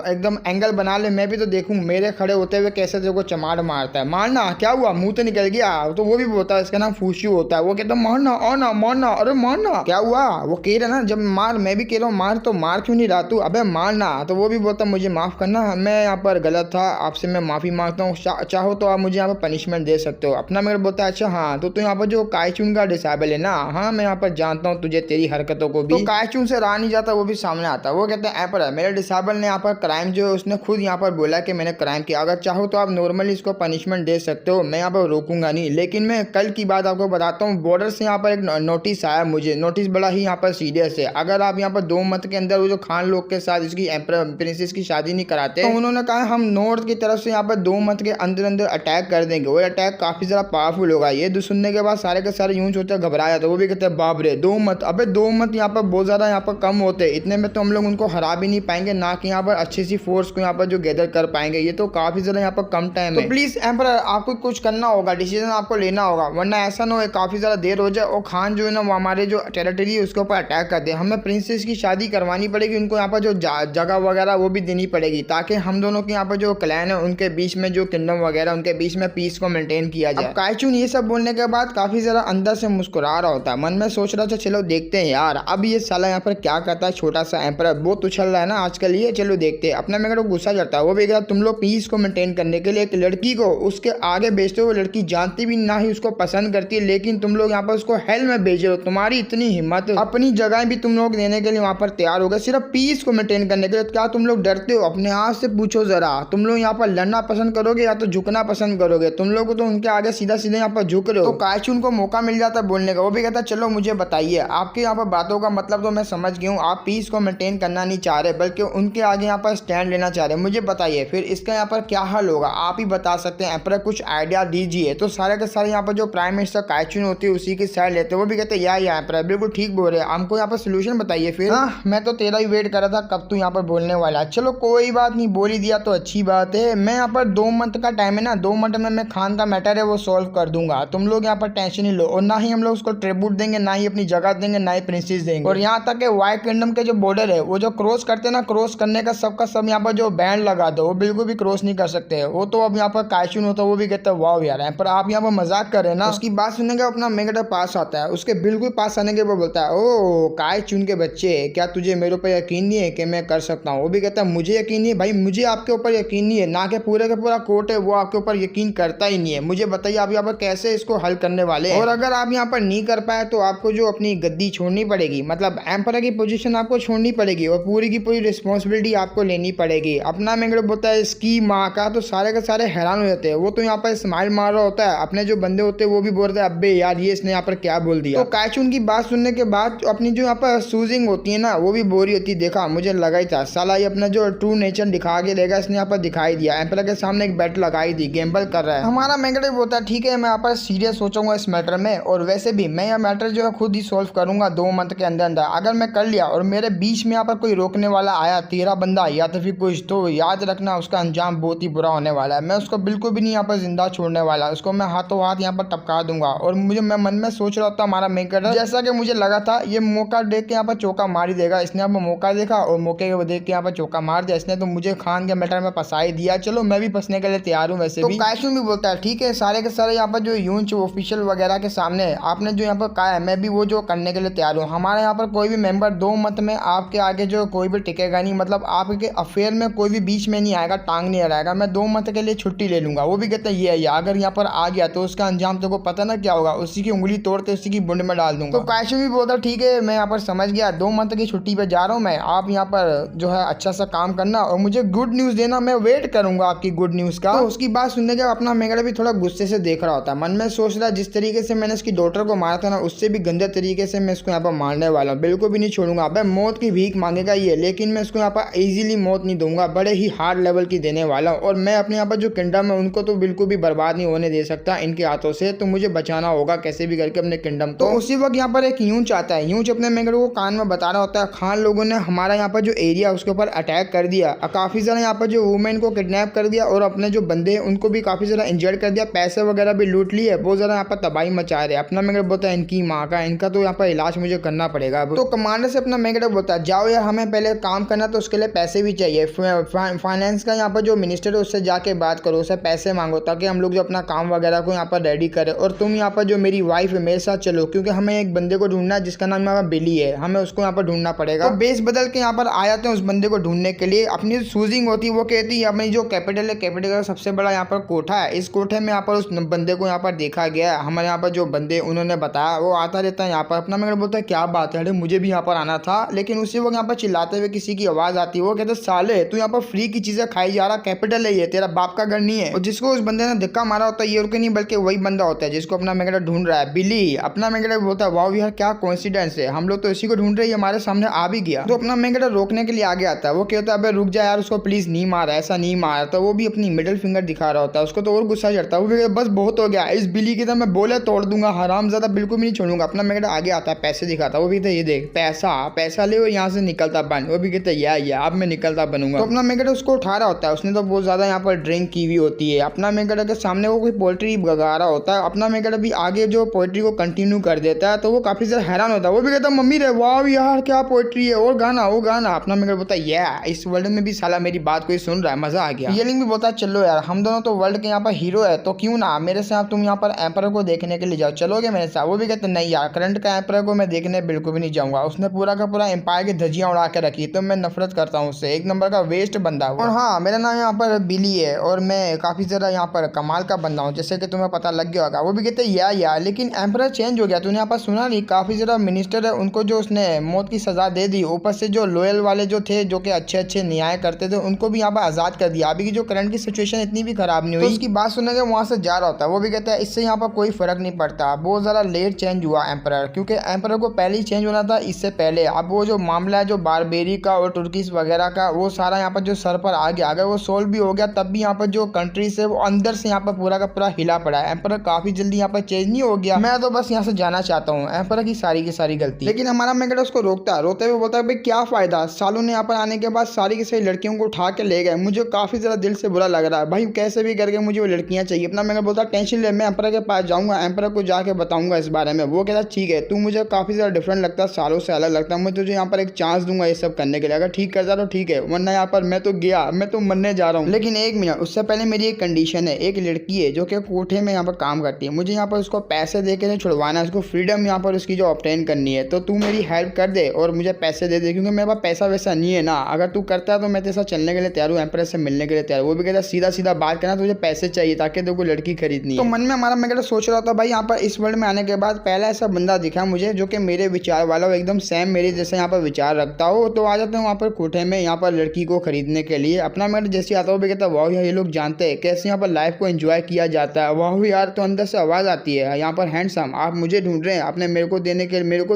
एकदम एंगल बना ले, मैं भी तो देखूं मेरे खड़े होते हुए कैसे तेरे को चमाड़ मारता है। मारना क्या हुआ, मुंह तो निकल गया। तो वो भी बोलता है इसका नाम फूशू होता है। वो कहता है मारना आना मारना, अरे मारना क्या हुआ? वो कह रहा ना जब मार, मैं भी कह रहा हूँ मार, तो मार क्यों नहीं रहा तू, अबे मारना। तो वो भी बोलता मुझे माफ करना, मैं यहाँ पर गलत था, आपसे मैं माफी मांगता हूँ, चाहो तो आप मुझे यहाँ पर पनिशमेंट दे सकते हो। अपना मेरे बोलता है अच्छा हाँ तो यहाँ पर जो काइचुन का डिसेबल है ना, हाँ मैं यहाँ पर जानता हूँ तुझे तेरी हरकतों को भी। तो काइचुन से रहा नहीं जाता, वो भी सामने आता है। वो कहते हैं एपर मेरे डिसेबल ने यहाँ पर क्राइम जो है उसने खुद यहाँ पर बोला कि मैंने क्राइम किया, अगर चाहो तो आप नॉर्मली इसको पनिशमेंट दे सकते हो, मैं यहाँ पर रोकूंगा नहीं। लेकिन मैं कल की बात आपको बताता हूँ, बॉर्डर से यहाँ पर एक नोटिस आया मुझे, नोटिस बड़ा ही यहाँ पर सीरियस है। अगर आप यहाँ पर 2 मंथ के अंदर वो जो खान लोग के साथ इसकी प्रिंसेस की शादी नहीं कराते, तो उन्होंने कहा हम नॉर्थ की तरफ से यहाँ पर 2 मंथ के अंदर अंदर अटैक कर देंगे। वो अटैक काफी ज्यादा पावरफुल होगा। ये सुनने के बाद सारे के सारे यूं सोचते घबरा जाते। वो भी कहते हैं बाप रे 2 मंथ, अबे 2 मंथ यहाँ पर बहुत ज्यादा यहाँ पर कम होते, इतने में तो हम लोग उनको हरा भी नहीं पाएंगे, ना कि यहाँ पर अच्छी सी फोर्स को यहाँ पर जो गैदर कर पाएंगे, ये तो काफी ज्यादा यहाँ पर कम टाइम है। तो प्लीज एम्पर आपको कुछ करना होगा, डिसीजन आपको लेना होगा, वरना ऐसा ना हो काफी ज्यादा देर हो जाए और खान जो है ना वो हमारे जो टेरिटरी है उसके ऊपर अटैक कर दे। हमें प्रिंसेस की शादी करवानी पड़ेगी, उनको यहाँ पर जो जगह वगैरह वो भी देनी पड़ेगी, ताकि हम दोनों के यहाँ पर जो क्लैन है उनके बीच में जो किंगडम वगैरह उनके बीच में पीस को मेंटेन किया जाए। काइचुन ये सब बोलने के बाद काफी ज्यादा अंदर से मुस्कुरा रहा होता है, मन में सोच रहा था चलो देखते हैं यार अब ये साला यहाँ पर क्या करता है, छोटा सा एम्पर बहुत उछल रहा है ना आजकल ये, चलो देखते हैं। अपना मेरे को गुस्सा चढ़ता है। वो भी कहा तुम लोग पीस को मेंटेन करने के लिए एक लड़की को उसके आगे भेजते हो, वो लड़की जानती भी ना ही उसको पसंद करती है, लेकिन तुम लोग यहाँ पर उसको हेल में भेज रहे हो। तुम्हारी इतनी हिम्मत, अपनी जगह भी तुम लोग देने के लिए वहाँ पर तैयार हो गए सिर्फ पीस को मेंटेन करने के लिए। क्या तुम लोग डरते हो? अपने आप से पूछो जरा, तुम लोग यहाँ पर लड़ना पसंद करोगे या तो झुकना पसंद करोगे? तुम लोग तो उनके आगे सीधा सीधा यहाँ पर झुक रहे हो। तो काइचुन को मौका मिल जाता है बोलने का। वो भी कहता है चलो मुझे बताइए, आपके यहाँ पर बातों का मतलब तो मैं समझ गई हूँ, आप पीस को मेंटेन करना नहीं चाह रहे बल्कि उनके आगे यहाँ पर स्टैंड लेना चाह रहे हैं। मुझे बताइए फिर इसका यहाँ पर क्या हल होगा, आप ही बता सकते हैं एम्परर, कुछ आइडिया दीजिए। तो सारे के सारे यहाँ पर जो प्राइम मिनिस्टर काइचुन होती है उसी की साइड लेते हैं। वो भी कहते हैं या एम्परर बिल्कुल ठीक बोल रहे हैं, हमको यहाँ पर सोल्यूशन बताइए फिर। हाँ मैं तो तेरा ही वेट कर रहा था कब तू यहाँ पर बोलने वाला है। चलो कोई बात नहीं, बोल ही दिया तो अच्छी बात है। मैं यहाँ पर 2 मंथ का टाइम है ना, 2 मंथ में मैं खान का मैटर है वो सॉल्व कर दूंगा, तुम लोग यहाँ पर टेंशन ही लो। और ना ही हम लोग उसको ट्रिब्यूट देंगे, ना ही अपनी जगह देंगे, ना ही प्रिंसेस देंगे। और यहाँ तक व्हाइट किंगडम के जो बॉर्डर है वो जो क्रॉस करते हैं ना, क्रॉस करने का सब यहाँ पर जो बैंड लगा दो, वो बिल्कुल भी क्रॉस नहीं कर सकते। वो तो अब यहाँ पर काइचुन होता है, वो भी कहता है वाह यार पर आप यहाँ पर मजाक कर रहे हैं ना। उसकी बात सुनने का अपना मेगडा पास आता है, उसके बिल्कुल पास आने के बाद बोलता है ओ काइचुन के बच्चे, क्या तुझे मेरे ऊपर यकीन नहीं है कि मैं कर सकता हूँ? वो भी कहता है मुझे यकीन नहीं है भाई, मुझे आपके ऊपर यकीन नहीं है, ना कि पूरे का पूरा कोर्ट है वो आपके ऊपर यकीन करता ही नहीं है। मुझे बताइए आप यहाँ पर कैसे इसको हल करने वाले हैं? और अगर आप यहाँ पर नहीं कर पाए तो आपको जो अपनी गद्दी छोड़नी पड़ेगी, मतलब एम्पर की पोजीशन आपको छोड़नी पड़ेगी और पूरी की पूरी रिस्पॉन्सिबिलिटी आपको लेनी पड़ेगी। अपना मेगडा बोलता है इसकी माँ का, तो सारे के सारे हैरान हो जाते हैं। वो तो यहाँ पर स्माइल मार रहा होता है, अपने जो बंदे होते हैं वो भी बोलते हैं अब्बे यार ये इसने यहाँ पर क्या बोल दिया। तो काइचुन की बात सुनने के बाद अपनी जो यहाँ पर सूजिंग होती है ना वो भी बोरी होती है। देखा मुझे लगा ही था साला ये अपना जो ट्रू नेचर दिखा के देगा, इसने यहाँ पर दिखाई दिया। एम्पर के सामने एक बेट लगाई थी, गैम्बल कर रहा है। हमारा मेगडा बोलता है ठीक है मैं यहाँ पर सीरियस सोचूंगा इस मैटर में, और वैसे भी मैं यह मैटर जो है खुद ही सोल्व करूंगा 2 मंथ के अंदर अंदर। अगर मैं कर लिया और मेरे बीच में यहाँ पर कोई रोकने वाला आया, तेरा बंदा या तो फिर कुछ, तो याद रखना उसका अंजाम बहुत ही बुरा होने वाला है। मैं उसको बिल्कुल भी नहीं यहाँ पर जिंदा छोड़ने वाला, उसको मैं हाथों हाथ यहाँ पर टपका दूंगा। और मुझे मैं मन में सोच रहा था हमारा मेकर जैसा कि मुझे लगा था ये मौका देख के यहाँ पर चौका मार ही देगा। इसने यहाँ पर मौका देखा और मौके को देख के यहाँ पर चौका मार दिया। इसने तो मुझे खान के मैटर में फंसा ही दिया। चलो मैं भी फंसने के लिए तैयार हूँ। वैसे भी कायशुन भी बोलता है ठीक है सारे के सारे यहाँ पर जो यूंच ऑफिशियल वगैरह के सामने आपने जो यहाँ पर कहा है मैं भी वो जो करने के लिए तैयार हूँ। हमारे यहाँ पर कोई भी मेंबर दो मत में आपके आगे जो कोई भी टिकेगा नहीं, मतलब आपके अफेयर में कोई भी बीच में नहीं आएगा, टांग नहीं हराएगा। मैं दो मत के लिए छुट्टी ले लूंगा। वो भी कहता है ये अगर यहाँ पर आ गया तो उसका अंजाम तो को पता ना क्या होगा, उसी की उंगली तोड़ते उसी की बुंड में डाल दूंगा। तो कायशुन भी बोलता ठीक है मैं यहाँ पर समझ गया, 2 मंथ की छुट्टी पे जा रहा हूँ मैं, आप यहाँ पर जो है अच्छा सा काम करना और मुझे गुड न्यूज देना, मैं वेट करूंगा आपकी गुड न्यूज का। तो उसकी बात सुनने के अपना मेगड़ा भी थोड़ा गुस्से से देख रहा होता है, मन में सोच रहा जिस तरीके से मैंने इसकी डॉटर को मारा था ना उससे भी गंदे तरीके से मैं इसको यहाँ पर मारने वाला हूँ, बिल्कुल भी नहीं छोड़ूंगा। अब मौत की भीख मांगेगा ये, लेकिन मैं इसको यहाँ पर इजीली मौत नहीं दूंगा, बड़े ही हार्ड लेवल की देने वाला हूँ। और मैं अपने यहाँ पर जो किंगडम है उनको तो बिल्कुल भी बर्बाद नहीं होने दे सकता इनके हाथों से, तो मुझे बचाना होगा कैसे भी करके अपने किंगडम। तो उसी वक्त यहाँ पर एक यूंच आता है, यूंच अपने मेगड़े को कान में बता रहा होता है खान लोगों ने हमारा यहाँ पर जो एरिया उसके ऊपर अटैक कर दिया, काफी ज्यादा यहाँ पर जो वुमेन को किडनैप कर दिया और अपने जो बंदे उनको भी काफी ज्यादा इंजर्ड कर दिया, पैसे वगैरह भी लूट लिए, बहुत ज्यादा यहाँ पर तबाही मचा रहे। अपना मेगड़ा बोलता है इनकी माँ का, इनका तो यहाँ पर इलाज मुझे करना पड़ेगा। तो कमांडर से अपना मेगड़ा बोलता है जाओ यार हमें पहले काम करना तो उसके लिए पैसे भी चाहिए, फाइनेंस का यहाँ पर जो मिनिस्टर है उससे जाके बात करो, उससे पैसे मांगो ताकि हम लोग जो अपना काम वगैरह को यहाँ पर रेडी करें। और तुम यहाँ पर जो मेरी वाइफ है मेरे साथ चलो, क्योंकि हमें एक बंदे को ढूंढना है जिसका नाम यहाँ पर बिली है, हमें उसको यहाँ पर ढूंढना पड़ेगा। तो बेस बदल के यहाँ पर आ जाते हैं उस बंदे को ढूंढने के लिए। अपनी सूजिंग होती है वो कहती है अपनी जो कैपिटल है, कैपिटल का सबसे बड़ा यहाँ पर कोठा है, इस कोठे में यहाँ पर उस बंदे को यहाँ पर देखा गया है। हमारे यहाँ पर जो बंदे उन्होंने बताया वो आता रहता है यहाँ पर। अपना मेरे बोलता है क्या बात है, अरे मुझे भी यहाँ पर आना था, लेकिन उसी वक्त यहाँ पर चिल्लाते हुए किसी की आवाज आती है। वो कहते साले तू यहाँ पर फ्री की चीजें खाई जा रहा, कैपिटल है ये, तेरा बाप का घर नहीं है। और जिसको उस बंदे ने धक्का मारा होता है ये और नहीं बल्कि वही बंदा होता है जिसको अपना मेगड़ा ढूंढ रहा है, बिली। अपना मेगड़ा बोलता है वाह यार क्या कोइंसिडेंस है, हम लोग तो इसी को ढूंढ रहे हैं, हमारे सामने आ भी गया। तो अपना मेगड़ा रोकने के लिए आगे आता है। वो कहता है अबे रुक जा यार, उसको प्लीज नहीं मारा, ऐसा नहीं मारा। तो वो भी अपनी मिडिल फिंगर दिखा रहा होता है, उसको तो और गुस्सा चढ़ता है। वो भी बस बहुत हो गया, इस बिली की तो मैं बोले तोड़ दूंगा, हरामजादा बिल्कुल भी नहीं छोड़ूंगा। अपना मेगड़ा आगे आता है, पैसे दिखाता है। वो भी कहता है ये देख पैसा, पैसा ले और यहाँ से निकलता बन। वो भी कहता है या अब मैं निकलता बनूंगा। तो अपना मेगड़ा उसको उठा रहा होता है, उसने तो बहुत ज्यादा यहाँ पर ड्रिंक की हुई होती है। अपना मेगड़ा के सामने वो कोई पोल्ट्री भगा रहा होता है। अपना मेगड़ा भी आगे जो पोएट्री को कंटिन्यू कर देता है, तो वो काफी ज्यादा हैरान होता है। वो भी कहता है मम्मी रे वाह यार क्या पोएट्री है, और गाना वो गाना। अपना मेगड़ा बोलता है इस वर्ल्ड में भी साला मेरी बात कोई सुन रहा है, मजा आ गया। येलिंग भी बोलता है चलो यार हम दोनों तो वर्ल्ड के यहाँ पर हीरो है, तो क्यों ना मेरे साथ तुम यहाँ पर एम्पर को देखने के लिए जाओ, चलोगे मेरे साथ। वो भी कहते नहीं यार करंट का एम्पर को मैं देखने बिल्कुल भी नहीं जाऊंगा, उसने पूरा का पूरा एम्पायर की धज्जियां उड़ा के रखी, तो मैं नफरत करता हूँ उससे, एक नंबर का वेस्ट बंदा। और हाँ मेरा नाम यहाँ पर बिली है और मैं काफी ज्यादा यहाँ पर कमाल का बंदा हूँ, जैसे कि तुम्हें पता लग गया होगा। वो भी कहते यार लेकिन एम्पर चेंज हो गया, तूने यहाँ पर सुना नहीं, काफी ज्यादा मिनिस्टर है उनको जो उसने मौत की सजा दे दी, ऊपर से जो लॉयल वाले जो थे जो कि अच्छे न्याय करते थे उनको भी यहाँ पर आजाद कर दिया। अभी की जो करंट की सिचुएशन इतनी भी खराब नहीं हुई। तो उसकी बात सुनने के वहां से जा रहा होता है। वो भी कहता है इससे यहाँ पर कोई फर्क नहीं पड़ता, बहुत ज्यादा लेट चेंज हुआ एम्पर, क्योंकि एम्पर को पहले ही चेंज होना था इससे पहले। अब वो जो मामला है जो बारबेरी का और तुर्कीस वगैरह का, वो सारा यहाँ पर जो सर पर आ गया, अगर वो सोल्व भी हो गया तब भी यहाँ पर जो कंट्रीज है वो अंदर से यहाँ पर पूरा का पूरा हिला पड़ा है। एम्पर काफी जल्दी यहाँ पर चेंज नहीं हो गया, मैं तो बस यहाँ से जाना चाहता हूँ, एम्पर की सारी गलती। लेकिन हमारा मेगड़ा उसको रोकता है, रोते हुए बोलता है भाई क्या फायदा, सालों ने यहाँ पर आने के बाद सारी की सारी लड़कियों को उठा के ले गए, मुझे काफी ज्यादा दिल से बुरा लग रहा है भाई, कैसे भी करके मुझे वो लड़कियां चाहिए। अपना मेगड़ा बोलता है टेंशन ले, मैं एम्पर के पास जाऊंगा, एम्पर को जाके बताऊंगा इस बारे में। वो कहता ठीक है तू मुझे काफी ज्यादा डिफरेंट लगता है, सालों से अलग लगता है, मैं तुझे यहाँ पर एक चांस दूंगा ये सब करने के लिए, अगर ठीक करता तो ठीक है, वरना यहाँ पर मैं तो गया, मैं तो मरने जा रहा हूँ। लेकिन एक मिनट उससे पहले मेरी एक कंडीशन है, एक लड़की है जो कि कोठे में यहाँ पर काम करती है, मुझे यहाँ पर उसको पैसे दे के छुड़वाना है, उसको फ्रीडम यहाँ पर उसकी जो ऑब्टेन करनी है, तो तू मेरी हेल्प कर दे और मुझे पैसे दे दे, क्योंकि मेरे पास पैसा वैसा नहीं है ना, अगर तू करता है तो मैं तेरे साथ चलने के लिए तैयार हूँ, एम्प्रेस से मिलने के लिए तैयार। वो भी कहता सीधा बात करना, तुझे पैसे चाहिए ताकि तेरे को लड़की खरीदनी है। तो मन में हमारा मेगड़ा सोच रहा था भाई यहाँ पर इस वर्ल्ड में आने के बाद पहला ऐसा बंदा दिखा मुझे जो कि मेरे विचार वाला हो, एकदम सेम मेरे जैसे यहाँ पर विचार रखता हो, तो आ जाता हूँ वहाँ पर कोठे में यहाँ पर लड़की को खरीदने के लिए। अपना मेगड़ा जैसे आता हो भी कहता वाह यार ये लोग जानते हैं कैसे यहाँ पर लाइफ को एंजॉय किया जाता है, वाह यार। तो अंदर से आवाज आती है यहाँ पर हैंडसम आप मुझे ढूंढ रहे हैं, आपने मेरे को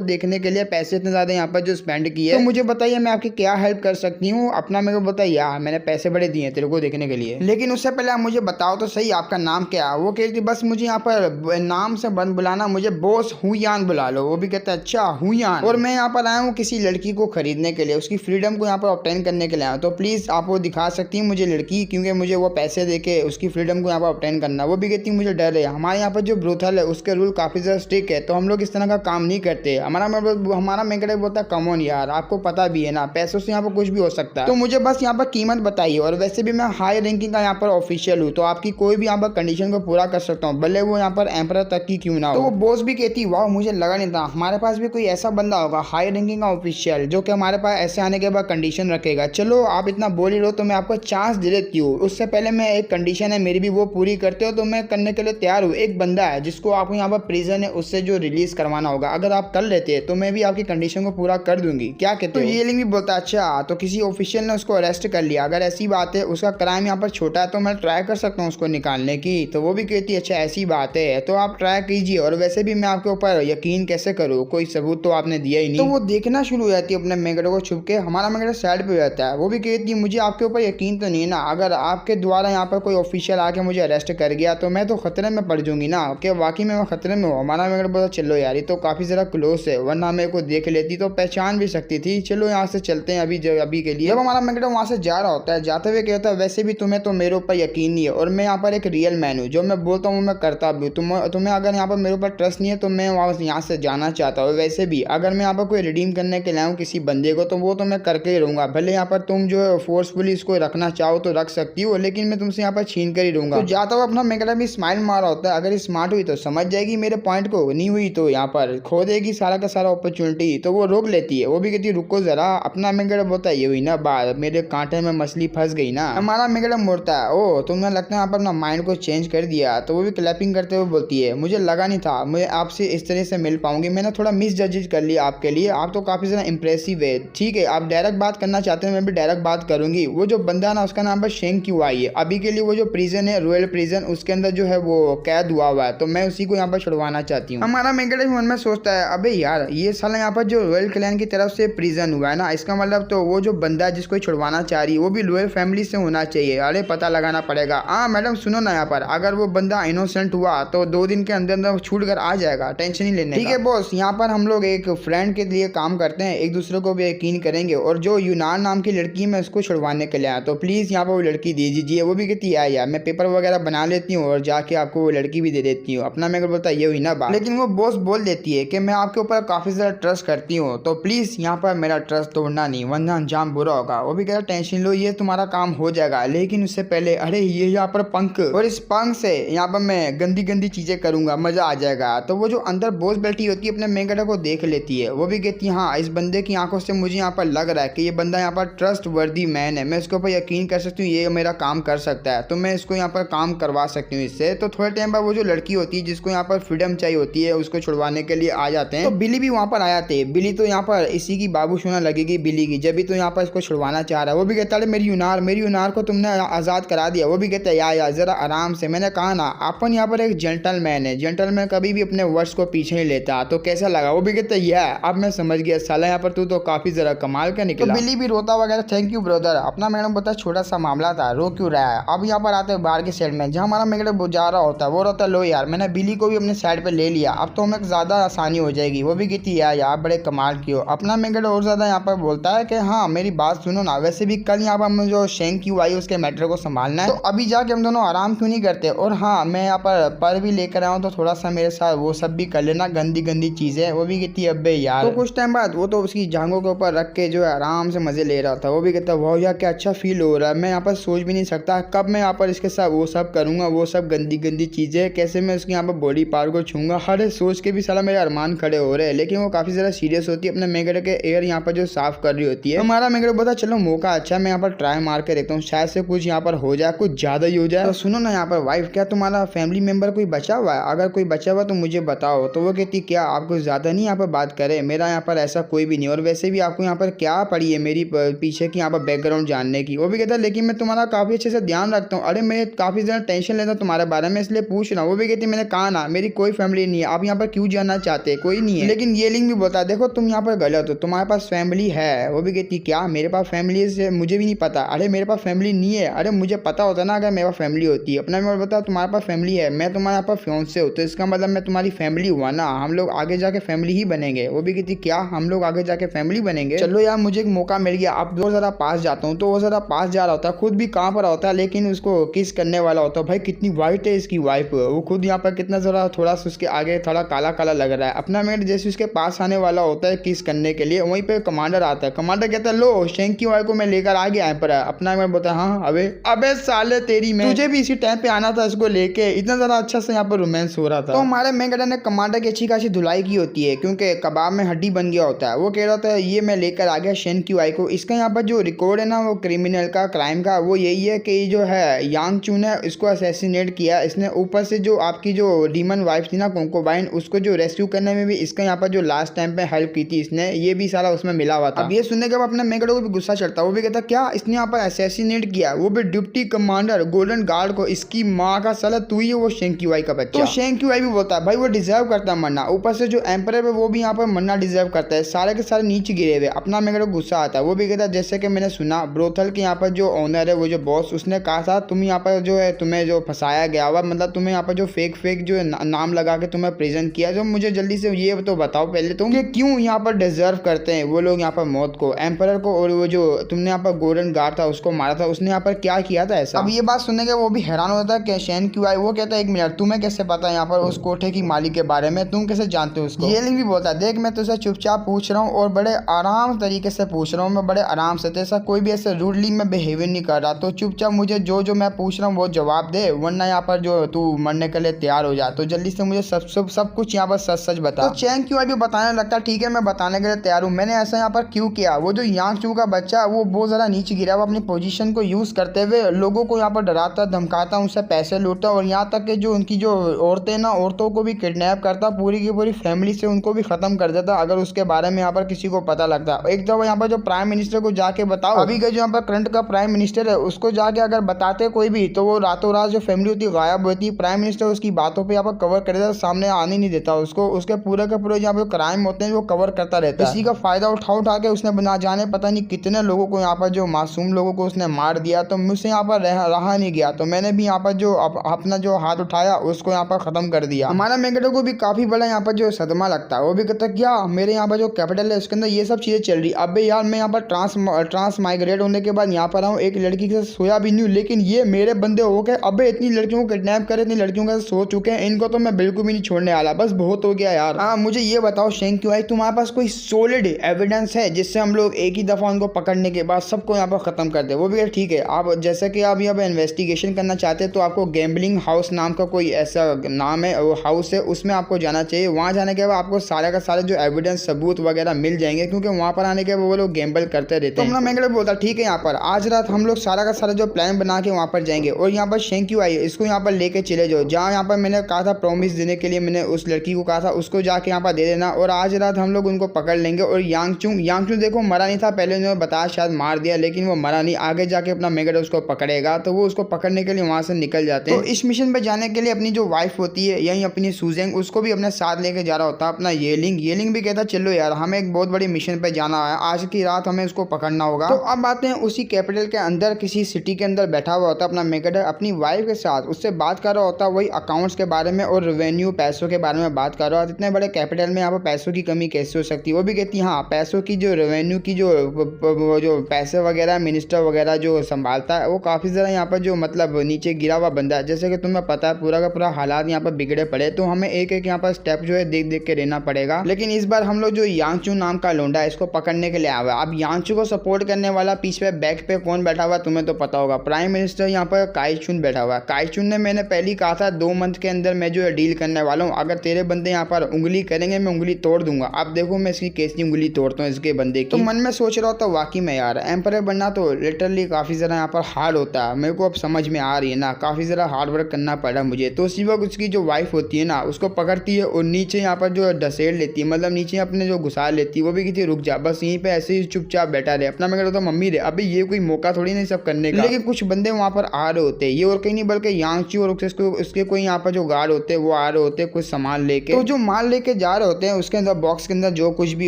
देखने के लिए पैसे इतने ज्यादा यहाँ पर जो स्पेंड किए, तो मुझे बताइए मैं आपकी क्या हेल्प कर सकती हूँ। अपना मेरे को बताइए यार मैंने पैसे बड़े दिए तेरे को देखने के लिए, लेकिन उससे पहले आप मुझे बताओ तो सही आपका नाम क्या है। वो कहती बस मुझे यहाँ पर नाम से बंद बुलाना, मुझे बॉस हुयान बुला लो। वो भी कहता है अच्छा हुयान, और मैं यहाँ पर आया हूँ किसी लड़की को खरीदने के लिए, उसकी फ्रीडम को यहाँ पर ऑब्टेन करने के लिए आया हूँ, तो प्लीज आप वो दिखा सकती हैं मुझे लड़की, क्योंकि मुझे वो पैसे देके उसकी फ्रीडम को यहाँ पर ऑब्टेन करना। वो भी कहती है मुझे डर है, हमारे यहाँ पर जो ब्रोथल है उसके रूल काफी ज्यादा स्ट्रिक्ट फेक है, तो हम लोग इस तरह का काम नहीं करते। हमारा मैकेनिक बोलता है कम ऑन यार, आपको पता भी है ना, पैसों से यहाँ पर कुछ भी हो सकता है, तो मुझे बस यहाँ पर कीमत बताइए। और वैसे भी मैं हाई रैंकिंग का यहाँ पर ऑफिशियल हूँ, तो आपकी कोई भी यहाँ पर कंडीशन को पूरा कर सकता हूँ, भले वो यहाँ पर एम्परर तक की क्यों ना हो। तो वो बॉस भी कहती वाह, मुझे लगा नहीं था हमारे पास भी कोई ऐसा बंदा होगा हाई रैंकिंग का ऑफिशियल जो कि हमारे पास ऐसे आने के बाद कंडीशन रखेगा। चलो आप इतना बोल ही रहो तो मैं आपको चांस दे देती हूँ। उससे पहले मैं एक कंडीशन है मेरी भी, वो पूरी करते हो तो मैं करने के लिए तैयार हूँ। एक बंदा है जिसको आपको यहाँ पर प्रिजन है उससे जो रिलीज करवाना होगा, अगर आप कर लेते हैं तो मैं भी आपकी कंडीशन को पूरा कर दूंगी, क्या कहते हो? तो ये लिंग भी बोलता है अच्छा, तो किसी ऑफिशियल ने उसको अरेस्ट कर लिया, अगर ऐसी बात है उसका क्राइम यहाँ पर छोटा है तो मैं ट्राई कर सकता हूँ उसको निकालने की। तो वो भी कहती है अच्छा ऐसी बात है तो आप ट्राई कीजिए, और वैसे भी मैं आपके ऊपर यकीन कैसे करूँ, कोई सबूत तो आपने दिया ही नहीं। तो वो देखना शुरू हो जाती है अपने मैकेनिक को छुप के, हमारा मैकेनिक साइड पे हो जाता है। वो भी कहती है मुझे आपके ऊपर यकीन तो नहीं है ना, अगर आपके द्वारा यहाँ पर कोई ऑफिशियल आके मुझे अरेस्ट कर गया तो मैं तो खतरे में पड़ जाऊंगी ना, कि वाकई में मैं खतरे में हूँ। हमारा मैकेनिक बोला चलो यार ये तो काफी जरा क्लोज है, वरना मेरे को देख लेती तो पहचान भी सकती थी, चलो यहाँ से चलते हैं अभी के लिए। जब हमारा मैकेनिक वहाँ से जा रहा होता है, जाते हुए कहता है वैसे भी तुम्हें तो मेरे ऊपर यकीन नहीं है, और मैं यहाँ पर एक रियल मैन हूँ, जो मैं बोलता हूँ मैं करता भी हूँ। तुम्हें अगर यहाँ पर मेरे ऊपर ट्रस्ट नहीं है तो मैं यहाँ से जाना चाहता हूँ। वैसे भी अगर मैं यहाँ पर कोई रिडीम करने के लिए आऊँ किसी बंदे को तो वो तो मैं करके ही रहूँगा, भले यहाँ पर तुम जो है फोर्सफुली इसको रखना चाहो तो रख सकती हो, लेकिन मैं तुमसे यहाँ पर छीन कर ही रहूँगा। तो जाता हुआ अपना मैकेनिक भी स्माइल मारा होता है, अगर स्मार्ट हुई तो समझ जाएगी मेरे पॉइंट को, नहीं हुई तो यहाँ पर खो देगी सारा का सारा अपॉर्चुनिटी। तो वो रोक लेती है, वो भी कहती है रुको जरा। अपना मैकेनिक बोलता है ये हुई ना बात, मेरे कांटे में मछली फंस गई ना। हमारा मैकेनिक मोड़ता है ओ तुमने लगता है यहाँ पर अपना माइंड को चेंज कर दिया। तो वो भी क्लैपिंग करते हुए बोलती है मुझे लगा नहीं था मैं आपसे इस तरह से मिल पाऊंगी, मैंने थोड़ा मिस जज कर लिया आपके लिए, आप तो काफी ज्यादा इंप्रेसिव है। ठीक है आप डायरेक्ट बात करना चाहते हैं मैं भी डायरेक्ट बात करूंगी। वो जो बंदा है ना उसका नाम है शेंग क्यू आई है, अभी के लिए वो जो प्रिजन है रॉयल प्रिजन उसके अंदर जो है वो कैद हुआ है, तो मैं उसी को यहाँ पर छुड़वाना चाहती हूँ। हमारा मैकेनिक मन में सोचता है अबे यार ये साला यहाँ पर जो रॉयल क्लैन की तरफ से प्रिजन हुआ है ना, इसका मतलब तो वो जो बंदा है जिसको छुड़वाना चाह रही है वो भी रॉयल फैमिली से होना चाहिए। अरे पता लगाना पड़ेगा। हाँ मैडम सुनो ना, यहाँ पर अगर वो बंदा इनोसेंट हुआ तो 2 दिन के अंदर अंदर छूट कर आ जाएगा, टेंशन नहीं लेने। ठीक है बॉस, यहाँ पर हम लोग एक फ्रेंड के लिए काम करते हैं, एक दूसरे को भी यकीन करेंगे, और जो यूनान नाम की लड़की मैं उसको छुड़वाने के लिए आया, तो प्लीज यहाँ पर वो लड़की दे दीजिए। वो भी कहती है यार मैं पेपर वगैरह बना लेती हूँ और जाके आपको वो लड़की भी दे देती हूँ। अपना मैं बोलता है ये हुई ना बात, लेकिन वो बॉस बोल देती है कि मैं आपके ऊपर काफी ज्यादा ट्रस्ट करती हूँ, तो प्लीज यहाँ पर मेरा ट्रस्ट तोड़ना नहीं वरना अंजाम बुरा होगा। वो भी कहता टेंशन लो ये तुम्हारा काम हो जाएगा, लेकिन उससे पहले अरे ये यहाँ पर पंख, और इस पंख से यहाँ पर मैं गंदी गंदी चीजें करूंगा, मजा आ जाएगा। तो वो जो अंदर बॉस बैठी होती है अपने मैकेनिक को देख लेती है। वो भी कहती है हाँ इस बंदे की आंखों से मुझे यहाँ पर लग रहा है कि ये बंदा यहाँ पर ट्रस्ट वर्दी मैन है, मैं इसके ऊपर यकीन कर सकती हूँ ये मेरा काम कर सकता है, तो मैं इसको यहाँ पर काम करवा सकती हूँ इससे। तो थोड़े टाइम बाद वो जो लड़की होती है जिसको यहाँ पर फ्रीडम चाहिए होती है उसको छुड़वाने के लिए आ जाते हैं। तो बिली भी वहाँ पर आ जाते हैं। बिली तो यहाँ पर इसी की बाबू सुना लगेगी बिली की, जब भी तो यहाँ पर इसको छुड़वाना चाह रहा है। वो भी कहता है मेरी यूनार को तुमने आजाद करा दिया। वो भी कहता है यार जरा आराम से, मैंने कहा ना अपन यहाँ पर एक जेंटलमैन है, जेंटलमैन कभी भी अपने वर्ड्स को पीछे नहीं लेता। तो कैसा लगा? वो भी कहता है यार अब मैं समझ गया साला यहाँ पर तू तो काफी जरा कमाल का निकला। तो बिली भी रोता वगैरह थैंक यू ब्रदर। अपना मैडम बता छोटा सा मामला था, रो क्यों रहा है? अब यहाँ पर आते हैं बाहर के साइड में जहाँ हमारा मैकेनिक जा रहा होता है। वो रोता लो यार मैंने बिली को भी अपने साइड पे ले लिया, अब तो हमें ज्यादा आसानी हो जाएगी। वो भी कहती है यार बड़े कमाल की हो। अपना मैकेनिक और ज्यादा यहाँ पर बोलता है कि हाँ मेरी बात सुनो ना, वैसे भी कल यहाँ पर हमें जो शेंग क्यू आई उसके मैटर को संभालना है, तो अभी जाके हम दोनों आराम क्यों नहीं करते? और हाँ मैं यहाँ पर भी लेकर आया हूँ तो थोड़ा सा मेरे साथ वो सब भी कर लेना, गंदी गंदी चीजें। वो भी कहती है अब्बे यार। तो कुछ टाइम बाद वो तो उसकी जांघों के ऊपर रख के जो है आराम से मजे ले रहा था। वो भी कहता है वाह यार क्या अच्छा फील हो रहा है, मैं यहाँ पर सोच भी नहीं सकता कब मैं यहाँ पर इसके साथ वो सब करूंगा, वो सब गंदी गंदी चीजें, कैसे मैं उसके यहाँ पर बॉडी पार्ट को छूंगा। हर सोच के भी साला मेरे अरमान खड़े हो रहे हैं। लेकिन वो काफी ज्यादा सीरियस होती है, अपने मैकेनिक के एयर यहाँ पर जो साफ कर रही होती है। हमारा मैकेनिक बोलता चलो मौका अच्छा मैं यहाँ पर ट्राई मार के देखता हूँ, शायद से कुछ यहाँ पर हो जाए, कुछ ज्यादा ही हो जाए। तो सुनो ना यहाँ पर वाइफ, क्या तुम्हारा फैमिली मेंबर कोई बचा हुआ है? अगर कोई बचा हुआ तो मुझे बताओ। तो वो कहती क्या आपको ज्यादा नहीं यहाँ पर बात करे, मेरा यहाँ पर ऐसा कोई भी नहीं, और वैसे भी आपको यहाँ पर क्या पड़ी है मेरी पीछे की यहाँ पर बैकग्राउंड जानने की। वो भी कहता है लेकिन मैं तुम्हारा काफी अच्छे से ध्यान रखता हूँ, अरे मैं काफी ज्यादा टेंशन लेता हूँ तुम्हारे बारे में इसलिए पूछ रहा हूँ। वो भी कहती मैंने कहा ना मेरी कोई फैमिली नहीं है, आप यहाँ पर क्यों जानना चाहते? कोई नहीं है। लेकिन ये लिंग भी बोलता है देखो तुम यहाँ पर गलत हो, तुम्हारे पास फैमिली है। वो भी कहती क्या मेरे पास फैमिली है? मुझे भी नहीं पता। अरे मेरे पास फैमिली नहीं है। अरे मुझे पता होता ना अगर मेरे पास फैमिली होती। अपना मैं बता तुम्हारे पास फैमिली है, मैं तुम्हारे यहाँ पर फियांसे हूँ, तो इसका मतलब मैं तुम्हारी फैमिली हुआ ना, हम लोग आगे जाके फैमिली ही बनेंगे। वो भी कहती क्या हम लोग आगे जाके फैमिली बनेंगे? चलो यार मुझे एक मौका मिल गया, अब वो जरा पास जाता हूँ। तो वो जरा पास जा रहा होता है, खुद भी कहाँ पर होता है लेकिन उसको किस करने वाला होता है। भाई कितनी वाइट है इसकी वाइफ, वो खुद यहाँ पर कितना जरा थोड़ा सा उसके आगे थोड़ा काला काला लग रहा है। अपना मेट जैसे उसके पास आने वाला होता है किस करने के लिए, वहीं पे कमांडर आता है। कमांडर कहता है लो शेंकी वाई को मैं लेकर आ गया एम्पर। अपना मेट बोलता है हाँ अबे अबे साले तेरी मैं, तुझे भी इसी टाइम पे आना था इसको लेके। इतना ज़्यादा अच्छा से यहाँ पर रोमांस हो रहा था। तो हमारे मेगडा ने कमांडर की अच्छी खासी धुलाई की होती है क्योंकि कबाब में हड्डी बन गया होता है। वो कह रहा था ये मैं लेकर आ गया शेंकी वाई को। इसका यहाँ पर जो रिकॉर्ड है ना वो क्रिमिनल का, क्राइम का, वो यही है कि जो है यांग चू ने इसको असैसिनेट किया। इसने ऊपर से जो आपकी जो डीमन वाइफ थी ना कोंकोबाइन, उसको जो रेस्क्यू करने में भी इसका यहाँ पर जो लास्ट टाइम पे हेल्प की थी इसने, ये भी सारा उसमें मिला हुआ था। अब ये सुनने के बाद अपने मेगडो को भी गुस्सा चढ़ता, वो भी कहता क्या इसने यहाँ पर असैसिनेट किया, वो भी डिप्टी कमांडर गोल्डन गार्ड को, इसकी माँ का साला तू ही है वो शेंकी वाई का बच्चा। तो शेंकी वाई भी बोलता है भाई वो डिजर्व करता है मरना, ऊपर से जो एम्परर है वो भी यहाँ पर मरना डिजर्व करता है। सारे के सारे नीचे गिरे हुए। अपना मेगडो को गुस्सा आता है, वो भी कहता है जैसे कि मैंने सुना ब्रोथल के यहाँ पर जो ओनर है वो जो बॉस, उसने कहा था तुम यहाँ पर जो है तुम्हें जो फंसाया गया हुआ, मतलब तुम्हें यहाँ पर जो फेक जो नाम लगा के तुम्हें प्रेजेंट किया। जो मुझे जल्दी से ये तो बताओ पहले तुम कि क्यों यहाँ पर डिजर्व करते हैं वो लोग यहाँ पर मौत को, एम्परर को, और वो जो तुमने यहाँ पर गोल्डन गार्ड था उसको मारा था, उसने यहाँ पर क्या किया था ऐसा। अब ये बात सुनने के वो भी हैरान होता है कि शेन क्यों आई। वो कहता है एक मिनट तुम्हें कैसे पता है यहाँ पर उस कोठे की मालिक के बारे में, तुम कैसे जानते हो उसको। ये भी बोलता है देख मैं तुझसे चुपचाप पूछ रहा हूँ और बड़े आराम तरीके से पूछ रहा हूँ, मैं बड़े आराम से, जैसा कोई भी ऐसे रूडली में बिहेवियर नहीं कर रहा। तो चुपचाप मुझे जो मैं पूछ रहा हूँ वो जवाब दे, वरना यहाँ पर जो तू मरने के लिए तैयार हो जा। तो जल्दी से मुझे सब कुछ यहाँ पर सच बता। तो चैंग क्यों भी बताने लगता है ठीक है मैं बताने के लिए तैयार हूँ, मैंने ऐसा यहाँ पर क्यों किया। वो जो यांग चू का बच्चा वो बहुत ज़्यादा नीचे गिरा, वो अपनी पोजीशन को यूज़ करते हुए लोगों को यहाँ पर डराता धमकाता, उनसे पैसे लूटता, और यहाँ तक कि जो उनकी जो औरतें ना औरतों को भी किडनैप करता, पूरी की पूरी फैमिली से उनको भी ख़त्म कर देता अगर उसके बारे में यहाँ पर किसी को पता लगता। एक तो यहाँ पर जो प्राइम मिनिस्टर को जाके बताओ, अभी के जो यहाँ पर करंट का प्राइम मिनिस्टर है उसको जाके अगर बताते कोई भी, तो वो रातों रात जो फैमिली होती है गायब होती है। प्राइम मिनिस्टर उसकी बातों पे यहाँ पर कवर कर देता, सामने आने नहीं देता उसको, उसके पूरे के पूरे यहाँ पर क्राइम होते हैं वो कवर करता रहता है। इसी का फायदा उठा के उसने ना जाने पता नहीं कितने लोगों को यहाँ पर जो मासूम लोगों को उसने मार दिया। तो मुझसे यहाँ पर रहा नहीं गया, तो मैंने भी यहाँ पर जो अपना जो हाथ उठाया उसको यहाँ पर खत्म कर दिया। हमारा मेगडो को भी काफी बड़ा यहाँ पर जो सदमा लगता है, वो भी कहता है क्या मेरे यहाँ पर जो कैपिटल है उसके अंदर ये सब चीजें चल रही। अबे यार मैं यहाँ पर ट्रांस माइग्रेट होने के बाद यहाँ पर आऊँ, एक लड़की के साथ सोया भी नहीं हूँ, लेकिन ये मेरे बंदे हो गए। अबे इतनी लड़कियों को किडनैप करे, इतनी लड़कियों के साथ सो चुके हैं, इनको तो मैं बिल्कुल भी नहीं छोड़ने वाला, बस बहुत हो गया यार। हाँ मुझे ये बताओ शेंग क्यों आई, तुम्हारे पास कोई सॉलिड एविडेंस है जिससे हम लोग एक ही दफा उनको पकड़ने के बाद सबको यहाँ पर खत्म कर दे। वो भी ठीक है, आप जैसे कि आप यहाँ पर इन्वेस्टिगेशन करना चाहते हैं तो आपको गैम्बलिंग हाउस नाम का कोई ऐसा नाम है, वो हाउस है, उसमें आपको जाना चाहिए। वहाँ जाने के बाद आपको सारे का सारे जो एविडेंस सबूत वगैरह मिल जाएंगे, क्योंकि वहाँ पर आने के बाद वो लोग गैम्बल करते रहते हैं। तो मैं बोलता ठीक है यहाँ पर आज रात हम लोग सारा का सारा जो प्लान बना के वहाँ पर जाएंगे, और यहाँ पर शेंग क्यों आई इसको यहाँ पर लेके चले जाओ, जहाँ यहाँ पर मैंने कहा था प्रॉमिस देने के लिए, मैंने उस लड़की को कहा था उसको जाके यहाँ पर दे देना, और आज रात हम लोग उनको पकड़ लेंगे। और यांग चू देखो मरा नहीं था, पहले उन्होंने बताया शायद मार दिया, लेकिन वो मरा नहीं, आगे जाके अपना मेगडो उसको पकड़ेगा, तो वो उसको पकड़ने के लिए वहाँ से निकल जाते हैं। तो इस मिशन पे जाने के लिए अपनी जो वाइफ होती है यही अपनी सुजेंग, उसको भी अपने साथ लेके जा रहा होता है अपना येलिंग भी कहता चलो यार हमें एक बहुत बड़ी मिशन पे जाना है, आज की रात हमें उसको पकड़ना होगा। तो अब आते हैं उसी कैपिटल के अंदर, किसी सिटी के अंदर बैठा हुआ होता है अपना मेगडो अपनी वाइफ के साथ, उससे बात कर रहा होता है वही अकाउंट्स के बारे में और रेवेन्यू पैसों के बारे में बात कर रहा है। इतने बड़े कैपिटल में यहाँ पर पैसों की कमी कैसे हो सकती है। वो भी कहती है हाँ पैसों की जो रेवेन्यू की जो पैसे वगैरह मिनिस्टर वगैरह जो संभालता है वो काफ़ी ज़्यादा यहाँ पर जो मतलब नीचे गिरा हुआ बंदा है। जैसे कि तुम्हें पता है पूरा का पूरा हालात यहाँ पर बिगड़े पड़े, तो हमें एक एक यहाँ पर स्टेप जो है देख देख के रहना पड़ेगा। लेकिन इस बार हम लोग जो यांग चू नाम का लोंडा है इसको पकड़ने के लिए आया हुआ है। अब यांग चू को सपोर्ट करने वाला पीछे बैक पे कौन बैठा हुआ तुम्हें तो पता होगा, प्राइम मिनिस्टर यहाँ पर काई चुन बैठा हुआ है। काई चुन ने मैंने पहले कहा था 2 मंथ के अंदर मैं जो है डील करने वाला हूँ, अगर तेरे बंदे यहाँ पर उंगली करेंगे मैं उंगली तोड़ दूंगा। अब देखो मैं इसकी कैसी उंगली तोड़ता हूँ इसके बंदे की। तो मन में सोच रहा था वाकई में यार एम्परर बनना तो लिटरली काफ़ी ज़्यादा यहाँ पर हार्ड होता है, मेरे को अब समझ में आ रही है ना, काफ़ी ज़्यादा हार्ड वर्क करना पड़ा मुझे। तो उसी वक्त उसकी जो वाइफ होती है ना उसको पकड़ती है और नीचे यहाँ पर जो डसेड़ लेती है, मतलब नीचे अपने जो घुसा लेती है। वो भी कहती है रुक जा, बस यहीं पे ऐसे ही चुपचाप बैठा रहे। अपना मैं कहता तो मम्मी रे अभी ये कोई मौका थोड़ी नहीं सब करने का। लेकिन कुछ बंदे वहाँ पर आ रहे होते हैं, ये और कहीं नहीं बल्कि यांग चू और उसके कोई यहाँ पर जो गार्ड होते हैं वो आ रहे होते हैं कुछ सामान लेके। तो जो माल लेके जा रहे होते हैं उसके अंदर बॉक्स के अंदर जो कुछ भी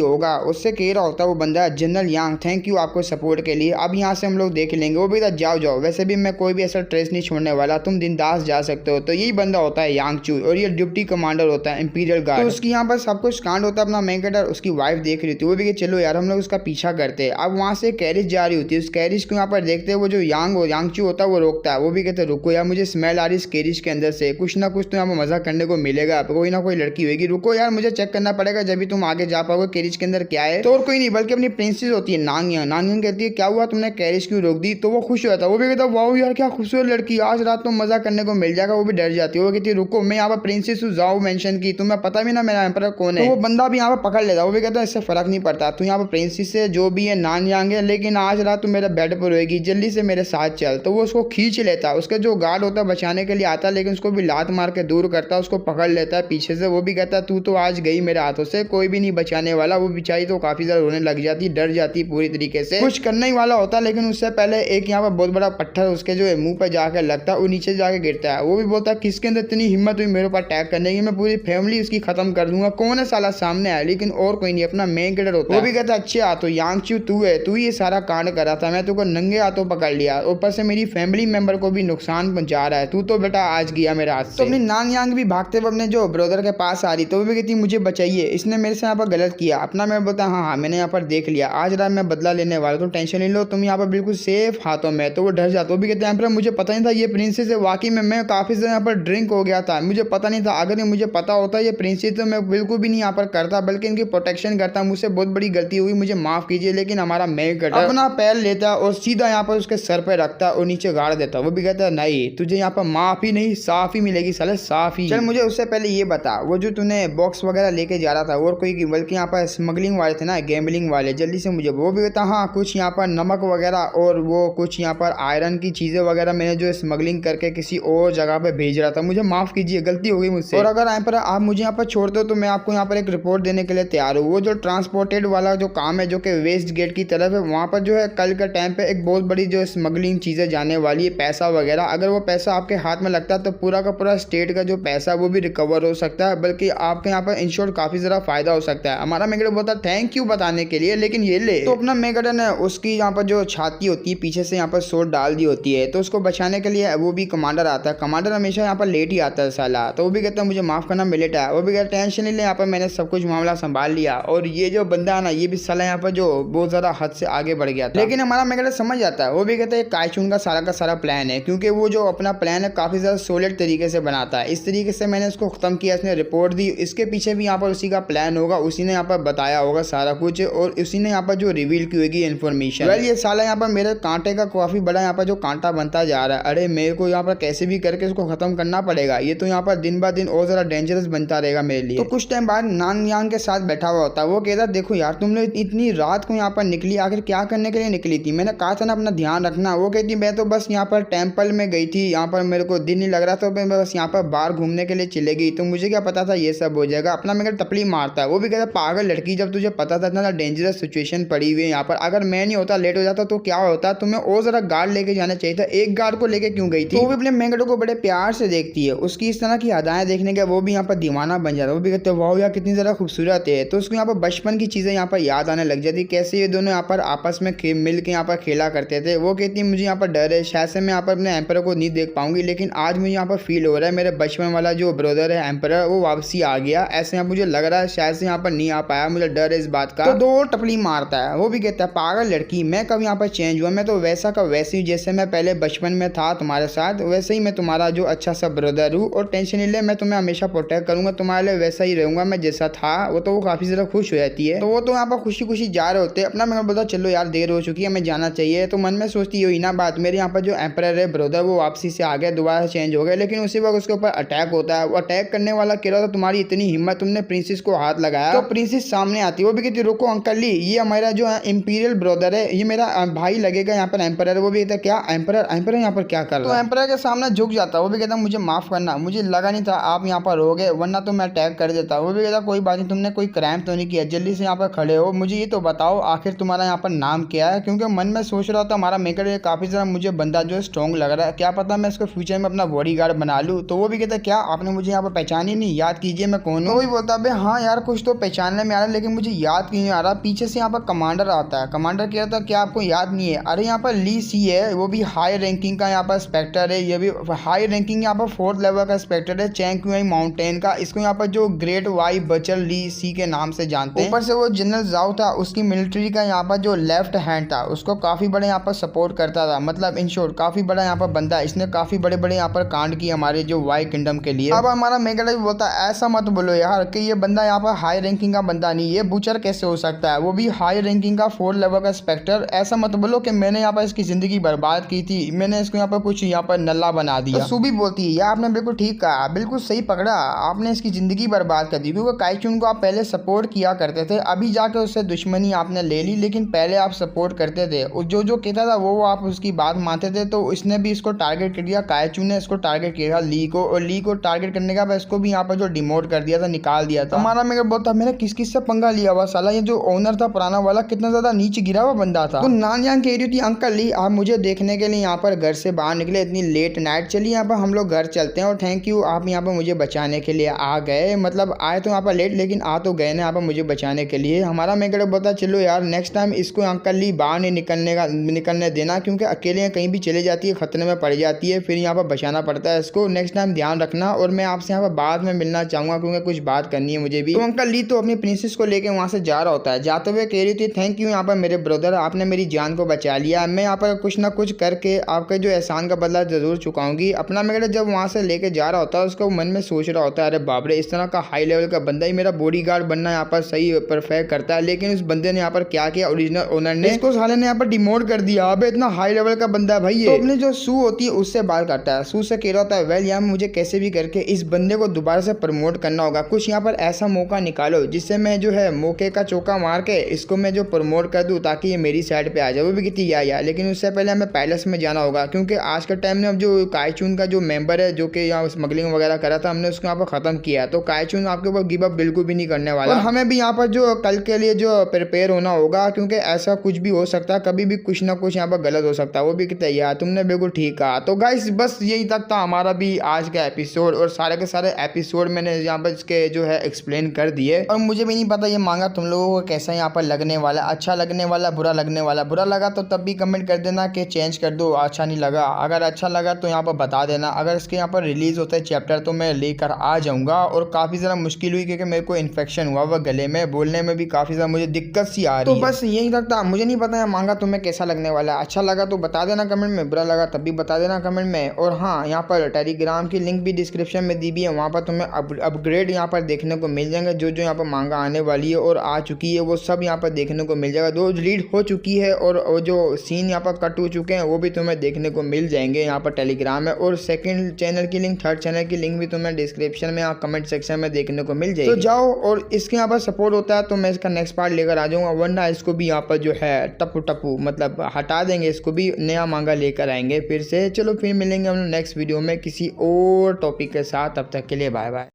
होगा उससे कह रहा होता है वो बंदा जनरल यांग थैंक यू आपको सपोर्ट के लिए, अब यहाँ से हम लोग देख लेंगे। वो भी जाओ वैसे भी मैं कोई भी ऐसा ट्रेस नहीं छोड़ने वाला, तुम बिंदास जा सकते हो। तो यही बंदा होता है यांग चू और ये डिप्टी कमांडर होता है इंपीरियल गार्ड। तो उसकी यहाँ पर सब कुछ कांड होता है। अपना मेगडो उसकी वाइफ देख रही थी, वो भी कि चलो यार हम लोग उसका पीछा करते हैं। अब वहाँ से कैरिज जा रही होती है, उस कैरिज को यहाँ पर देखते हैं वो जो यांग चू होता है वो रोकता है। वो भी कहते रुको यार मुझे स्मेल आ रही है इस कैरिज के अंदर से, कुछ ना कुछ तो यहाँ पर मजा करने को मिलेगा जगह कोई ना कोई लड़की होगी। रुको यार, मुझे चेक करना पड़ेगा, जब भी तुम आगे जा पाओगे कैरिज के अंदर क्या है। तो और कोई नहीं बल्कि अपनी प्रिंसेस होती है नांगयांग। नांगयांग कहती है क्या हुआ, तुमने कैरिज क्यों रोक दी। तो वो खुश होता है, वो भी कहता है वाह यार क्या खूबसूरत लड़की, आज रात तो मजा करने को मिल जाएगा। वो भी डर जाती है, वो कहती है रुको मैं यहाँ पर प्रिंसेस हूँ, जाओ मेंशन की, तुम्हें पता भी ना मेरा एम्परर कौन है। तो वो बंदा भी यहाँ पर पकड़ लेता है, वो भी कहता है इससे फर्क नहीं पड़ता, तू यहाँ पर प्रिंसेस है जो भी है नांगयांग है, लेकिन आज रात तू मेरे बेड पर रहेगी, जल्दी से मेरे साथ चल। तो वो उसको खींच लेता है, उसका जो गार्ड होता है बचाने के लिए आता है, लेकिन उसको भी लात मार के दूर करता है, उसको पकड़ लेता है पीछे से। वो भी कहता है तू तो आज गई मेरे हाथों से, कोई भी नहीं बचाने वाला। वो बेचारी तो काफी ज्यादा रोने लग जाती, डर जाती पूरी तरीके से। कुछ करने ही वाला होता है, लेकिन उससे पहले एक यहाँ पर बहुत बड़ा पत्थर उसके जो है मुंह पर जाकर लगता है, वो नीचे जाके गिरता है। वो भी बोलता है किसके अंदर इतनी हिम्मत हुई मेरे ऊपर अटैक करने की, मैं पूरी फैमिली उसकी खत्म कर दूंगा। कौन है साला सामने आया, लेकिन और कोई नहीं, अपना मेन कैरेक्टर होता है। वो भी कहता है अच्छा तो यांगचू तू है, तू ये सारा कांड करा था, मैं तुमको नंगे हाथों पकड़ लिया, ऊपर से मेरी फैमिली मेंबर को भी नुकसान पहुंचा रहा है, तू तो बेटा आज गया मेरे हाथ से। तो अपनी नांगयांग भी भागते हुए अपने जो ब्रदर के पास आ रही, तो वो भी कहती मुझे बचाइए, इसने मेरे से यहाँ पर गलत किया। अपना मैं बोलता हाँ मैंने यहाँ पर देख लिया, आज रात मैं बदला लेने वाला, तुम टेंशन नहीं लो, तुम यहाँ पर बिल्कुल सेफ हाथों में। तो वो डर जाता, वो भी कहते हैं मुझे पता नहीं था ये प्रिंसेस है, वाकई में मैं काफी ज्यादा यहाँ पर ड्रिंक हो गया था, मुझे पता नहीं था, अगर ये मुझे पता होता ये प्रिंसेस तो मैं बिल्कुल भी नहीं यहाँ पर करता, बल्कि इनकी प्रोटेक्शन करता। मुझसे बहुत बड़ी गलती हुई, मुझे माफ कीजिए। लेकिन हमारा मेन कैरेक्टर अपना पैर लेता और सीधा यहाँ पर उसके सर पे रखता और नीचे गाड़ देता। वो भी कहता है नहीं तुझे यहाँ पर माफी नहीं साफी मिलेगी साले, साफी। चल मुझे उससे पहले ये बता, वो जो तूने बॉक्स वगैरह लेके जा रहा था और कोई बल्कि यहाँ पर स्मगलिंग वाले थे ना, गैम्बलिंग वाले, जल्दी से मुझे। वो भी कहता हाँ कुछ यहाँ पर नमक वगैरह और वो कुछ यहाँ पर आयरन की चीजें वगैरह मैंने जो स्मगलिंग करके किसी और जगह पे भेज रहा था, मुझे माफ कीजिए गलती हो गई मुझसे, और अगर यहाँ पर आप मुझे यहाँ पर छोड़ दो तो मैं आपको यहाँ पर एक रिपोर्ट देने के लिए तैयार हूँ। वो जो ट्रांसपोर्टेड वाला जो काम है जो कि वेस्ट गेट की तरफ है, वहाँ पर जो है कल के टाइम पे एक बहुत बड़ी जो स्मगलिंग चीजें जाने वाली है, पैसा वगैरह। अगर वो पैसा आपके हाथ में लगता है तो पूरा का पूरा स्टेट का जो पैसा वो भी रिकवर हो सकता है, बल्कि आपके यहाँ पर इंश्योर काफी ज्यादा फायदा हो सकता है। हमारा मेगड़ बोलता थैंक यू बताने के लिए, लेकिन ये ले। तो अपना मेगड़ ने उसकी यहाँ पर जो छाती होती है पीछे से यहाँ पर सोट डाल दी होती है, तो उसको बचाने के लिए वो भी कमांडर आता है। कमांडर हमेशा यहाँ पर लेट ही आता है साला, तो वो भी कहता है मुझे माफ करना मैं लेट आया। वो भी कहता टेंशन नहीं ले, यहाँ पर मैंने सब कुछ मामला संभाल लिया। और ये जो बंदा है ना ये भी साला यहाँ पर जो बहुत ज्यादा हद से आगे बढ़ गया था, लेकिन हमारा मेगड़ समझ जाता है। वो भी कहता है काइचुन का सारा प्लान है, क्योंकि वो जो अपना प्लान है काफी ज्यादा सॉलिड तरीके से बनाता है। इस तरीके से मैंने उसको खत्म किया, इसने रिपोर्ट दी, इसके पीछे भी यहाँ पर उसी का प्लान होगा, उसी ने यहाँ पर बताया होगा सारा कुछ, और उसी ने यहाँ पर जो रिवील की होगी इन्फॉर्मेशन। वेल ये साला यहाँ पर मेरे कांटे का काफी बड़ा यहाँ पर जो कांटा बनता जा रहा है। अरे मेरे को यहाँ पर कैसे भी करके इसको खत्म करना पड़ेगा, ये तो यहाँ पर दिन ब दिन और ज्यादा डेंजरस बनता रहेगा मेरे लिए। तो कुछ टाइम बाद नांगयांग के साथ बैठा हुआ होता है, वो कहता देखो यार तुमने इतनी रात को यहाँ पर निकली, आखिर क्या करने के लिए निकली थी, मैंने कहा था ना अपना ध्यान रखना। वो कहती मैं तो बस यहाँ पर टेम्पल में गई थी, यहाँ पर मेरे को दिन नहीं लग रहा था, मैं बस यहाँ पर बाहर घूमने के लिए चले गई, तो मुझे क्या पता था ये सब हो जाएगा। अपना मेरे टपली मारता है। वो भी कहता पागल लड़की, जब तुझे पता था इतना डेंजरस सिचुएशन पड़ी हुई है यहाँ पर, अगर मैं नहीं होता लेट हो जाता तो क्या होता, तुम्हें और जरा गार्ड लेके जाना चाहिए था, एक गार्ड को लेके क्यों गई थी। वो भी अपने मेंगड़ो को बड़े प्यार से देखती है, उसकी इस तरह की अदाएं देखने के वो भी यहाँ पर दीवाना बन जाता है। वो भी कहते हैं वाह यार कितनी ज़्यादा खूबसूरत है, तो उसको यहाँ पर बचपन की चीज़ें यहाँ पर याद आने लग जाती, कैसे ये दोनों यहाँ पर आपस में मिल के यहाँ पर खेला करते थे। वो कहती है मुझे यहाँ पर डर है, शायद से मैं यहाँ पर अपने एम्पर को नहीं देख पाऊंगी, लेकिन आज मुझे यहाँ पर फील हो रहा है मेरे बचपन वाला जो ब्रदर है एम्पर वो वापसी आ गया, ऐसे यहाँ मुझे लग रहा है शायद से यहाँ पर नहीं आ पाया, मुझे डर है इस बात का। तो दो टपली मारता है। वो भी कहता है पागल लड़की, मैं कब यहाँ पर चेंज हुआ, मैं तो वैसा का वैसे ही जैसे मैं पहले बचपन में था तुम्हारे साथ, वैसे ही मैं तुम्हारा जो अच्छा सा ब्रदर हूँ, और टेंशन नहीं ले, मैं तुम्हें हमेशा प्रोटेक्ट करूंगा, तुम्हारे लिए वैसा ही रहूंगा मैं जैसा था। वो तो वो काफी ज्यादा खुश हो जाती है। तो वो तो यहाँ पर खुशी खुशी जा रहे होते हैं। अपना मैं बोलता चलो यार देर हो चुकी है, हमें जाना चाहिए। तो मन में सोचती हुई ना बात, मेरे यहाँ पर जो एम्परर है ब्रदर वो वापसी से आ गया, दोबारा चेंज हो गया, लेकिन उसी वक्त उसके ऊपर अटैक होता है। वो अटैक करने वाला कह रहा था तुम्हारी इतनी हिम्मत, तुमने प्रिंसेस को हाथ लगाया। तो प्रिंसेस सामने आती है। वो भी कहती रुको अंकल ली, ये हमारा जो है इंपीरियल ब्रदर है, ये मेरा भाई लगेगा यहाँ पर एम्परर। वो भी कहता क्या एम्परर, एम्परर यहाँ पर क्या कर रहा है। तो एम्परर के सामने झुक जाता है। वो भी कहता मुझे माफ करना, मुझे लगा नहीं था आप यहाँ पर रहोगे, वरना तो मैं अटैक कर देता। वो भी कहता कोई बात नहीं, तुमने कोई क्राइम तो नहीं किया, जल्दी से यहाँ पर खड़े हो, मुझे ये तो बताओ आखिर तुम्हारा यहाँ पर नाम क्या है, क्योंकि मन में सोच रहा था हमारा मेकर काफी ज्यादा मुझे बंदा जो है स्ट्रॉन्ग लग रहा है, क्या पता मैं इसको फ्यूचर में अपना बॉडीगार्ड बना लूँ। तो वो भी कहता क्या आपने मुझे यहाँ पर पहचान ही नहीं, याद कीजिए मैं कौन हूँ। वो भी बोलता है हाँ यार कुछ तो पहचानने में आ रहा है, लेकिन मुझे याद क्यों नहीं आ रहा। पीछे से यहाँ पर कमांडर आता है। कमांडर कह रहा था क्या आपको याद नहीं है, अरे यहाँ पर ली सी है, वो भी हाई रैंकिंग का यहाँ पर इंस्पेक्टर है, ये भी हाई रैंकिंग यहाँ पर 4th लेवल का इंस्पेक्टर है चैंगक्युई माउंटेन का। इसको यहाँ पर जो ग्रेट वाई बचर ली सी के नाम से जानते हैं। ऊपर से वो जनरल जाओ था, उसकी मिलिट्री का यहाँ पर जो लेफ्ट हैंड था, उसको काफी बड़े यहाँ पर सपोर्ट करता था, मतलब इन शॉर्ट काफी बड़ा यहाँ पर बंदा है, इसने काफी बड़े बड़े यहाँ पर कांड किए हमारे जो वाई किंगडम के लिए। अब हमारा मेगड़ा भी बोलता है ऐसा मत बोलो यार कि ये बंदा यहाँ पर हाई रैंकिंग का बंदा नहीं, ये बूचर कैसे हो सकता है, वो भी हाई रैंकिंग का 4 लेवल का स्पेक्टर। ऐसा मत बोलो कि मैंने यहाँ पर इसकी ज़िंदगी बर्बाद की थी, मैंने इसको यहाँ पर कुछ यहाँ पर नल्ला बना दिया। तो सुबी बोलती है यार आपने बिल्कुल ठीक कहा, बिल्कुल सही पकड़ा, आपने इसकी ज़िंदगी बर्बाद कर दी, क्योंकि काइचुन को आप पहले सपोर्ट किया करते थे, अभी जाके उससे दुश्मनी आपने ले ली, लेकिन पहले आप सपोर्ट करते थे। जो जो कहता था वो आप उसकी बात मानते थे, तो इसने भी इसको टारगेट कर दिया, काइचुन ने इसको टारगेट किया ली को, और ली को टारगेट करने का इसको भी यहाँ पर जो डिमोट कर दिया था, निकाल दिया था। हमारा मेरा बोलता मैंने किस किस से पंगा लिया हुआ, साला ये जो ओनर था पुराना वाला कितना ज्यादा नीचे गिरा हुआ बंदा था। तो नानयांग कह रही थी अंकल ली आप मुझे देखने के लिए यहाँ पर घर से बाहर निकले, इतनी लेट नाइट, चलिए यहाँ पर हम लोग घर चलते हैं, और थैंक यू आप यहाँ पर मुझे बचाने के लिए आ गए, मतलब आए तो यहाँ पर लेट लेकिन आ तो गए ना यहाँ पर मुझे बचाने के लिए। हमारा मेगड़ बोलता चलो यार नेक्स्ट टाइम इसको अंकल ली बाहर नहीं निकलने देना, क्योंकि अकेले कहीं भी चले जाती है खतरे में पड़ जाती है, फिर यहाँ पर बचाना पड़ता है इसको, नेक्स्ट टाइम ध्यान रखना। और मैं आपसे यहाँ पर बाद में मिलना चाहूँगा क्योंकि कुछ बात करनी है मुझे भी। तो अंकल ली तो अपनी प्रिंसेस को लेकर वहाँ से जा रहा होता है, जाते हुए कह रही थी थैंक यू यहाँ पर मेरे ब्रदर, आपने मेरी जान को बचा लिया, मैं यहाँ पर कुछ ना कुछ करके आपके जो एहसान का बदला जरूर चुकाऊंगी। अपना मेरा जब वहाँ से लेके जा रहा होता है उसको मन में सोच रहा होता है अरे बाप रे इस तरह का हाई लेवल का बंदा ही मेरा बॉडीगार्ड बनना यहाँ पर सही परफेक्ट करता है, लेकिन उस बंदे ने यहाँ पर क्या किया, ओरिजिनल ओनर ने इसको साले ने यहाँ पर डिमोट कर दिया। अब इतना हाई लेवल का बंदा है भाई ये, तो अपनी जो सू होती है उससे बात करता है, सू से कह रहा होता है वेल यहाँ मुझे कैसे भी करके इस बंदे को दोबारा से प्रमोट करना होगा, कुछ यहाँ पर ऐसा मौका निकालो जिससे मैं जो है मौके का चौका मार के इसको मैं जो प्रमोट कर दूं ताकि ये मेरी साइड पे आ जाए। वो भी कहती यार लेकिन उससे पहले हमें पैलेस में जाना होगा, क्योंकि आज के टाइम में अब जो काइचुन का जो मेंबर है जो कि यहाँ स्मगलिंग वगैरह करा था हमने उसको यहाँ पर खत्म किया, तो काइचुन आपके ऊपर गिव अप बिल्कुल भी नहीं करने वाला, और हमें भी यहाँ पर जो कल के लिए जो प्रिपेयर होना होगा, क्योंकि ऐसा कुछ भी हो सकता है, कभी भी कुछ ना कुछ यहाँ पर गलत हो सकता है। वो भी कहते हैं यार तुमने बिल्कुल ठीक कहा। तो गाइस बस यही तक था हमारा भी आज का एपिसोड, और सारे के सारे एपिसोड मैंने यहाँ पर इसके जो है एक्सप्लेन कर दिए, और मुझे भी नहीं पता ये मांगा तुम लोगों को कैसा यहाँ पर लगने वाला, अच्छा लगने वाला, बुरा लगने वाला। बुरा लगा तो तब भी कमेंट कर देना कि चेंज कर दो, अच्छा नहीं लगा, अगर अच्छा लगा तो यहाँ पर बता देना। अगर इसके यहाँ पर रिलीज होता है चैप्टर तो मैं लेकर आ जाऊँगा, और काफ़ी ज़्यादा मुश्किल हुई क्योंकि मेरे को इन्फेक्शन हुआ हुआ गले में, बोलने में भी काफ़ी ज़्यादा मुझे दिक्कत सी आ रही है। तो बस यही तक था, मुझे नहीं पता है मांगा तुम्हें कैसा लगने वाला, अच्छा लगा तो बता देना कमेंट में, बुरा लगा तब भी बता देना कमेंट में। और हाँ यहाँ पर टेलीग्राम की लिंक भी डिस्क्रिप्शन में दी भी है, वहाँ पर तुम्हें अपग्रेड यहाँ पर देखने को मिल जाएंगे, जो जो यहाँ पर मांगा आने वाली है और आ चुकी है वो सब यहाँ पर देखने को मिल जाएगा, जो रीड हो चुकी है और जो सीन यहाँ पर कट हो चुके हैं वो भी तुम्हें देखने को मिल जाएंगे यहाँ पर टेलीग्राम में। और सेकंड चैनल की लिंक, थर्ड चैनल की लिंक भी तुम्हें डिस्क्रिप्शन में कमेंट सेक्शन में देखने को मिल जाएगी, तो जाओ। और इसके यहाँ पर सपोर्ट होता है तो मैं इसका नेक्स्ट पार्ट लेकर आ जाऊँगा, वरना इसको भी यहाँ पर जो है टप्पू टप्पू मतलब हटा देंगे, इसको भी नया मांगा लेकर आएंगे फिर से। चलो फिर मिलेंगे हम लोग नेक्स्ट वीडियो में किसी और टॉपिक के साथ, तब तक के लिए बाय बाय।